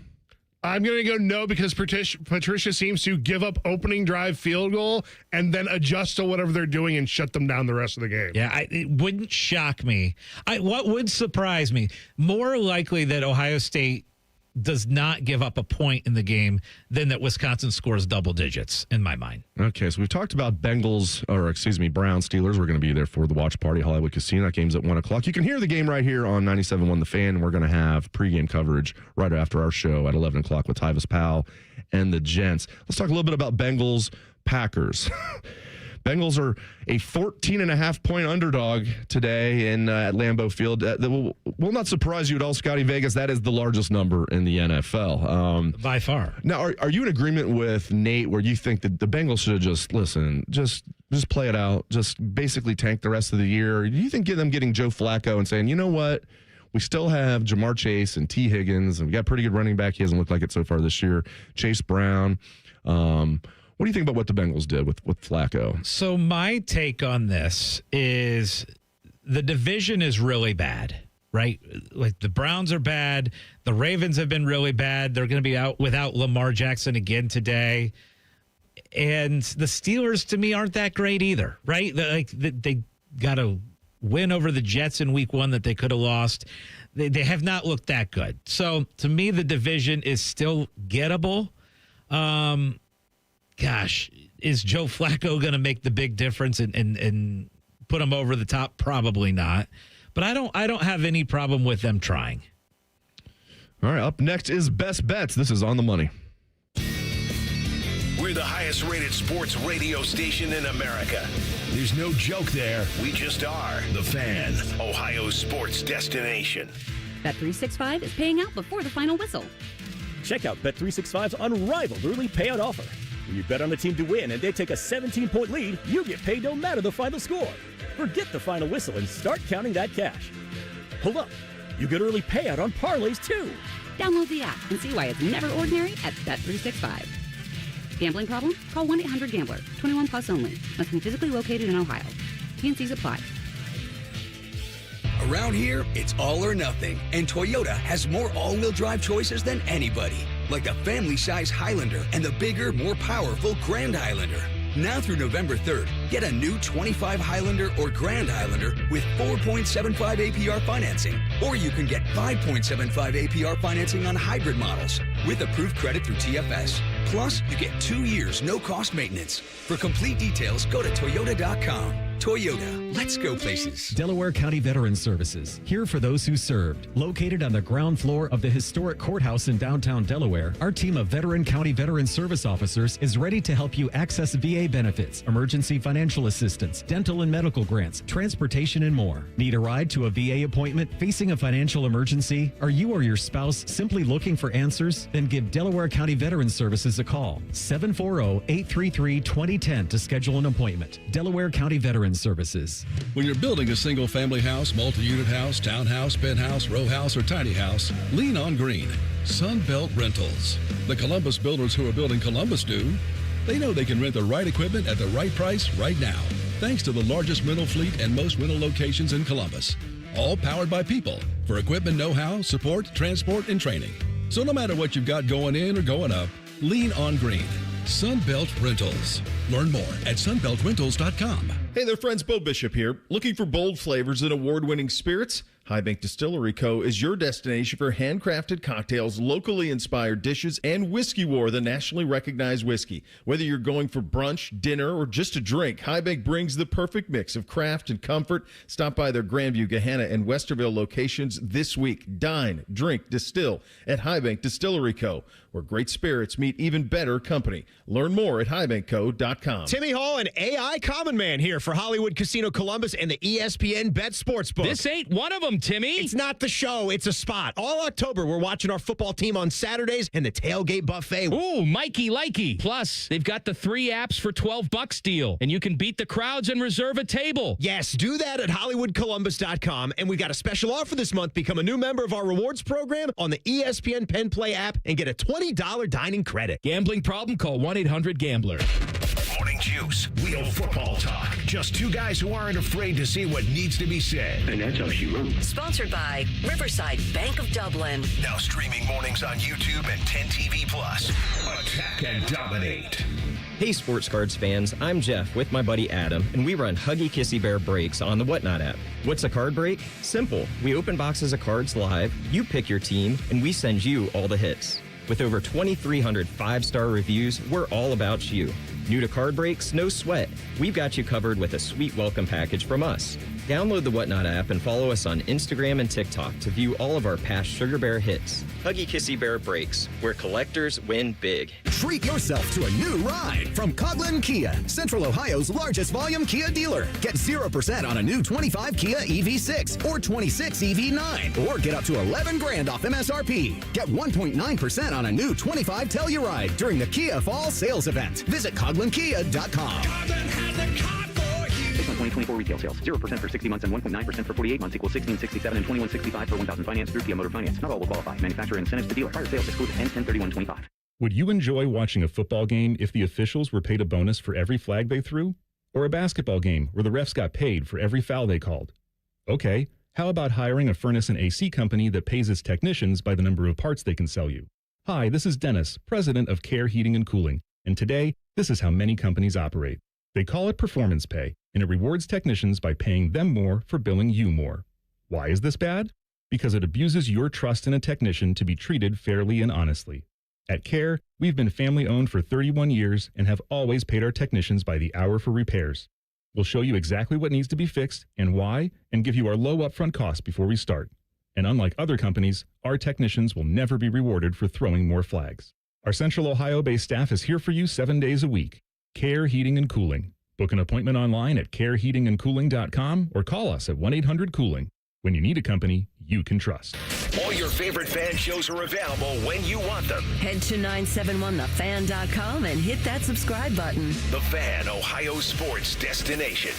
I'm going to go no because Patricia seems to give up opening drive field goal and then adjust to whatever they're doing and shut them down the rest of the game. Yeah, it wouldn't shock me. What would surprise me, more likely that Ohio State does not give up a point in the game than that Wisconsin scores double digits, in my mind. Okay, so we've talked about Brown Steelers. We're going to be there for the watch party, Hollywood Casino. That game's at 1 o'clock. You can hear the game right here on 97.1 The Fan. We're going to have pregame coverage right after our show at 11 o'clock with Tyvis Powell and the Gents. Let's talk a little bit about Bengals-Packers. Bengals are a 14.5-point underdog today at Lambeau Field. That will not surprise you at all, Scottie Vegas. That is the largest number in the NFL. By far. Now, are you in agreement with Nate where you think that the Bengals should have just play it out, just basically tank the rest of the year? Or do you think them getting Joe Flacco and saying, you know what, we still have Jamar Chase and T. Higgins, and we got a pretty good running back. He hasn't looked like it so far this year. Chase Brown. What do you think about what the Bengals did with Flacco? So my take on this is the division is really bad, right? Like the Browns are bad. The Ravens have been really bad. They're going to be out without Lamar Jackson again today. And the Steelers, to me, aren't that great either, right? They got a win over the Jets in week 1 that they could have lost. They have not looked that good. So, to me, the division is still gettable. Gosh, is Joe Flacco going to make the big difference and put them over the top? Probably not. But I don't have any problem with them trying. All right, up next is Best Bets. This is On the Money. We're the highest rated sports radio station in America. There's no joke there. We just are. The Fan, Ohio's sports destination. Bet365 is paying out before the final whistle. Check out Bet365's unrivaled early payout offer. When you bet on the team to win and they take a 17-point lead, you get paid no matter the final score. Forget the final whistle and start counting that cash. Hold up. You get early payout on parlays, too. Download the app and see why it's never ordinary at Bet365. Gambling problem? Call 1-800-GAMBLER. 21 plus only. Must be physically located in Ohio. T&Cs apply. Around here, it's all or nothing, and Toyota has more all-wheel drive choices than anybody, like the family-size Highlander and the bigger, more powerful Grand Highlander. Now through November 3rd, get a new 25 Highlander or Grand Highlander with 4.75 APR financing, or you can get 5.75 APR financing on hybrid models with approved credit through TFS. Plus, you get 2 years no-cost maintenance. For complete details, go to Toyota.com. Toyota, let's go places. Delaware County Veterans Services, here for those who served. Located on the ground floor of the historic courthouse in downtown Delaware, our team of Veteran County Veteran Service officers is ready to help you access VA benefits, emergency financial assistance, dental and medical grants, transportation, and more. Need a ride to a VA appointment, facing a financial emergency? Are you or your spouse simply looking for answers? Then give Delaware County Veterans Services a call. 740-833-2010 to schedule an appointment. Delaware County Veterans Services. When you're building a single-family house, multi-unit house, townhouse, penthouse, row house, or tiny house, lean on green. Sunbelt Rentals. The Columbus builders who are building Columbus do. They know they can rent the right equipment at the right price right now, thanks to the largest rental fleet and most rental locations in Columbus. All powered by people for equipment know-how, support, transport, and training. So no matter what you've got going in or going up, lean on green. Sunbelt Rentals. Learn more at sunbeltrentals.com. Hey there, friends. Bo Bishop here. Looking for bold flavors and award-winning spirits? High Bank Distillery Co. is your destination for handcrafted cocktails, locally inspired dishes, and Whiskey War, the nationally recognized whiskey. Whether you're going for brunch, dinner, or just a drink, High Bank brings the perfect mix of craft and comfort. Stop by their Grandview, Gahanna, and Westerville locations this week. Dine, drink, distill at High Bank Distillery Co., where great spirits meet even better company. Learn more at highbankco.com. Timmy Hall and AI Common Man here for Hollywood Casino Columbus and the ESPN Bet Sportsbook. This ain't one of them, Timmy. It's not the show, it's a spot. All October, we're watching our football team on Saturdays and the tailgate buffet. Ooh, Mikey likey. Plus, they've got the 3 apps for $12 deal, and you can beat the crowds and reserve a table. Yes, do that at HollywoodColumbus.com. And we got a special offer this month. Become a new member of our rewards program on the ESPN Penn Play app and get a $20 dining credit. Gambling problem? Call 1-800-GAMBLER. Morning Juice, real football talk. Just two guys who aren't afraid to say what needs to be said. And that's how she wrote. Sponsored by Riverside Bank of Dublin. Now streaming mornings on YouTube and 10 TV Plus. Attack and dominate. Hey Sports Cards fans, I'm Jeff with my buddy Adam, and we run Huggy Kissy Bear breaks on the Whatnot app. What's a card break? Simple. We open boxes of cards live, you pick your team, and we send you all the hits. With over 2,300 5-star reviews, we're all about you. New to card breaks? No sweat. We've got you covered with a sweet welcome package from us. Download the Whatnot app and follow us on Instagram and TikTok to view all of our past Sugar Bear hits. Huggy Kissy Bear breaks, where collectors win big. Treat yourself to a new ride from Coghlan Kia, Central Ohio's largest volume Kia dealer. Get 0% on a new 25 Kia EV6 or 26 EV9, or get up to $11,000 off MSRP. Get 1.9% on a new 25 Telluride during the Kia Fall Sales Event. Visit CoglanKia.com. Based on 2024 retail sales, 0% for 60 months and 1.9% for 48 months equals 1667 and 2165 for 1,000 finance through Kia Motor Finance. Not all will qualify. Manufacturer incentives to dealer. Prior sales exclude 10/10/31/25. Would you enjoy watching a football game if the officials were paid a bonus for every flag they threw? Or a basketball game where the refs got paid for every foul they called? Okay, how about hiring a furnace and AC company that pays its technicians by the number of parts they can sell you? Hi, this is Dennis, president of Care Heating and Cooling, and today This is how many companies operate. They call it performance pay, and it rewards technicians by paying them more for billing you more. Why is this bad? Because it abuses your trust in a technician to be treated fairly and honestly. At CARE, we've been family-owned for 31 years and have always paid our technicians by the hour for repairs. We'll show you exactly what needs to be fixed and why, and give you our low upfront cost before we start. And unlike other companies, our technicians will never be rewarded for throwing more flags. Our Central Ohio-based staff is here for you 7 days a week. CARE Heating and Cooling. Book an appointment online at careheatingandcooling.com or call us at 1-800-COOLING. When you need a company you can trust. All your favorite fan shows are available when you want them. Head to 971thefan.com and hit that subscribe button. The Fan, Ohio sports destination.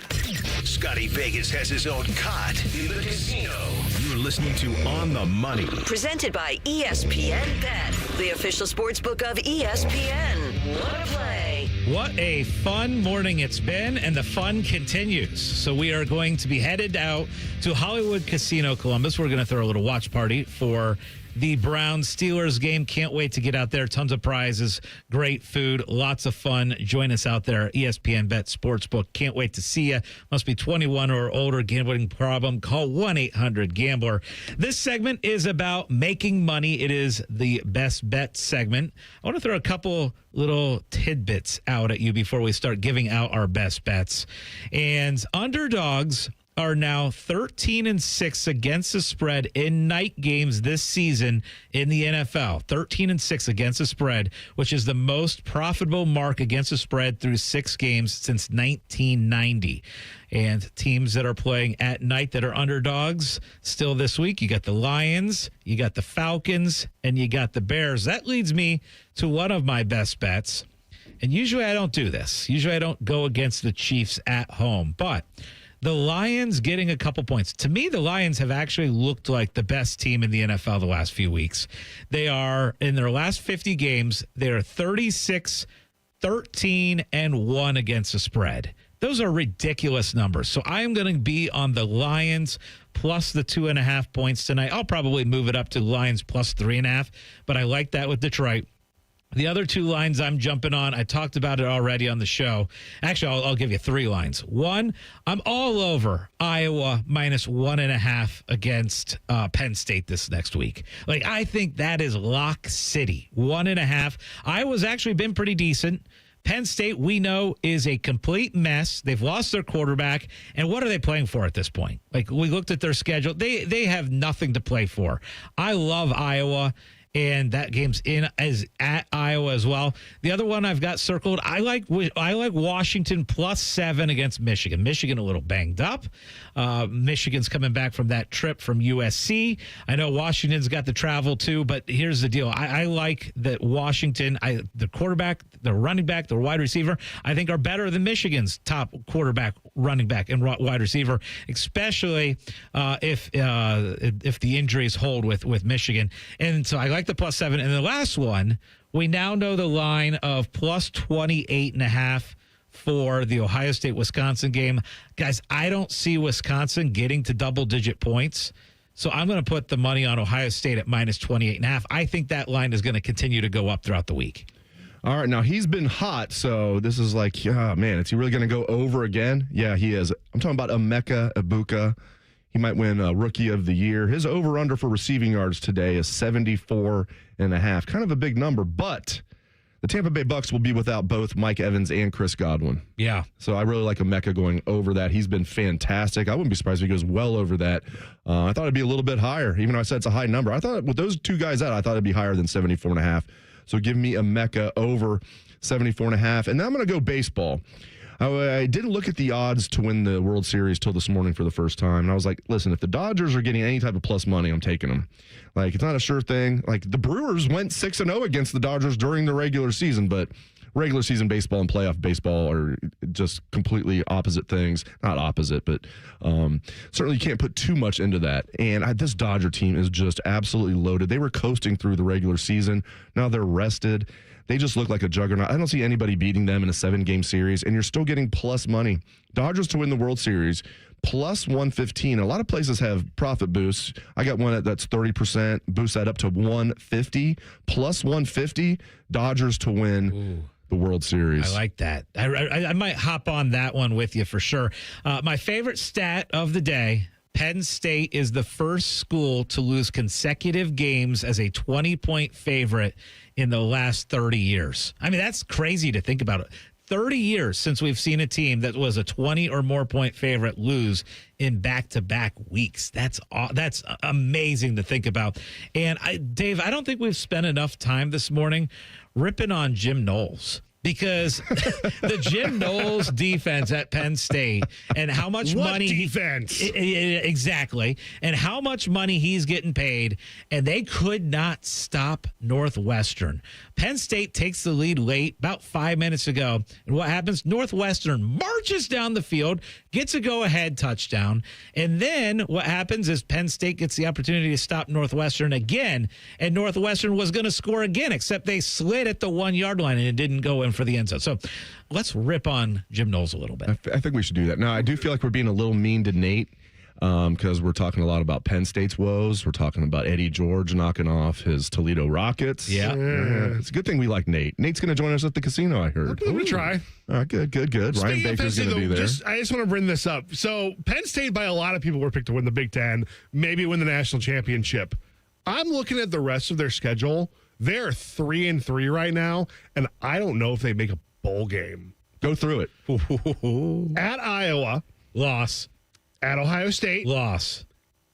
Scottie Vegas has his own cot in the casino. You're listening to On the Money. Presented by ESPN Bet, the official sports book of ESPN. Wanna play? What a fun morning it's been, and the fun continues. So we are going to be headed out to Hollywood Casino Columbus. We're going to throw a little watch party for the Browns-Steelers game. Can't wait to get out there. Tons of prizes, great food, lots of fun. Join us out there, ESPN Bet Sportsbook. Can't wait to see you. Must be 21 or older. Gambling problem? Call 1-800-GAMBLER. This segment is about making money. It is the best bet segment. I want to throw a couple little tidbits out at you before we start giving out our best bets. And underdogs are now 13-6 against the spread in night games this season in the NFL. 13-6 against the spread, which is the most profitable mark against the spread through 6 games since 1990. And teams that are playing at night that are underdogs still this week, you got the Lions, you got the Falcons, and you got the Bears. That leads me to one of my best bets. And usually I don't do this. Usually I don't go against the Chiefs at home. But the Lions getting a couple points. To me, the Lions have actually looked like the best team in the NFL the last few weeks. They are, in their last 50 games, they're 36-13-1 against the spread. Those are ridiculous numbers. So I am going to be on the Lions plus the 2.5 points tonight. I'll probably move it up to Lions plus 3.5, but I like that with Detroit. The other 2 lines I'm jumping on, I talked about it already on the show. Actually, I'll give you 3 lines. 1, I'm all over Iowa minus 1.5 against Penn State this next week. Like, I think that is lock city. 1.5. Iowa's actually been pretty decent. Penn State, we know, is a complete mess. They've lost their quarterback. And what are they playing for at this point? Like, we looked at their schedule. They have nothing to play for. I love Iowa. And that game's at Iowa as well. The other one I've got circled, I like Washington plus 7 against Michigan. Michigan a little banged up. Michigan's coming back from that trip from USC. I know Washington's got the travel too, but here's the deal. I like that Washington, the quarterback, the running back, the wide receiver, I think are better than Michigan's top quarterback, running back, and wide receiver, especially if the injuries hold with Michigan. And so I like the plus 7. And the last one, we now know the line of plus 28.5 for the Ohio State-Wisconsin game. Guys, I don't see Wisconsin getting to double-digit points, so I'm going to put the money on Ohio State at minus 28.5. I think that line is going to continue to go up throughout the week. All right, now he's been hot, so this is like, oh, man, is he really going to go over again? Yeah, he is. I'm talking about Emeka Egbuka. He might win Rookie of the Year. His over-under for receiving yards today is 74.5. Kind of a big number, but the Tampa Bay Bucks will be without both Mike Evans and Chris Godwin. Yeah. So I really like Emeka going over that. He's been fantastic. I wouldn't be surprised if he goes well over that. I thought it'd be a little bit higher, even though I said it's a high number. I thought with those 2 guys out, I thought it'd be higher than 74.5. So give me Emeka over 74.5. And now I'm going to go baseball. I didn't look at the odds to win the World Series till this morning for the first time. And I was like, listen, if the Dodgers are getting any type of plus money, I'm taking them. Like, it's not a sure thing. Like, the Brewers went 6-0 against the Dodgers during the regular season, but regular season baseball and playoff baseball are just completely opposite things. Not opposite, but certainly you can't put too much into that. And this Dodger team is just absolutely loaded. They were coasting through the regular season. Now they're rested. They just look like a juggernaut. I don't see anybody beating them in a 7-game series, and you're still getting plus money. Dodgers to win the World Series, plus 115. A lot of places have profit boosts. I got one that's 30%, boost that up to 150. Plus 150, Dodgers to win the World Series. I like that. I might hop on that one with you for sure. My favorite stat of the day, Penn State is the first school to lose consecutive games as a 20-point favorite in the last 30 years. I mean, that's crazy to think about it. 30 years since we've seen a team that was a 20 or more point favorite lose in back-to-back weeks. That's amazing to think about. And Dave, I don't think we've spent enough time this morning ripping on Jim Knowles. Because the Jim Knowles defense at Penn State and how much money defense? Exactly. And how much money he's getting paid, and they could not stop Northwestern. Penn State takes the lead late, about 5 minutes ago. And what happens? Northwestern marches down the field, gets a go-ahead touchdown. And then what happens is Penn State gets the opportunity to stop Northwestern again. And Northwestern was going to score again, except they slid at the 1 yard line and it didn't go in for the end zone. So let's rip on Jim Knowles a little bit. I think we should do that. Now, I do feel like we're being a little mean to Nate because we're talking a lot about Penn State's woes. We're talking about Eddie George knocking off his Toledo Rockets. Yeah. It's a good thing we like Nate. Nate's going to join us at the casino, I heard. Let me try. All right, good. Ryan Baker's going to be there. I just want to bring this up. So Penn State, by a lot of people, were picked to win the Big Ten, maybe win the national championship. I'm looking at the rest of their schedule. They're 3-3 right now, and I don't know if they make a bowl game. Go through it. At Iowa. Loss. At Ohio State. Loss.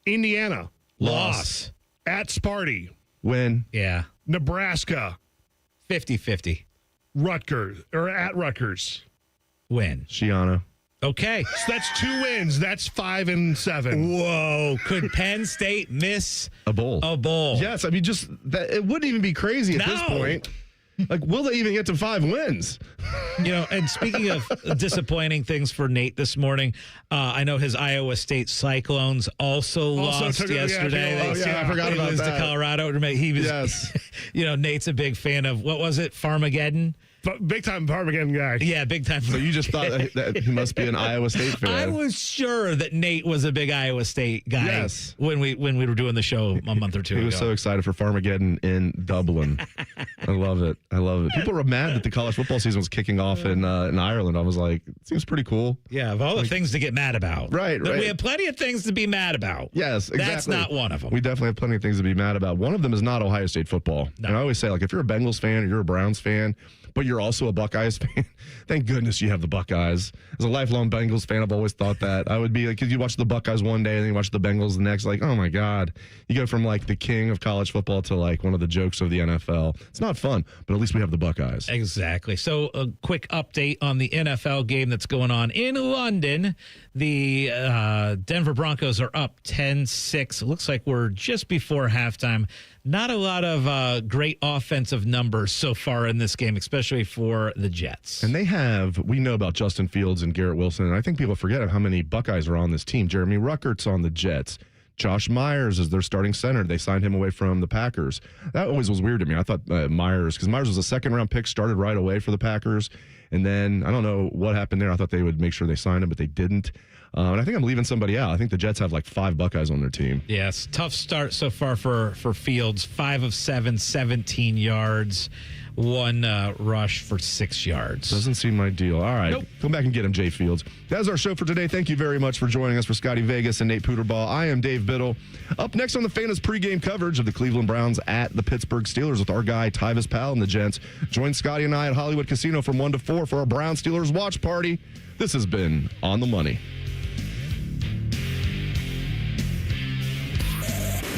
Indiana. Loss. At Sparty. Win. Yeah. Nebraska. 50-50. Rutgers. Or at Rutgers. Win. Shiana. Okay. So that's 2 wins. That's 5-7. Whoa. Could Penn State miss a bowl? Yes. I mean, just that it wouldn't even be crazy at this point. Like, will they even get to 5 wins? You know, and speaking of disappointing things for Nate this morning, I know his Iowa State Cyclones also lost yesterday. I forgot about that. To Colorado. He was, you know, Nate's a big fan of, what was it, Farmageddon? Big time Farmageddon guy. Yeah, big time. So you just thought that he must be an Iowa State fan. I was sure that Nate was a big Iowa State guy. Yes. When we were doing the show a month or two ago. He was so excited for Farmageddon in Dublin. I love it. People were mad that the college football season was kicking off in Ireland. I was like, it seems pretty cool. Yeah, of all the things to get mad about. Right. We have plenty of things to be mad about. Yes, exactly. That's not one of them. We definitely have plenty of things to be mad about. One of them is not Ohio State football. No. And I always say, like, if you're a Bengals fan or you're a Browns fan, but you're also a Buckeyes fan, thank goodness you have the Buckeyes. As a lifelong Bengals fan, I've always thought that. I would be like, because you watch the Buckeyes one day and then you watch the Bengals the next, like, oh my God. You go from like the king of college football to like one of the jokes of the NFL. It's not fun, but at least we have the Buckeyes. Exactly. So a quick update on the NFL game that's going on in London. The Denver Broncos are up 10-6. It looks like we're just before halftime. Not a lot of great offensive numbers so far in this game, especially for the Jets. And we know about Justin Fields and Garrett Wilson, and I think people forget how many Buckeyes are on this team. Jeremy Ruckert's on the Jets. Josh Myers is their starting center. They signed him away from the Packers. That always was weird to me. I thought Myers was a second-round pick, started right away for the Packers. And then I don't know what happened there. I thought they would make sure they signed him, but they didn't. And I think I'm leaving somebody out. I think the Jets have like 5 Buckeyes on their team. Yes, tough start so far for Fields. 5 of 7, 17 yards, 1 rush for 6 yards. Doesn't seem ideal. All right, Nope. Come back and get him, Jay Fields. That's our show for today. Thank you very much for joining us for Scottie Vegas and Nate Puderball. I am Dave Biddle. Up next on the Fan is pregame coverage of the Cleveland Browns at the Pittsburgh Steelers with our guy Tyvis Powell and the Gents. Join Scottie and I at Hollywood Casino from 1 to 4 for our Brown Steelers watch party. This has been On the Money.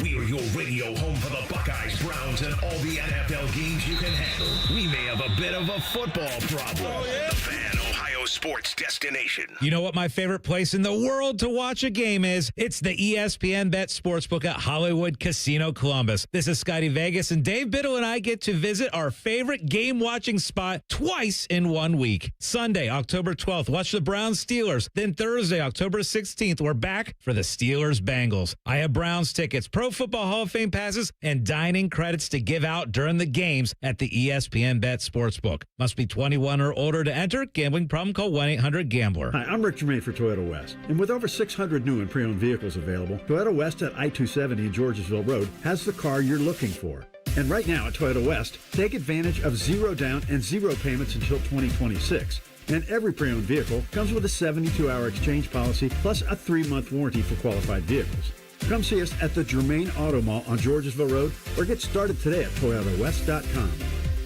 We're your radio home for the Buckeyes, Browns, and all the NFL games you can handle. We may have a bit of a football problem. The Fan, Ohio sports destination. You know what my favorite place in the world to watch a game is? It's the ESPN Bet Sportsbook at Hollywood Casino Columbus. This is Scottie Vegas, and Dave Biddle and I get to visit our favorite game-watching spot twice in 1 week. Sunday, October 12th, watch the Browns Steelers. Then Thursday, October 16th, we're back for the Steelers Bengals. I have Browns tickets, Pro Football Hall of Fame passes, and dining credits to give out during the games at the ESPN Bet Sportsbook. Must be 21 or older to enter. Gambling problem? Call 1-800-GAMBLER. Hi, I'm Rick Germain for Toyota West. And with over 600 new and pre-owned vehicles available, Toyota West at I-270 and Georgesville Road has the car you're looking for. And right now at Toyota West, take advantage of 0 down and 0 payments until 2026. And every pre-owned vehicle comes with a 72-hour exchange policy plus a 3-month warranty for qualified vehicles. Come see us at the Germain Auto Mall on Georgesville Road or get started today at ToyotaWest.com.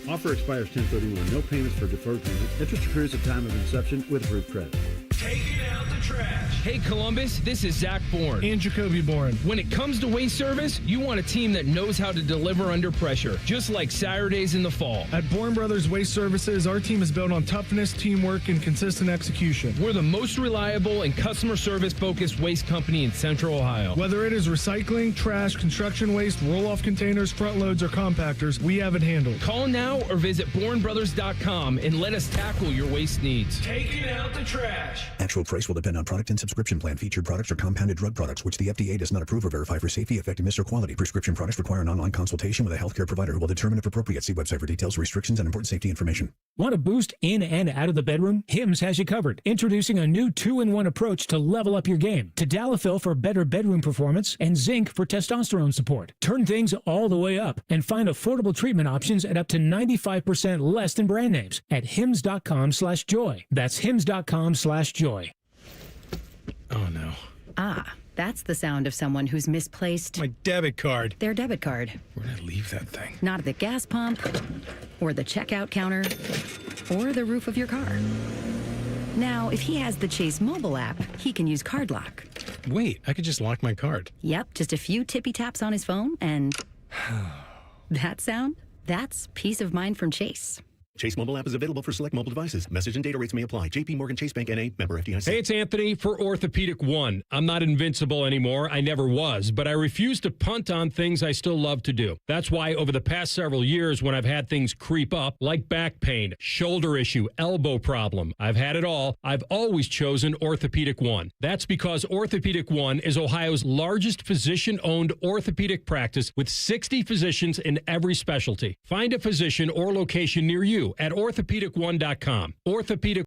Offer expires 10/31. No payments for deferred payment. Interest accrues at time of inception with approved credit. Taking out the trash. Hey, Columbus, this is Zach Bourne. And Jacoby Bourne. When it comes to waste service, you want a team that knows how to deliver under pressure, just like Saturdays in the fall. At Bourne Brothers Waste Services, our team is built on toughness, teamwork, and consistent execution. We're the most reliable and customer service-focused waste company in Central Ohio. Whether it is recycling, trash, construction waste, roll-off containers, front loads, or compactors, we have it handled. Call now or visit BourneBrothers.com and let us tackle your waste needs. Taking out the trash. Actual price will depend on product and subscription plan. Featured products are compounded drug products, which the FDA does not approve or verify for safety, effectiveness, or quality. Prescription products require an online consultation with a healthcare provider who will determine if appropriate. See website for details, restrictions, and important safety information. Want a boost in and out of the bedroom? Hims has you covered. Introducing a new 2-in-1 approach to level up your game. Tadalafil for better bedroom performance and zinc for testosterone support. Turn things all the way up and find affordable treatment options at up to 95% less than brand names at hims.com/joy. That's hims.com/joy. Oh, no. Ah, that's the sound of someone who's misplaced My debit card. their debit card. Where'd I leave that thing? Not at the gas pump, or the checkout counter, or the roof of your car. Now, if he has the Chase mobile app, he can use Card Lock. Wait, I could just lock my card. Yep, just a few tippy taps on his phone, and that sound? That's peace of mind from Chase. Chase mobile app is available for select mobile devices. Message and data rates may apply. JP Morgan Chase Bank N.A. member FDIC. Hey, it's Anthony for Orthopedic One. I'm not invincible anymore. I never was, but I refuse to punt on things I still love to do. That's why over the past several years, when I've had things creep up, like back pain, shoulder issue, elbow problem, I've had it all, I've always chosen Orthopedic One. That's because Orthopedic One is Ohio's largest physician-owned orthopedic practice with 60 physicians in every specialty. Find a physician or location near you at orthopedic1.com. Orthopedic